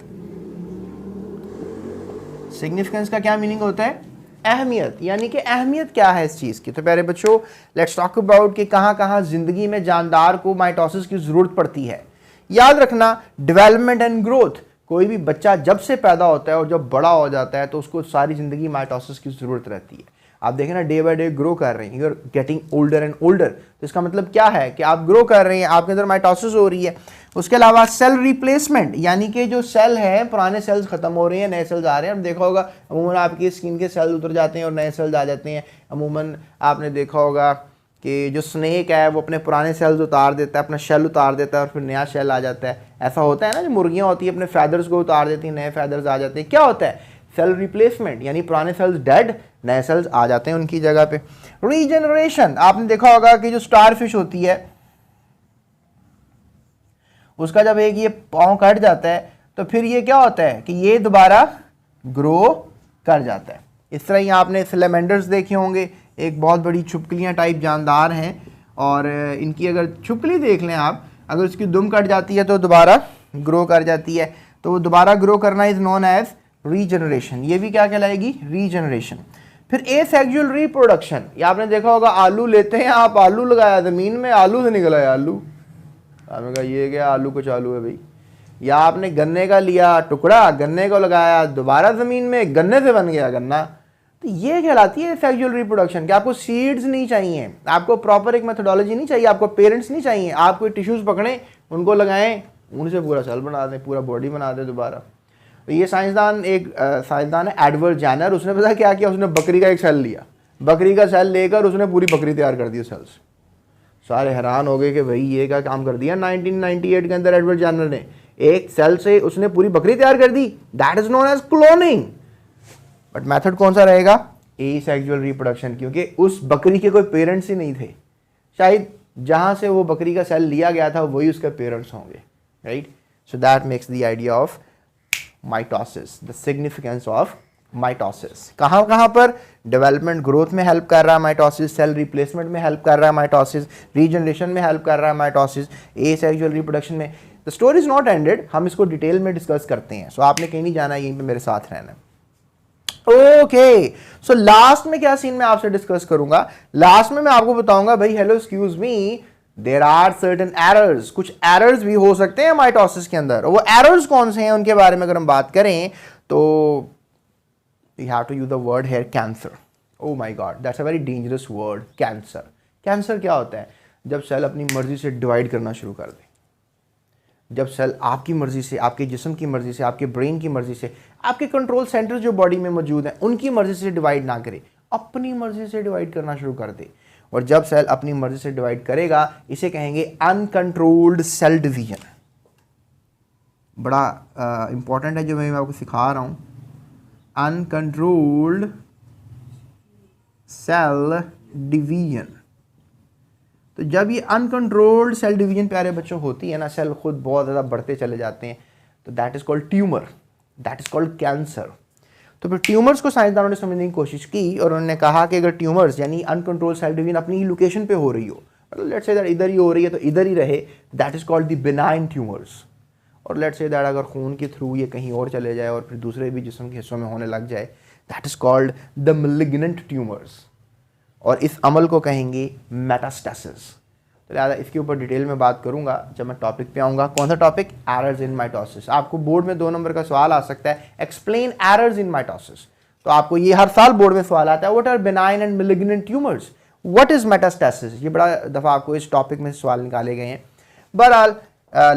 सिग्निफिकेंस का क्या मीनिंग होता है? अहमियत, यानी कि अहमियत क्या है इस चीज़ की। तो प्यारे बच्चों, लेट्स टॉक अबाउट कि कहाँ कहाँ ज़िंदगी में जानदार को माइटोसिस की ज़रूरत पड़ती है। याद रखना, डेवलपमेंट एंड ग्रोथ, कोई भी बच्चा जब से पैदा होता है और जब बड़ा हो जाता है तो उसको सारी ज़िंदगी माइटोसिस की ज़रूरत रहती है। आप देखें ना, डे बाय डे ग्रो कर रहे हैं, you are getting older and older. तो इसका मतलब क्या है कि आप ग्रो कर रहे हैं, आपके अंदर माइटोसिस हो रही है। उसके अलावा सेल रिप्लेसमेंट, यानी कि जो सेल है पुराने सेल्स खत्म हो रहे हैं, नए सेल्स आ रहे हैं। हम देखा होगा अमूमन आपकी स्किन के सेल उतर जाते हैं और नए सेल्स आ जाते हैं। अमूमन आपने देखा होगा कि जो स्नेक है वो अपने पुराने सेल्स उतार देता है, अपना शेल उतार देता है और फिर नया शेल आ जाता है। ऐसा होता है ना, जो मुर्गियाँ होती हैं अपने फैदर्स को उतार देती हैं, नए फैदर्स आ जाते हैं। क्या होता है? सेल रिप्लेसमेंट, यानी पुराने सेल्स डेड, नए सेल्स आ जाते हैं उनकी जगह पे। रीजनरेशन, आपने देखा होगा कि जो स्टार फिश होती है उसका जब एक ये पाँव कट जाता है तो फिर ये क्या होता है कि ये दोबारा ग्रो कर जाता है। इस तरह ही आपने सिलेमेंडर्स देखे होंगे, एक बहुत बड़ी छुपकलियाँ टाइप जानदार हैं, और इनकी अगर छुपकली देख लें आप, अगर उसकी दुम कट जाती है तो दोबारा ग्रो कर जाती है। तो वो दोबारा ग्रो करना इज नोन एज रीजनरेशन। ये भी क्या कहलाएगी? रीजनरेशन। फिर एसेक्सुअल रिप्रोडक्शन, ये आपने देखा होगा, आलू लेते हैं आप, आलू लगाया ज़मीन में, आलू से निकला है आलू। आपने कहा ये क्या आलू कुछ आलू है भाई। या आपने गन्ने का लिया टुकड़ा, गन्ने को लगाया दोबारा ज़मीन में, गन्ने से बन गया गन्ना। तो ये कहलाती है सेक्सुअल रिप्रोडक्शन। कि आपको सीड्स नहीं चाहिए, आपको प्रॉपर एक मेथोडोलॉजी नहीं चाहिए, आपको पेरेंट्स नहीं चाहिए, आपको टिश्यूज़ पकड़ें, उनको लगाएं, उनसे पूरा सेल बना दें, पूरा बॉडी बना दें दोबारा। तो ये साइंसदान, एक साइंसदान है एडवर्ड जेनर, उसने पता क्या किया, उसने बकरी का एक सेल लिया, बकरी का सेल लेकर उसने पूरी बकरी तैयार कर दी सेल्स। सारे हैरान हो गए कि भाई ये क्या काम कर दिया 1998 के अंदर एडवर्ड जेनर ने, एक सेल से उसने पूरी बकरी तैयार कर दी। That is known as cloning. But method कौन सा रहेगा? एसेक्सुअल रिप्रोडक्शन, क्योंकि उस बकरी के कोई पेरेंट्स ही नहीं थे। शायद जहां से वो बकरी का सेल लिया गया था वही उसके पेरेंट्स होंगे, right. So that makes the idea of mitosis, the significance of mitosis. कहाँ कहाँ पर? डेवलपमेंट ग्रोथ में हेल्प कर रहा है माइटोसिस, सेल रिप्लेसमेंट में हेल्प कर रहा है माइटोसिस, रीजनरेशन में हेल्प कर रहा है माइटोसिस, एसेक्सुअल रिप्रोडक्शन में। The story is not ended, हम इसको डिटेल में डिस्कस करते हैं। सो आपने कहीं नहीं जाना, यहीं पे मेरे साथ रहना। ओके, सो लास्ट में क्या सीन मैं आपसे डिस्कस करूंगा? लास्ट में मैं आपको बताऊंगा भाई hello excuse me, there are certain errors, कुछ एरर्स भी हो सकते हैं माइटोसिस के अंदर। और वो एरर्स कौन से हैं उनके बारे में अगर हम बात करें तो you have to use the word here cancer. Oh my god, that's a very dangerous word, cancer. Cancer क्या होता है? जब सेल अपनी मर्जी से डिवाइड करना शुरू कर दे, जब सेल आपकी मर्जी से, आपके जिस्म की मर्जी से, आपके ब्रेन की मर्जी से, आपके कंट्रोल सेंटर जो बॉडी में मौजूद हैं उनकी मर्जी से डिवाइड ना करे, अपनी मर्जी से डिवाइड करना शुरू कर दे। और जब सेल अपनी मर्जी से डिवाइड करेगा इसे कहेंगे अनकंट्रोल्ड सेल डिवीजन। बड़ा इंपॉर्टेंट है जो मैं आपको सिखा रहा हूं, अनकंट्रोल्ड सेल डिवीजन। तो जब ये अनकंट्रोल्ड सेल डिवीजन प्यारे बच्चों होती है ना, सेल खुद बहुत ज़्यादा बढ़ते चले जाते हैं, तो that is called tumour, that is called cancer. तो फिर ट्यूमर्स को साइंसदानों ने समझने की कोशिश की और उन्होंने कहा कि अगर ट्यूमर्स यानी अनकंट्रोल्ड सेल डिवीजन अपनी ही लोकेशन पे हो रही हो, मतलब लेट्स से दैट इधर ही हो रही है तो इधर ही रहे, that is called the benign tumours. और लेट्स से दैट अगर खून के थ्रू ये कहीं और चले जाए और फिर दूसरे भी जिस्म के हिस्सों में होने लग जाए, that is called the malignant tumours. और इस अमल को कहेंगे मेटास्टेसिस। तो लिहाजा इसके ऊपर डिटेल में बात करूंगा जब मैं टॉपिक पे आऊँगा। कौन सा टॉपिक? Errors in mitosis. आपको बोर्ड में 2 नंबर का सवाल आ सकता है, एक्सप्लेन एरर्स इन माइटोसिस। तो आपको ये हर साल बोर्ड में सवाल आता है, what are benign and malignant tumours, what is metastasis. ये बड़ा दफ़ा आपको इस टॉपिक में सवाल निकाले गए हैं। बहरहाल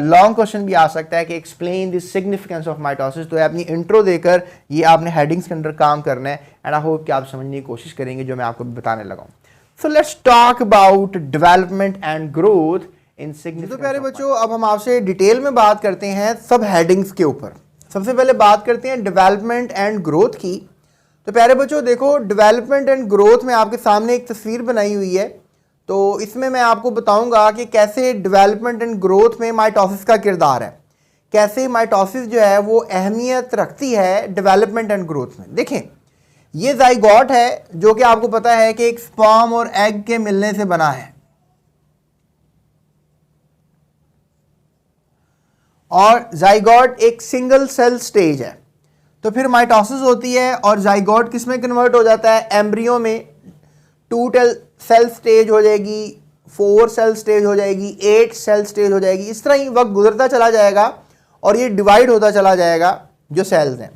लॉन्ग क्वेश्चन भी आ सकता है कि explain the significance of mitosis. तो अपनी इंट्रो देकर ये आपने हेडिंग्स के अंदर काम करना है एंड आई होप कि आप समझने की कोशिश करेंगे जो मैं आपको बताने लगा हूँ। सो let's talk about development and growth in significance. तो प्यारे बच्चों अब हम आपसे डिटेल में बात करते हैं सब हेडिंग्स के ऊपर। सबसे पहले बात करते हैं डेवलपमेंट एंड ग्रोथ की। तो प्यारे बच्चों देखो, डेवलपमेंट एंड ग्रोथ में आपके सामने एक तस्वीर बनाई हुई है। तो इसमें मैं आपको बताऊंगा कि कैसे डेवलपमेंट एंड ग्रोथ में माइटोसिस का किरदार है, कैसे माइटोसिस जो है वो अहमियत रखती है डेवलपमेंट एंड ग्रोथ में। देखें, ये जाइगोट है जो कि आपको पता है कि एक स्पर्म और एग के मिलने से बना है, और जाइगोट एक सिंगल सेल स्टेज है। तो फिर माइटोसिस होती है और जाइगोट किस में कन्वर्ट हो जाता है? एम्ब्रियो में। 2 सेल स्टेज हो जाएगी, 4 सेल स्टेज हो जाएगी, 8 सेल स्टेज हो जाएगी। इस तरह ही वक्त गुजरता चला जाएगा और ये डिवाइड होता चला जाएगा जो सेल्स हैं।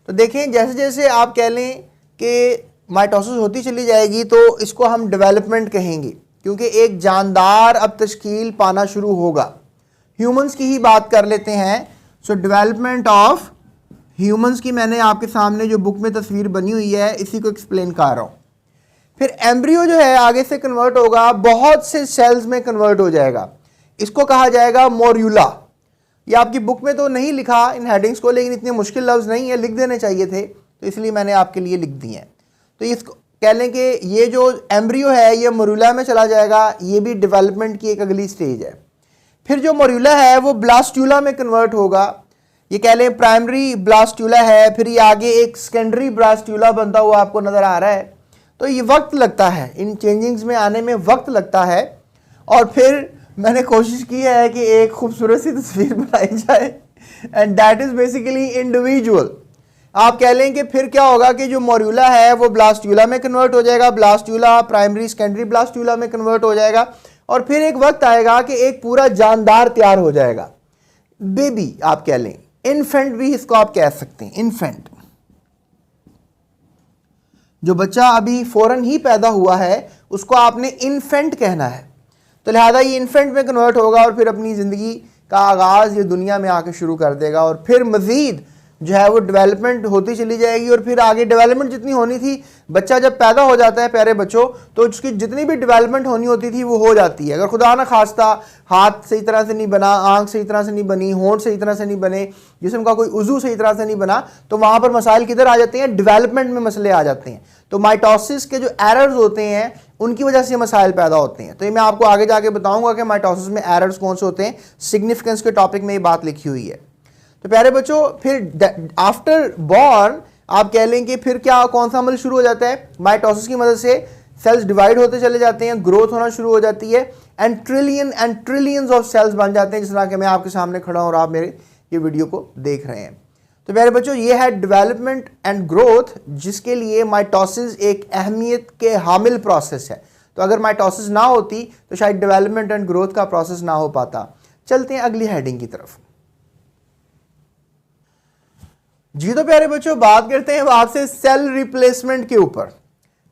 तो देखें, जैसे जैसे आप कह लें कि माइटोसिस होती चली जाएगी तो इसको हम डेवलपमेंट कहेंगे, क्योंकि एक जानदार अब तश्कील पाना शुरू होगा। ह्यूमंस की ही बात कर लेते हैं। सो डेवलपमेंट ऑफ ह्यूमंस की मैंने आपके सामने जो बुक में तस्वीर बनी हुई है इसी को एक्सप्लेन कर रहा हूँ। फिर एम्ब्रियो जो है आगे से कन्वर्ट होगा, बहुत से सेल्स में कन्वर्ट हो जाएगा। इसको कहा जाएगा मोर्यूला। ये आपकी बुक में तो नहीं लिखा इन हेडिंग्स को, लेकिन इतने मुश्किल लफ्ज़ नहीं है, लिख देने चाहिए थे, तो इसलिए मैंने आपके लिए लिख दिए हैं। तो इसको कह लें कि ये जो एम्ब्रियो है ये मोर्यूला में चला जाएगा। ये भी डेवलपमेंट की एक अगली स्टेज है। फिर जो मोर्यूला है वो ब्लास्टूला में कन्वर्ट होगा। ये कह लें प्राइमरी ब्लास्टूला है। फिर ये आगे एक सेकेंडरी ब्लास्टूला बनता हुआ आपको नज़र आ रहा है। तो ये वक्त लगता है, इन चेंजिंग्स में आने में वक्त लगता है। और फिर मैंने कोशिश की है कि एक खूबसूरत सी तस्वीर बनाई जाए, and that is basically individual. आप कह लें कि फिर क्या होगा कि जो मोर्यूला है वो ब्लास्टूला में कन्वर्ट हो जाएगा, ब्लास्टूला प्राइमरी सेकेंडरी ब्लास्टूला में कन्वर्ट हो जाएगा। और फिर एक वक्त आएगा कि एक पूरा जानदार तैयार हो जाएगा, बेबी आप कह लें, इन्फेंट भी इसको आप कह सकते हैं। इन्फेंट जो बच्चा अभी फौरन ही पैदा हुआ है उसको आपने इन्फेंट कहना है। तो लिहाजा ये इन्फेंट में कन्वर्ट होगा और फिर अपनी ज़िंदगी का आगाज़ ये दुनिया में आके शुरू कर देगा। और फिर मज़ीद जो है वो डेवलपमेंट होती चली जाएगी। और फिर आगे डेवलपमेंट जितनी होनी थी, बच्चा जब पैदा हो जाता है प्यारे बच्चों, तो उसकी जितनी भी डेवलपमेंट होनी होती थी वो हो जाती है। अगर खुदा ना खास्ता हाथ सही तरह से नहीं बना, आंख सही तरह से नहीं बनी, होंठ सही तरह से नहीं बने, जिस्म का कोई उज़ू सही तरह से नहीं बना, तो वहाँ पर मसाइल किधर आ जाते हैं? डेवलपमेंट में मसले आ जाते हैं। तो माइटोसिस के जो एरर्स होते हैं उनकी वजह से मसाइल पैदा होते हैं। तो ये मैं आपको आगे जाके बताऊंगा कि माइटोसिस में एरर्स कौन से होते हैं, सिग्निफिकेंस के टॉपिक में ये बात लिखी हुई है। तो प्यारे बच्चों, फिर आफ्टर बॉर्न आप कह लें कि फिर क्या कौन सा अमल शुरू हो जाता है, माइटोसिस की मदद से सेल्स डिवाइड होते चले जाते हैं, ग्रोथ होना शुरू हो जाती है एंड ट्रिलियंस ऑफ सेल्स बन जाते हैं, जिस तरह के मैं आपके सामने खड़ा हूं और आप मेरे ये वीडियो को देख रहे हैं। तो प्यारे बच्चों, ये है डेवलपमेंट एंड ग्रोथ, जिसके लिए माइटोसिस एक अहमियत के हामिल प्रोसेस है। तो अगर माइटोसिस ना होती तो शायद डेवलपमेंट एंड ग्रोथ का प्रोसेस ना हो पाता। चलते हैं अगली हेडिंग की तरफ। जी तो प्यारे बच्चों, बात करते हैं आपसे सेल रिप्लेसमेंट के ऊपर।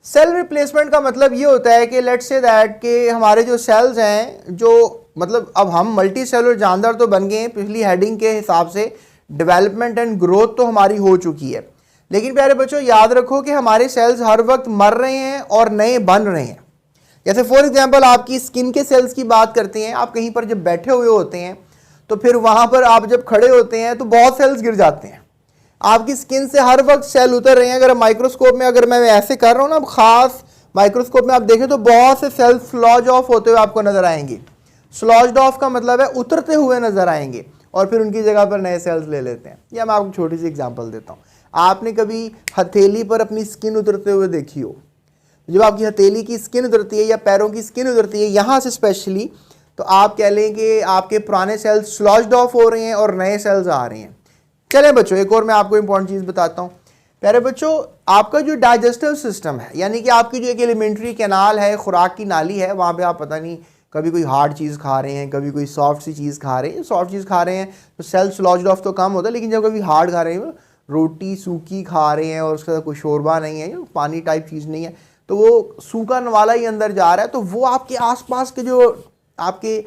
सेल रिप्लेसमेंट का मतलब ये होता है कि लेट्स से दैट कि हमारे जो सेल्स हैं, जो मतलब अब हम मल्टी सेलुलर जानदार तो बन गए हैं, पिछली हेडिंग के हिसाब से डेवलपमेंट एंड ग्रोथ तो हमारी हो चुकी है, लेकिन प्यारे बच्चों याद रखो कि हमारे सेल्स हर वक्त मर रहे हैं और नए बन रहे हैं। जैसे फॉर एग्जांपल आपकी स्किन के सेल्स की बात करते हैं, आप कहीं पर जब बैठे हुए होते हैं तो फिर वहाँ पर आप जब खड़े होते हैं तो बहुत सेल्स गिर जाते हैं, आपकी स्किन से हर वक्त सेल उतर रहे हैं। अगर माइक्रोस्कोप में अगर मैं ऐसे कर रहा हूँ ना, खास माइक्रोस्कोप में आप देखें तो बहुत से सेल्स स्लॉज ऑफ होते हुए आपको नजर आएंगे। स्लॉज्ड ऑफ का मतलब है उतरते हुए नजर आएंगे और फिर उनकी जगह पर नए सेल्स ले लेते हैं। या मैं आपको छोटी सी एग्जांपल देता हूँ, आपने कभी हथेली पर अपनी स्किन उतरते हुए देखी हो? जब आपकी हथेली की स्किन उतरती है या पैरों की स्किन उतरती है यहाँ से स्पेशली, तो आप कह लें कि आपके पुराने सेल्स स्लॉज्ड ऑफ हो रहे हैं और नए सेल्स आ रहे हैं। चलें बच्चों, एक और मैं आपको इंपॉर्टेंट चीज़ बताता हूँ। प्यारे बच्चों, आपका जो डाइजेस्टिव सिस्टम है, यानी कि आपकी जो एक एलिमेंट्री कैनाल है, खुराक की नाली है, वहाँ पे आप पता नहीं कभी कोई हार्ड चीज़ खा रहे हैं, कभी कोई सॉफ्ट सी चीज़ खा रहे हैं। सॉफ्ट चीज़ खा रहे हैं तो सेल्स लॉज्ड ऑफ तो कम होता है, लेकिन जब कभी हार्ड खा रहे हैं, रोटी सूखी खा रहे हैं और उसका कोई शोरबा नहीं है, पानी टाइप चीज़ नहीं है, तो वो सूखा वाला ही अंदर जा रहा है, तो वो आपके आसपास के जो आपके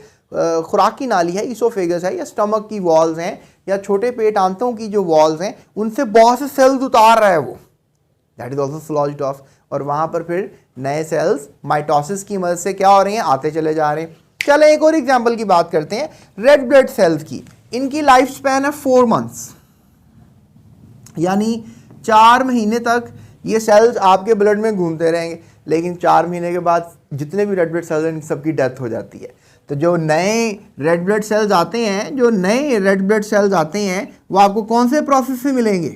खुराक की नाली है, इसोफेगस है या स्टमक की वॉल्स हैं या छोटे पेट आंतों की जो वॉल्स हैं, उनसे बहुत से सेल्स उतार रहा है वो, दैट इज ऑल्सो स्लॉज्ड ऑफ। और वहाँ पर फिर नए सेल्स माइटोसिस की मदद से क्या हो रहे हैं, आते चले जा रहे हैं। चले एक और एग्जाम्पल की बात करते हैं, रेड ब्लड सेल्स की। इनकी लाइफ स्पैन है 4 मंथ्स, यानी 4 महीने तक ये सेल्स आपके ब्लड में घूमते रहेंगे, लेकिन 4 महीने के बाद जितने भी रेड ब्लड सेल्स हैं, सबकी डेथ हो जाती है। तो जो नए रेड ब्लड सेल्स आते हैं, वो आपको कौन से प्रोसेस से मिलेंगे?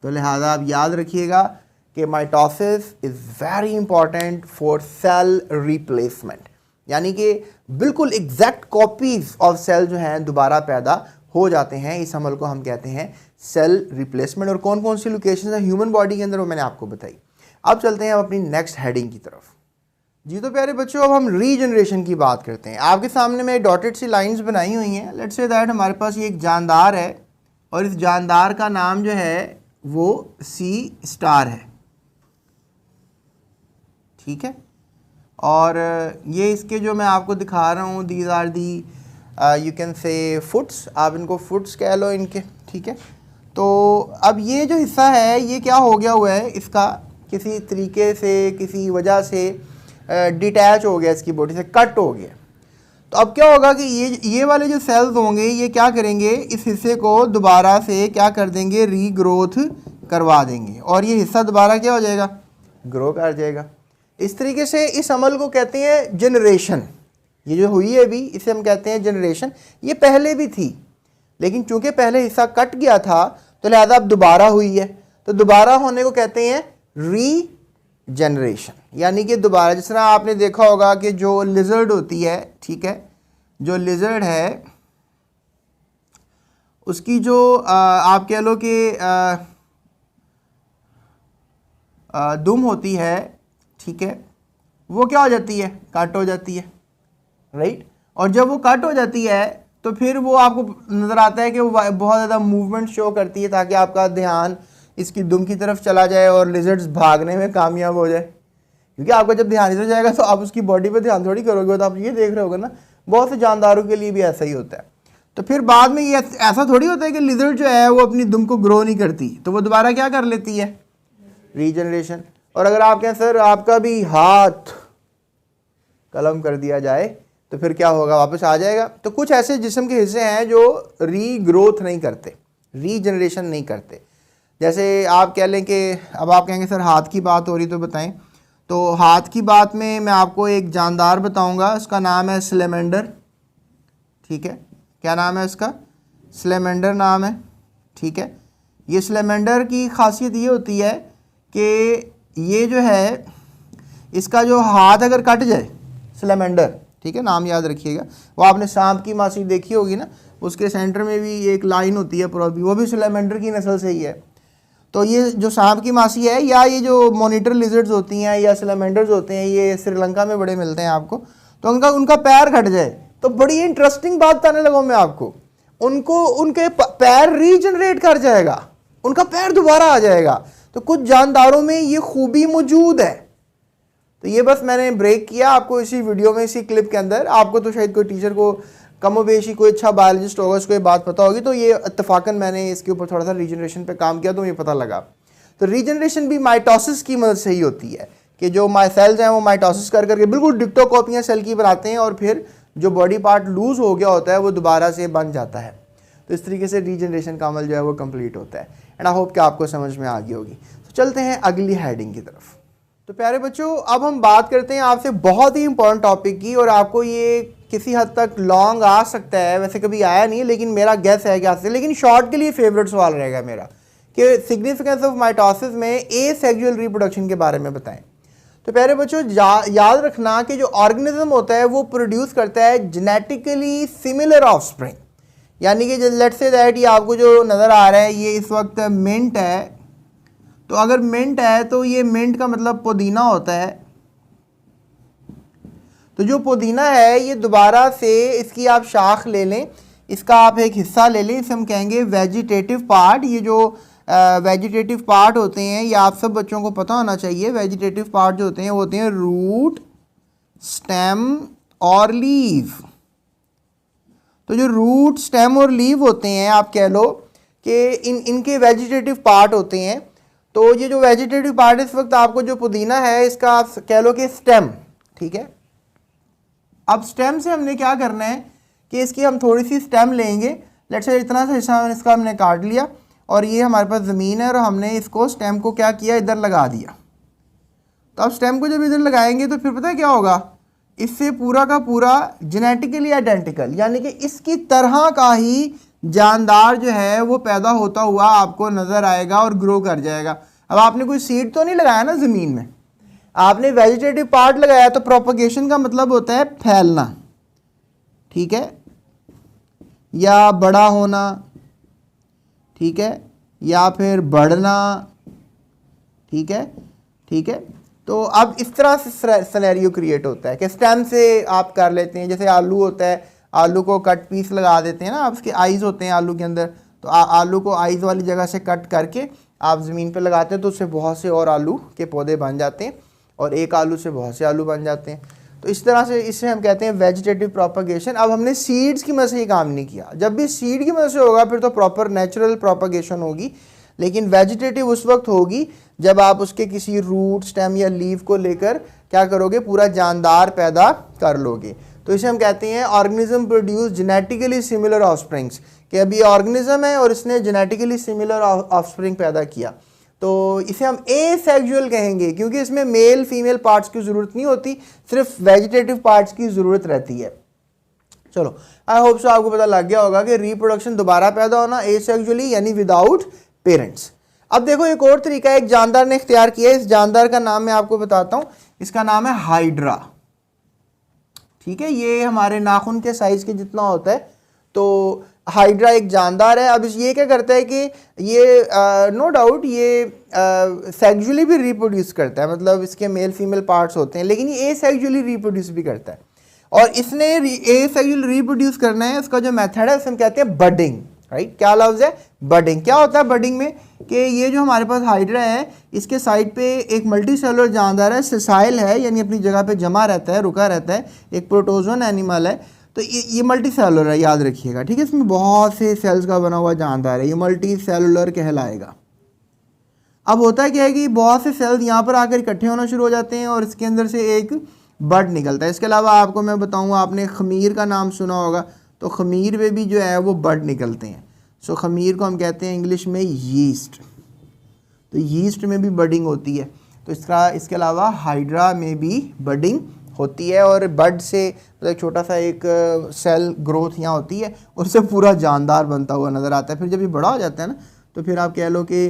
तो लिहाजा आप याद रखिएगा कि mitosis is very important for sale replacement, यानी कि बिल्कुल एग्जैक्ट कॉपीज ऑफ सेल जो हैं दोबारा पैदा हो जाते हैं। इस अमल को हम कहते हैं सेल रिप्लेसमेंट। और कौन कौन सी लोकेशन है ह्यूमन बॉडी के अंदर, वो मैंने आपको बताई। अब चलते हैं अपनी नेक्स्ट हेडिंग की तरफ। जी तो प्यारे बच्चों, अब हम रीजनरेशन की बात करते हैं। आपके सामने मैं डॉटेड सी लाइंस बनाई हुई हैं। लेट्स से दैट हमारे पास ये एक जानदार है और इस जानदार का नाम जो है वो सी स्टार है, ठीक है। और ये इसके जो मैं आपको दिखा रहा हूँ, these are the you can say fruits, आप इनको फुट्स कह लो इनके, ठीक है। तो अब ये जो हिस्सा है ये क्या हो गया हुआ है, इसका किसी तरीके से किसी वजह से डिटैच हो गया, इसकी बॉडी से कट हो गया। तो अब क्या होगा कि ये वाले जो सेल्स होंगे ये क्या करेंगे, इस हिस्से को दोबारा से क्या कर देंगे, रीग्रोथ करवा देंगे और ये हिस्सा दोबारा क्या हो जाएगा, ग्रो कर जाएगा। इस तरीके से इस अमल को कहते हैं जनरेशन। ये जो हुई है अभी, इसे हम कहते हैं जनरेशन। ये पहले भी थी, लेकिन चूंकि पहले हिस्सा कट गया था तो लिहाजा अब दोबारा हुई है। तो दोबारा होने को कहते हैं री जनरेशन, यानी कि दोबारा। जिस तरह आपने देखा होगा कि जो लिजर्ड होती है, ठीक है, जो लिजर्ड है उसकी जो आप कह लो कि दुम होती है, ठीक है, वो क्या हो जाती है, कट हो जाती है, राइट। और जब वो कट हो जाती है तो फिर वो आपको नज़र आता है कि वो बहुत ज़्यादा मूवमेंट शो करती है ताकि आपका ध्यान इसकी दुम की तरफ चला जाए और लिजर्ड्स भागने में कामयाब हो जाए। क्योंकि आपका जब ध्यान इधर जाएगा तो आप उसकी बॉडी पे ध्यान थोड़ी करोगे, तो आप ये देख रहे होगे ना, बहुत से जानदारों के लिए भी ऐसा ही होता है। तो फिर बाद में ये ऐसा थोड़ी होता है कि लिजर्ड जो है वो अपनी दुम को ग्रो नहीं करती, तो वो दोबारा क्या कर लेती है, रीजनरेशन। और अगर आप कहें सर आपका भी हाथ कलम कर दिया जाए तो फिर क्या होगा, वापस आ जाएगा। तो कुछ ऐसे जिस्म के हिस्से हैं जो रीग्रोथ नहीं करते, रीजनरेशन नहीं करते। जैसे आप कह लें कि अब आप कहेंगे सर हाथ की बात हो रही तो बताएं, तो हाथ की बात में मैं आपको एक जानदार बताऊंगा, इसका नाम है सलेमेंडर। ठीक है, क्या नाम है इसका? सलेमेंडर नाम है। ठीक है, ये सलेमेंडर की खासियत ये होती है कि ये जो है इसका जो हाथ अगर कट जाए, सलेमेंडर, ठीक है, नाम याद रखिएगा। वो आपने सांप की मासी देखी होगी ना, उसके सेंटर में भी एक लाइन होती है पूरा, वो भी सलेमेंडर की नस्ल से ही है। तो ये जो सांप की मासी है, या ये जो मॉनिटर लिजर्ड्स होती हैं या सलेमेंडर्स होते हैं, ये श्रीलंका में बड़े मिलते हैं आपको। तो उनका पैर कट जाए तो बड़ी इंटरेस्टिंग बात बताने लगा मैं आपको, उनके पैर रीजनरेट कर जाएगा, उनका पैर दोबारा आ जाएगा। तो कुछ जानदारों में ये खूबी मौजूद है। तो ये बस मैंने ब्रेक किया आपको इसी वीडियो में, इसी क्लिप के अंदर। आपको तो शायद कोई टीचर को कमोबेशी कोई अच्छा बायोलॉजिस्ट होगा, उसको ये बात पता होगी। तो ये इत्तफाकन मैंने इसके ऊपर थोड़ा सा रीजनरेशन पे काम किया तो मुझे पता लगा। तो रीजनरेशन भी माइटोसिस की मदद से ही होती है कि जो सेल्स हैं वो माइटोसिस कर करके बिल्कुल डिक्टो कॉपियाँ सेल की बनाते हैं, और फिर जो बॉडी पार्ट लूज हो गया होता है वो दोबारा से बन जाता है। तो इस तरीके से रीजनरेशन का अमल जो है वो कंप्लीट होता है। एंड आई होप कि आपको समझ में आ गई होगी। तो चलते हैं अगली हेडिंग की तरफ। तो प्यारे बच्चों, अब हम बात करते हैं आपसे बहुत ही इंपॉर्टेंट टॉपिक की, और आपको ये किसी हद तक लॉन्ग आ सकता है, वैसे कभी आया नहीं है लेकिन मेरा गेस है कि आपसे, लेकिन शॉर्ट के लिए फेवरेट सवाल रहेगा मेरा कि सिग्निफिकेंस ऑफ माइटोसिस में एसेक्सुअल रिप्रोडक्शन के बारे में बताएं। तो प्यारे बच्चों, याद रखना कि जो ऑर्गेनिज्म होता है वो प्रोड्यूस करता है जेनेटिकली सिमिलर ऑफस्प्रिंग। यानी कि लेट्स से दैट ये आपको जो नज़र आ रहा है ये इस वक्त मिंट है। तो अगर मिंट है तो ये मिंट का मतलब पुदीना होता है। तो जो पुदीना है ये दोबारा से इसकी आप शाख ले लें, इसका आप एक हिस्सा ले लें, इसे हम कहेंगे वेजिटेटिव पार्ट। ये जो वेजिटेटिव पार्ट होते हैं ये आप सब बच्चों को पता होना चाहिए। वेजिटेटिव पार्ट जो होते हैं वो होते हैं रूट, स्टेम और लीव। तो जो रूट, स्टेम और लीव होते हैं, आप कह लो कि इनके वेजिटेटिव पार्ट होते हैं। तो ये जो वेजिटेटिव पार्ट इस वक्त आपको जो पुदीना है इसका आप कह लो कि स्टेम। ठीक है, अब स्टेम से हमने क्या करना है कि इसकी हम थोड़ी सी स्टेम लेंगे। लेट्स से इतना सा हिस्सा इसका हमने काट लिया, और ये हमारे पास ज़मीन है, और हमने इसको स्टेम को क्या किया, इधर लगा दिया। तो अब स्टेम को जब इधर लगाएंगे तो फिर पता है क्या होगा, इससे पूरा का पूरा जेनेटिकली आइडेंटिकल, यानी कि इसकी तरह का ही जानदार जो है वो पैदा होता हुआ आपको नज़र आएगा और ग्रो कर जाएगा। अब आपने कोई सीड तो नहीं लगाया ना ज़मीन में, आपने वेजिटेटिव पार्ट लगाया। तो प्रोपगेशन का मतलब होता है फैलना, ठीक है, या बड़ा होना, ठीक है, या फिर बढ़ना, ठीक है, ठीक है। तो अब इस तरह से सिनेरियो क्रिएट होता है कि स्टेम से आप कर लेते हैं। जैसे आलू होता है, आलू को कट पीस लगा देते हैं ना, आप उसके आइज़ होते हैं आलू के अंदर, तो आलू को आइज़ वाली जगह से कट करके आप ज़मीन पे लगाते हैं, तो उससे बहुत से और आलू के पौधे बन जाते हैं, और एक आलू से बहुत से आलू बन जाते हैं। तो इस तरह से इससे हम कहते हैं वेजिटेटिव प्रोपगेशन। अब हमने सीड्स की मदद से ये काम नहीं किया। जब भी सीड की मदद से होगा फिर तो प्रॉपर नेचुरल प्रोपगेशन होगी, लेकिन वेजिटेटिव उस वक्त होगी जब आप उसके किसी रूट, स्टेम या लीव को लेकर क्या करोगे, पूरा जानदार पैदा कर लोगे। तो इसे हम कहते हैं organism produce genetically similar offsprings, कि अभी ऑर्गेनिज्म है और इसने जेनेटिकली सिमिलर ऑफस्प्रिंग पैदा किया। तो इसे हम एसेक्सुअल कहेंगे, क्योंकि इसमें मेल फीमेल पार्ट्स की ज़रूरत नहीं होती, सिर्फ वेजिटेटिव पार्ट्स की ज़रूरत रहती है। चलो, आई होप सो आपको पता लग गया होगा कि रिप्रोडक्शन दोबारा पैदा होना एसेक्सुअली यानी विदाउट पेरेंट्स। अब देखो एक और तरीका एक जानदार ने इख्तियार किया है। इस जानदार का नाम मैं आपको बताता हूँ, इसका नाम है हाइड्रा। ठीक है, ये हमारे नाखून के साइज के जितना होता है। तो हाइड्रा एक जानदार है। अब ये क्या करता है कि ये नो डाउट ये सेक्सुअली भी रिप्रोड्यूस करता है, मतलब इसके मेल फीमेल पार्ट्स होते हैं, लेकिन ये एसेक्सुअली रिप्रोड्यूस भी करता है। और इसने एसेक्सुअल रिप्रोड्यूस करना है, उसका जो मेथड है उसे हम कहते हैं बडिंग। राइट, क्या लफ्ज़ है, बडिंग। क्या होता है बडिंग में कि ये जो हमारे पास हाइड्रा है इसके साइड पे एक मल्टी सेलुलर जानदार है, सेसाइल है, यानी अपनी जगह पे जमा रहता है, रुका रहता है, एक प्रोटोजोन एनिमल है। तो ये मल्टी सेलुलर है, याद रखिएगा। ठीक है, इसमें बहुत से सेल्स का बना हुआ जानदार है, ये मल्टी सेलुलर कहलाएगा। अब होता है क्या है कि बहुत से सेल्स यहाँ पर आकर इकट्ठे होना शुरू हो जाते हैं और इसके अंदर से एक बड निकलता है। इसके अलावा आपको मैं बताऊँगा, आपने खमीर का नाम सुना होगा, तो खमीर में भी जो है वो बड निकलते हैं। सो खमीर को हम कहते हैं इंग्लिश में यीस्ट। तो यीस्ट में भी बडिंग होती है। तो इसके अलावा हाइड्रा में भी बडिंग होती है और बड से मतलब एक छोटा सा एक सेल ग्रोथ यहाँ होती है और उससे पूरा जानदार बनता हुआ नज़र आता है। फिर जब ये बड़ा हो जाता है ना तो फिर आप कह लो कि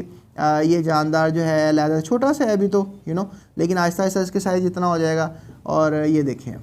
ये जानदार जो है लहदा छोटा सा है अभी तो लेकिन आहिस्ता आहिस्ता इसके साइज़ इतना हो जाएगा। और ये देखें,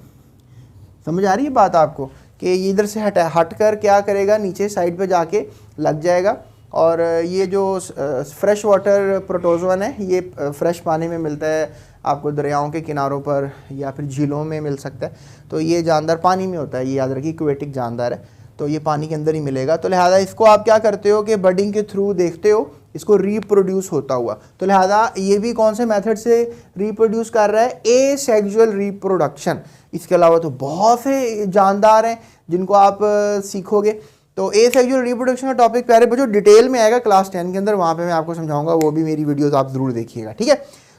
समझ आ रही है बात आपको कि ये इधर से हट कर क्या करेगा, नीचे साइड पे जाके लग जाएगा। और ये जो फ्रेश वाटर प्रोटोजोन है ये फ्रेश पानी में मिलता है आपको, दरियाओं के किनारों पर या फिर झीलों में मिल सकता है। तो ये जानदार पानी में होता है, ये याद रखिए एक्वेटिक जानदार है, तो ये पानी के अंदर ही मिलेगा। तो लिहाजा इसको आप क्या करते हो कि बडिंग के थ्रू देखते हो इसको रिप्रोड्यूस होता हुआ। तो लिहाजा ये भी कौन से मेथड से रिप्रोड्यूस कर रहा है, एसेक्सुअल रिप्रोडक्शन। इसके अलावा तो बहुत से जानदार हैं जिनको आप सीखोगे। तो एसेक्सुअल रिप्रोडक्शन का टॉपिक प्यारे बच्चों डिटेल में आएगा क्लास 10 के अंदर, वहाँ पे मैं आपको समझाऊंगा, वो भी मेरी वीडियोस आप ज़रूर देखिएगा, ठीक है।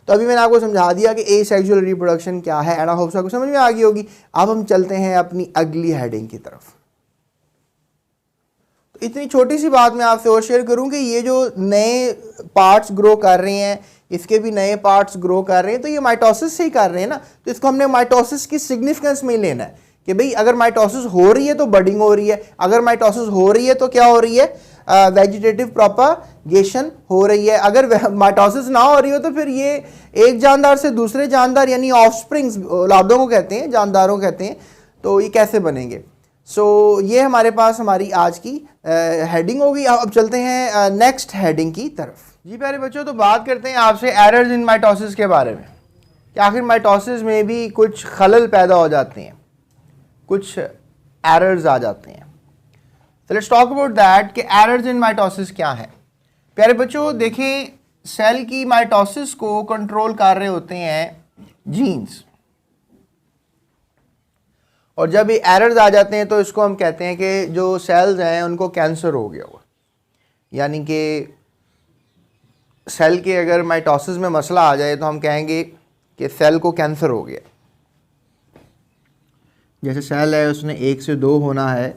तो अभी मैंने आपको समझा दिया कि एसेक्सुअल रिप्रोडक्शन क्या है, एंड आई होप आपको समझ में आ गई होगी। अब हम चलते हैं अपनी अगली हेडिंग की तरफ। तो इतनी छोटी सी बात मैं आपसे और शेयर करूं कि ये जो नए पार्ट्स ग्रो कर रहे हैं, इसके भी नए पार्ट्स ग्रो कर रहे हैं, तो ये माइटोसिस से ही कर रहे हैं ना। तो इसको हमने माइटोसिस की सिग्निफिकेंस में ही लेना है कि भाई अगर माइटोसिस हो रही है तो बडिंग हो रही है, अगर माइटोसिस हो रही है तो क्या हो रही है, वेजिटेटिव प्रोपागेशन हो रही है। अगर माइटोसिस ना हो रही हो तो फिर ये एक जानदार से दूसरे जानदार यानी ऑफस्प्रिंग्स, औलादों को कहते हैं, जानदारों को कहते हैं, तो ये कैसे बनेंगे। सो ये हमारे पास हमारी आज की हेडिंग होगी। अब चलते हैं नेक्स्ट हेडिंग की तरफ। जी प्यारे बच्चों, तो बात करते हैं आपसे एरर्स इन माइटोसिस के बारे में कि आखिर माइटोसिस में भी कुछ खलल पैदा हो जाते हैं, कुछ एरर्स आ जाते हैं। तो लेट्स टॉक अबाउट दैट कि एरर्स इन माइटोसिस क्या है। प्यारे बच्चों देखें, सेल की माइटोसिस को कंट्रोल कर रहे होते हैं जीन्स, और जब ये एरर्स आ जाते हैं तो इसको हम कहते हैं कि जो सेल्स हैं उनको कैंसर हो गया हुआ, यानी कि सेल के अगर माइटोसिस में मसला आ जाए तो हम कहेंगे कि सेल को कैंसर हो गया। जैसे सेल है उसने 1 से 2 होना है,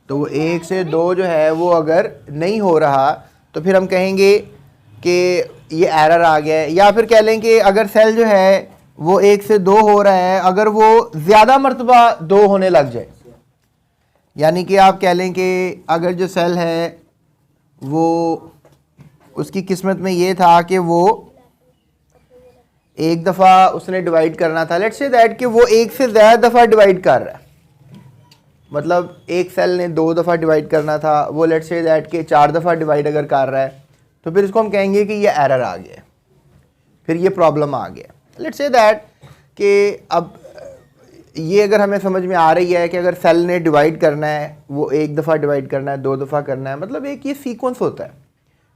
तो वो 1 से 2 जो है वो अगर नहीं हो रहा तो फिर हम कहेंगे कि ये एरर आ गया है। या फिर कह लें कि अगर सेल जो है वो 1 से 2 हो रहा है, अगर वो ज़्यादा मरतबा 2 होने लग जाए, यानी कि आप कह लें कि अगर जो सेल है वो उसकी किस्मत में ये था कि वो एक दफ़ा उसने डिवाइड करना था, लेट्स से दैट कि वो 1 से ज़्यादा दफ़ा डिवाइड कर रहा है, मतलब एक सेल ने 2 दफ़ा डिवाइड करना था, वो लेट्स से दैट कि 4 दफ़ा डिवाइड अगर कर रहा है, तो फिर इसको हम कहेंगे कि ये एरर आ गया, फिर ये प्रॉब्लम आ गया। लेट्स से दैट कि अब ये अगर हमें समझ में आ रही है कि अगर सेल ने डिवाइड करना है, वो 1 दफ़ा डिवाइड करना है, 2 दफ़ा करना है, मतलब एक ये सीक्वेंस होता है।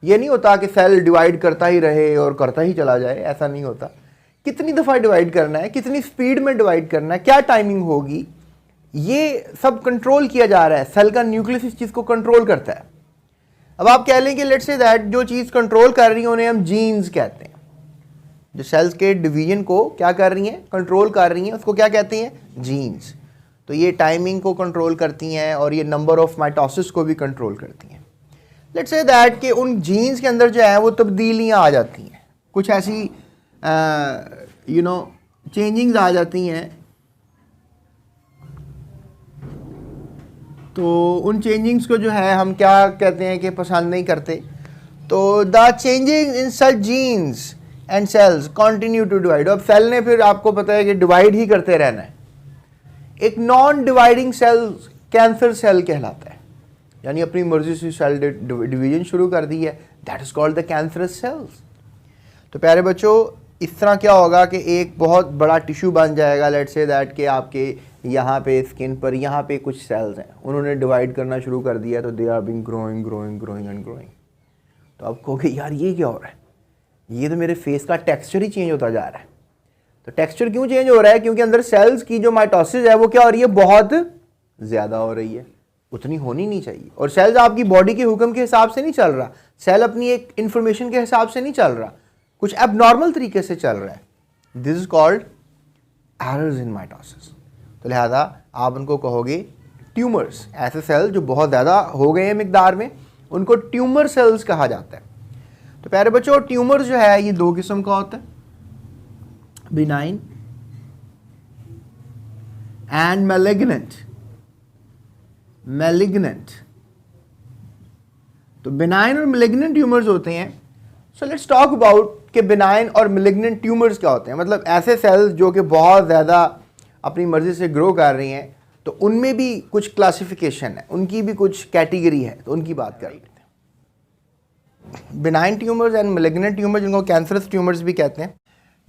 ये नहीं होता कि सेल डिवाइड करता ही रहे और करता ही चला जाए, ऐसा नहीं होता। कितनी दफ़ा डिवाइड करना है, कितनी स्पीड में डिवाइड करना है, क्या टाइमिंग होगी, ये सब कंट्रोल किया जा रहा है। सेल का न्यूक्लियस इस चीज़ को कंट्रोल करता है। अब आप कह लें कि लेट्स से दैट जो चीज़ कंट्रोल कर रही है उन्हें हम जीन्स कहते हैं। जो सेल्स के डिवीजन को क्या कर रही हैं, कंट्रोल कर रही हैं, उसको क्या कहते हैं, जीन्स। तो ये टाइमिंग को कंट्रोल करती हैं और ये नंबर ऑफ माइटोसिस को भी कंट्रोल करती हैं। लेट्स से दैट कि उन जीन्स के अंदर जो है वो तब्दीलियाँ आ जाती हैं, कुछ ऐसी चेंजिंग्स आ जाती हैं, तो उन चेंजिंग्स को जो है हम क्या कहते हैं कि पसंद नहीं करते। तो the changing in such genes and cells continue to divide. अब सेल ने फिर आपको पता है कि डिवाइड ही करते रहना है। एक non dividing cell cancer cell कहलाता है, यानी अपनी मर्जी से सेल डिवीजन शुरू कर दी है, that is called the cancerous cells. तो प्यारे बच्चों, इस तरह क्या होगा कि एक बहुत बड़ा टिश्यू बन जाएगा। लेट्स से दैट कि आपके यहाँ पे स्किन पर यहाँ पे कुछ सेल्स हैं, उन्होंने डिवाइड करना शुरू कर दिया, तो they are being growing growing growing and growing. तो आप कहोगे यार ये क्या हो रहा है, ये तो मेरे फेस का टेक्सचर ही चेंज होता जा रहा है। तो टेक्सचर क्यों चेंज हो रहा है, क्योंकि अंदर सेल्स की जो माइटोसिस है वो क्या हो रही है, बहुत ज़्यादा हो रही है, उतनी होनी नहीं चाहिए। और सेल्स आपकी बॉडी के हुक्म के हिसाब से नहीं चल रहा, सेल अपनी एक इंफॉर्मेशन के हिसाब से नहीं चल रहा, कुछ एबनॉर्मल तरीके से चल रहा है। This is called errors in mitosis. तो लिहाजा आप उनको कहोगे ट्यूमर्स। ऐसे सेल जो बहुत ज़्यादा हो गए हैं मिकदार में, उनको ट्यूमर सेल्स कहा जाता है। तो प्यारे बच्चों ट्यूमर जो है ये दो किस्म का होता है, बिनाइन एंड मैलिग्नेंट। तो बिनाइन और मैलिग्नेंट ट्यूमर्स होते हैं। सो लेट्स टॉक अबाउट कि बिनाइन और मैलिग्नेंट ट्यूमर्स क्या होते हैं। मतलब ऐसे सेल्स जो कि बहुत ज़्यादा अपनी मर्जी से ग्रो कर रही हैं, तो उनमें भी कुछ क्लासिफिकेशन है, उनकी भी कुछ कैटेगरी है, तो उनकी बात कर लेते हैं। Benign tumours and malignant tumours, जिनको कैंसरस ट्यूमर्स भी कहते हैं।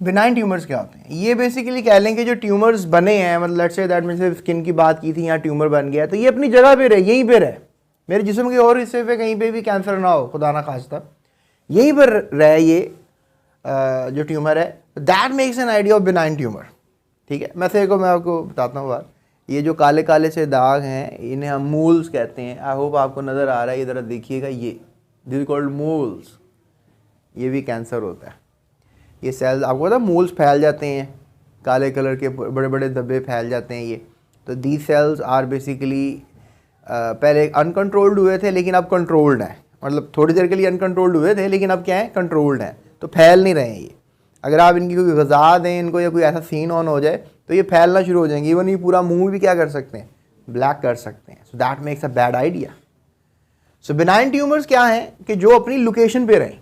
बिनाइन ट्यूमर्स क्या होते हैं? ये बेसिकली कह लें कि जो ट्यूमर्स बने हैं, मतलब लेट्स से दैट में से स्किन की बात की थी, यहाँ ट्यूमर बन गया, तो ये अपनी जगह पे रहे, यहीं पे रहे, मेरे जिस्म के और हिस्से पे कहीं पे भी कैंसर ना हो, खुदा ना खास्ता, यहीं पर रहे ये जो ट्यूमर है। That makes an idea of benign tumour. ठीक है, मैं आपको बताता हूँ बात। ये जो काले काले से दाग हैं, इन्हें हम मूल्स कहते हैं। आई होप आपको नज़र आ रहा है, इधर देखिएगा, ये दिस कॉल्ड मूल्स। ये भी कैंसर होता है। ये सेल्स आपको पता है मूल्स फैल जाते हैं, काले कलर के बड़े बड़े धब्बे फैल जाते हैं ये। तो दी सेल्स आर बेसिकली पहले अनकंट्रोल्ड हुए थे, लेकिन अब कंट्रोल्ड हैं। मतलब थोड़ी देर के लिए अनकंट्रोल्ड हुए थे, लेकिन अब क्या है, कंट्रोल्ड हैं, तो फैल नहीं रहे हैं ये। अगर आप इनकी कोई ग़िज़ा दें इनको, या कोई ऐसा सीन ऑन हो जाए, तो ये फैलना शुरू हो जाएंगे। इवन ये पूरा मुंह भी क्या कर सकते हैं, ब्लैक कर सकते हैं। So that makes a bad idea. So benign tumours क्या हैं कि जो अपनी लोकेशन पे रहें,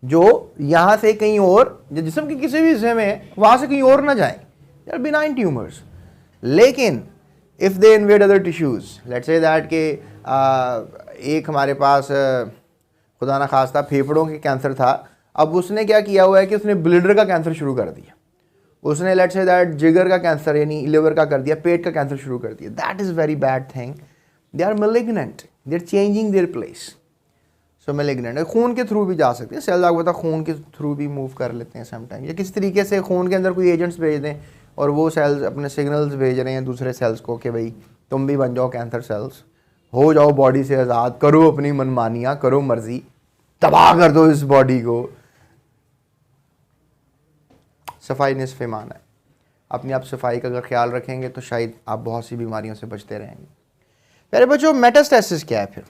जो यहाँ से कहीं और, जो जिस्म के किसी भी हिस्से में है, वहाँ से कहीं और ना जाएं, दे आर बिनाइन ट्यूमर्स। लेकिन if they invade other tissues, let's say that के एक हमारे पास खुदा ना खास्ता फेफड़ों के कैंसर था, अब उसने क्या किया हुआ है कि उसने ब्लडर का कैंसर शुरू कर दिया, उसने लेट्स से दैट जिगर का कैंसर यानी लिवर का कर दिया, पेट का कैंसर शुरू कर दिया। That is very bad thing. They are malignant, they are changing their place. So malignant खून के थ्रू भी जा सकते हैं सेल्स, आपको पता खून के थ्रू भी मूव कर लेते हैं समटाइम, या किसी तरीके से खून के अंदर कोई एजेंट्स भेज दें और वो सेल्स अपने सिग्नल्स भेज रहे हैं दूसरे सेल्स को कि भाई तुम भी बन जाओ कैंसर सेल्स, हो जाओ बॉडी से आज़ाद, करो अपनी मनमानियाँ, करो मर्जी, तबाह कर दो इस बॉडी को। सफाई निस्फ़ ईमान है। अपनी आप सफाई का अगर ख्याल रखेंगे तो शायद आप बहुत सी बीमारियों से बचते रहेंगे। मेरे बच्चों मेटास्टेसिस क्या है फिर?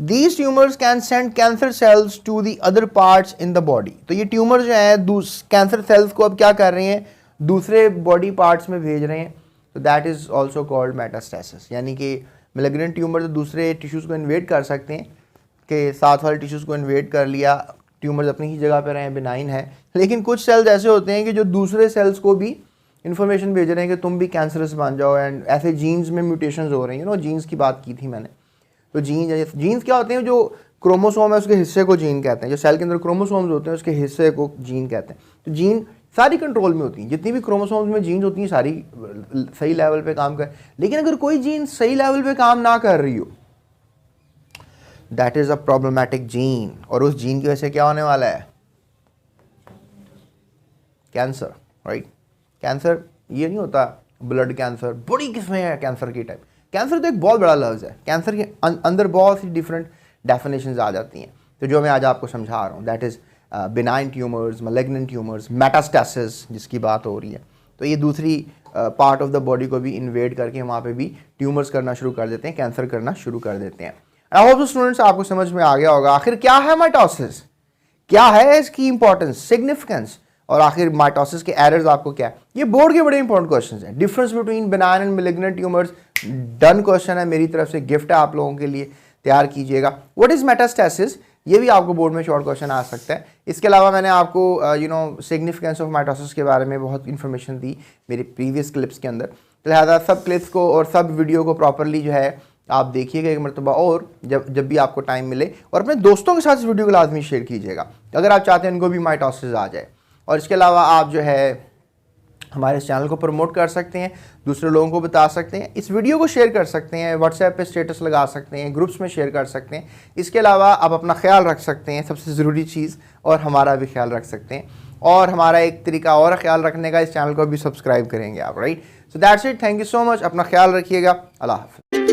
These tumors can send cancer cells to the other parts in the body। तो ये ट्यूमर जो है कैंसर सेल्स को अब क्या कर रहे हैं, दूसरे बॉडी पार्ट्स में भेज रहे हैं। तो that is also called metastasis. यानी कि मैलिग्नेंट ट्यूमर तो दूसरे टिश्यूज़ को इन्वेड कर सकते हैं, कि साथ वाले टिश्यूज़ को इन्वेड कर लिया, ट्यूमर्स अपनी ही जगह पर रहें, बिनाइन है। लेकिन कुछ सेल्स ऐसे होते हैं कि जो दूसरे सेल्स को भी इन्फॉर्मेशन भेज रहे हैं कि तुम भी कैंसरस बन जाओ, एंड ऐसे जीन्स में म्यूटेशंस हो रही हैं। नो, जीन्स की बात की थी मैंने। तो जीन्स क्या होते हैं, जो क्रोमोसोम है उसके हिस्से को जीन कहते हैं, जो सेल के अंदर क्रोमोसोम्स होते हैं उसके हिस्से को जीन कहते हैं। तो जीन सारी कंट्रोल में होती हैं, जितनी भी क्रोमोसोम्स में जीन्स होती हैं सारी सही लेवल पे काम कर। लेकिन अगर कोई जीन सही लेवल पे काम ना कर रही हो, that is a problematic gene, और उस जीन की वजह से क्या होने वाला है, कैंसर। राइट, कैंसर ये नहीं होता ब्लड कैंसर, बड़ी किस्में हैं कैंसर की टाइप। कैंसर तो एक बहुत बड़ा लफ्ज़ है, कैंसर के अंदर बहुत सी डिफरेंट डेफिनेशंस आ जाती हैं। तो जो मैं आज आपको समझा रहा हूँ, that is benign tumours, malignant tumours, metastasis जिसकी बात हो रही है। तो ये दूसरी पार्ट ऑफ द बॉडी को भी इन्वेड करके वहाँ पे भी ट्यूमर्स करना शुरू कर देते हैं, कैंसर करना शुरू कर देते हैं। आई होप स्टूडेंट्स आपको समझ में आ गया होगा आखिर क्या है माइटोसिस, क्या है इसकी इंपॉर्टेंस, सिग्निफिकेंस, और आखिर माइटोसिस के एरर्स आपको क्या है। ये बोर्ड के बड़े इंपॉर्टेंट क्वेश्चंस हैं। Difference between benign and malignant tumours, done question है, मेरी तरफ से गिफ्ट है आप लोगों के लिए, तैयार कीजिएगा। व्हाट इज मेटास्टेसिस, ये भी आपको बोर्ड में शॉर्ट क्वेश्चन आ सकता है। इसके अलावा मैंने आपको सिग्निफिकेंस ऑफ माइटोसिस के बारे में बहुत इन्फॉर्मेशन दी मेरे प्रीवियस क्लिप्स के अंदर। तो लिहाजा सब क्लिप्स को और सब वीडियो को प्रॉपरली जो है आप देखिएगा एक मरतबा, और जब भी आपको टाइम मिले, और अपने दोस्तों के साथ इस वीडियो को लाजमी शेयर कीजिएगा अगर आप चाहते हैं उनको भी माइटोसिस आ जाए। और इसके अलावा आप जो है हमारे इस चैनल को प्रमोट कर सकते हैं, दूसरे लोगों को बता सकते हैं, इस वीडियो को शेयर कर सकते हैं, व्हाट्सएप पे स्टेटस लगा सकते हैं, ग्रुप्स में शेयर कर सकते हैं। इसके अलावा आप अपना ख्याल रख सकते हैं, सबसे ज़रूरी चीज़, और हमारा भी ख्याल रख सकते हैं। और हमारा एक तरीका और ख्याल रखने का, इस चैनल को भी सब्सक्राइब करेंगे आप। Right, so that's it, thank you so much, अपना ख्याल रखिएगा, अल्लाह हाफ़िज़।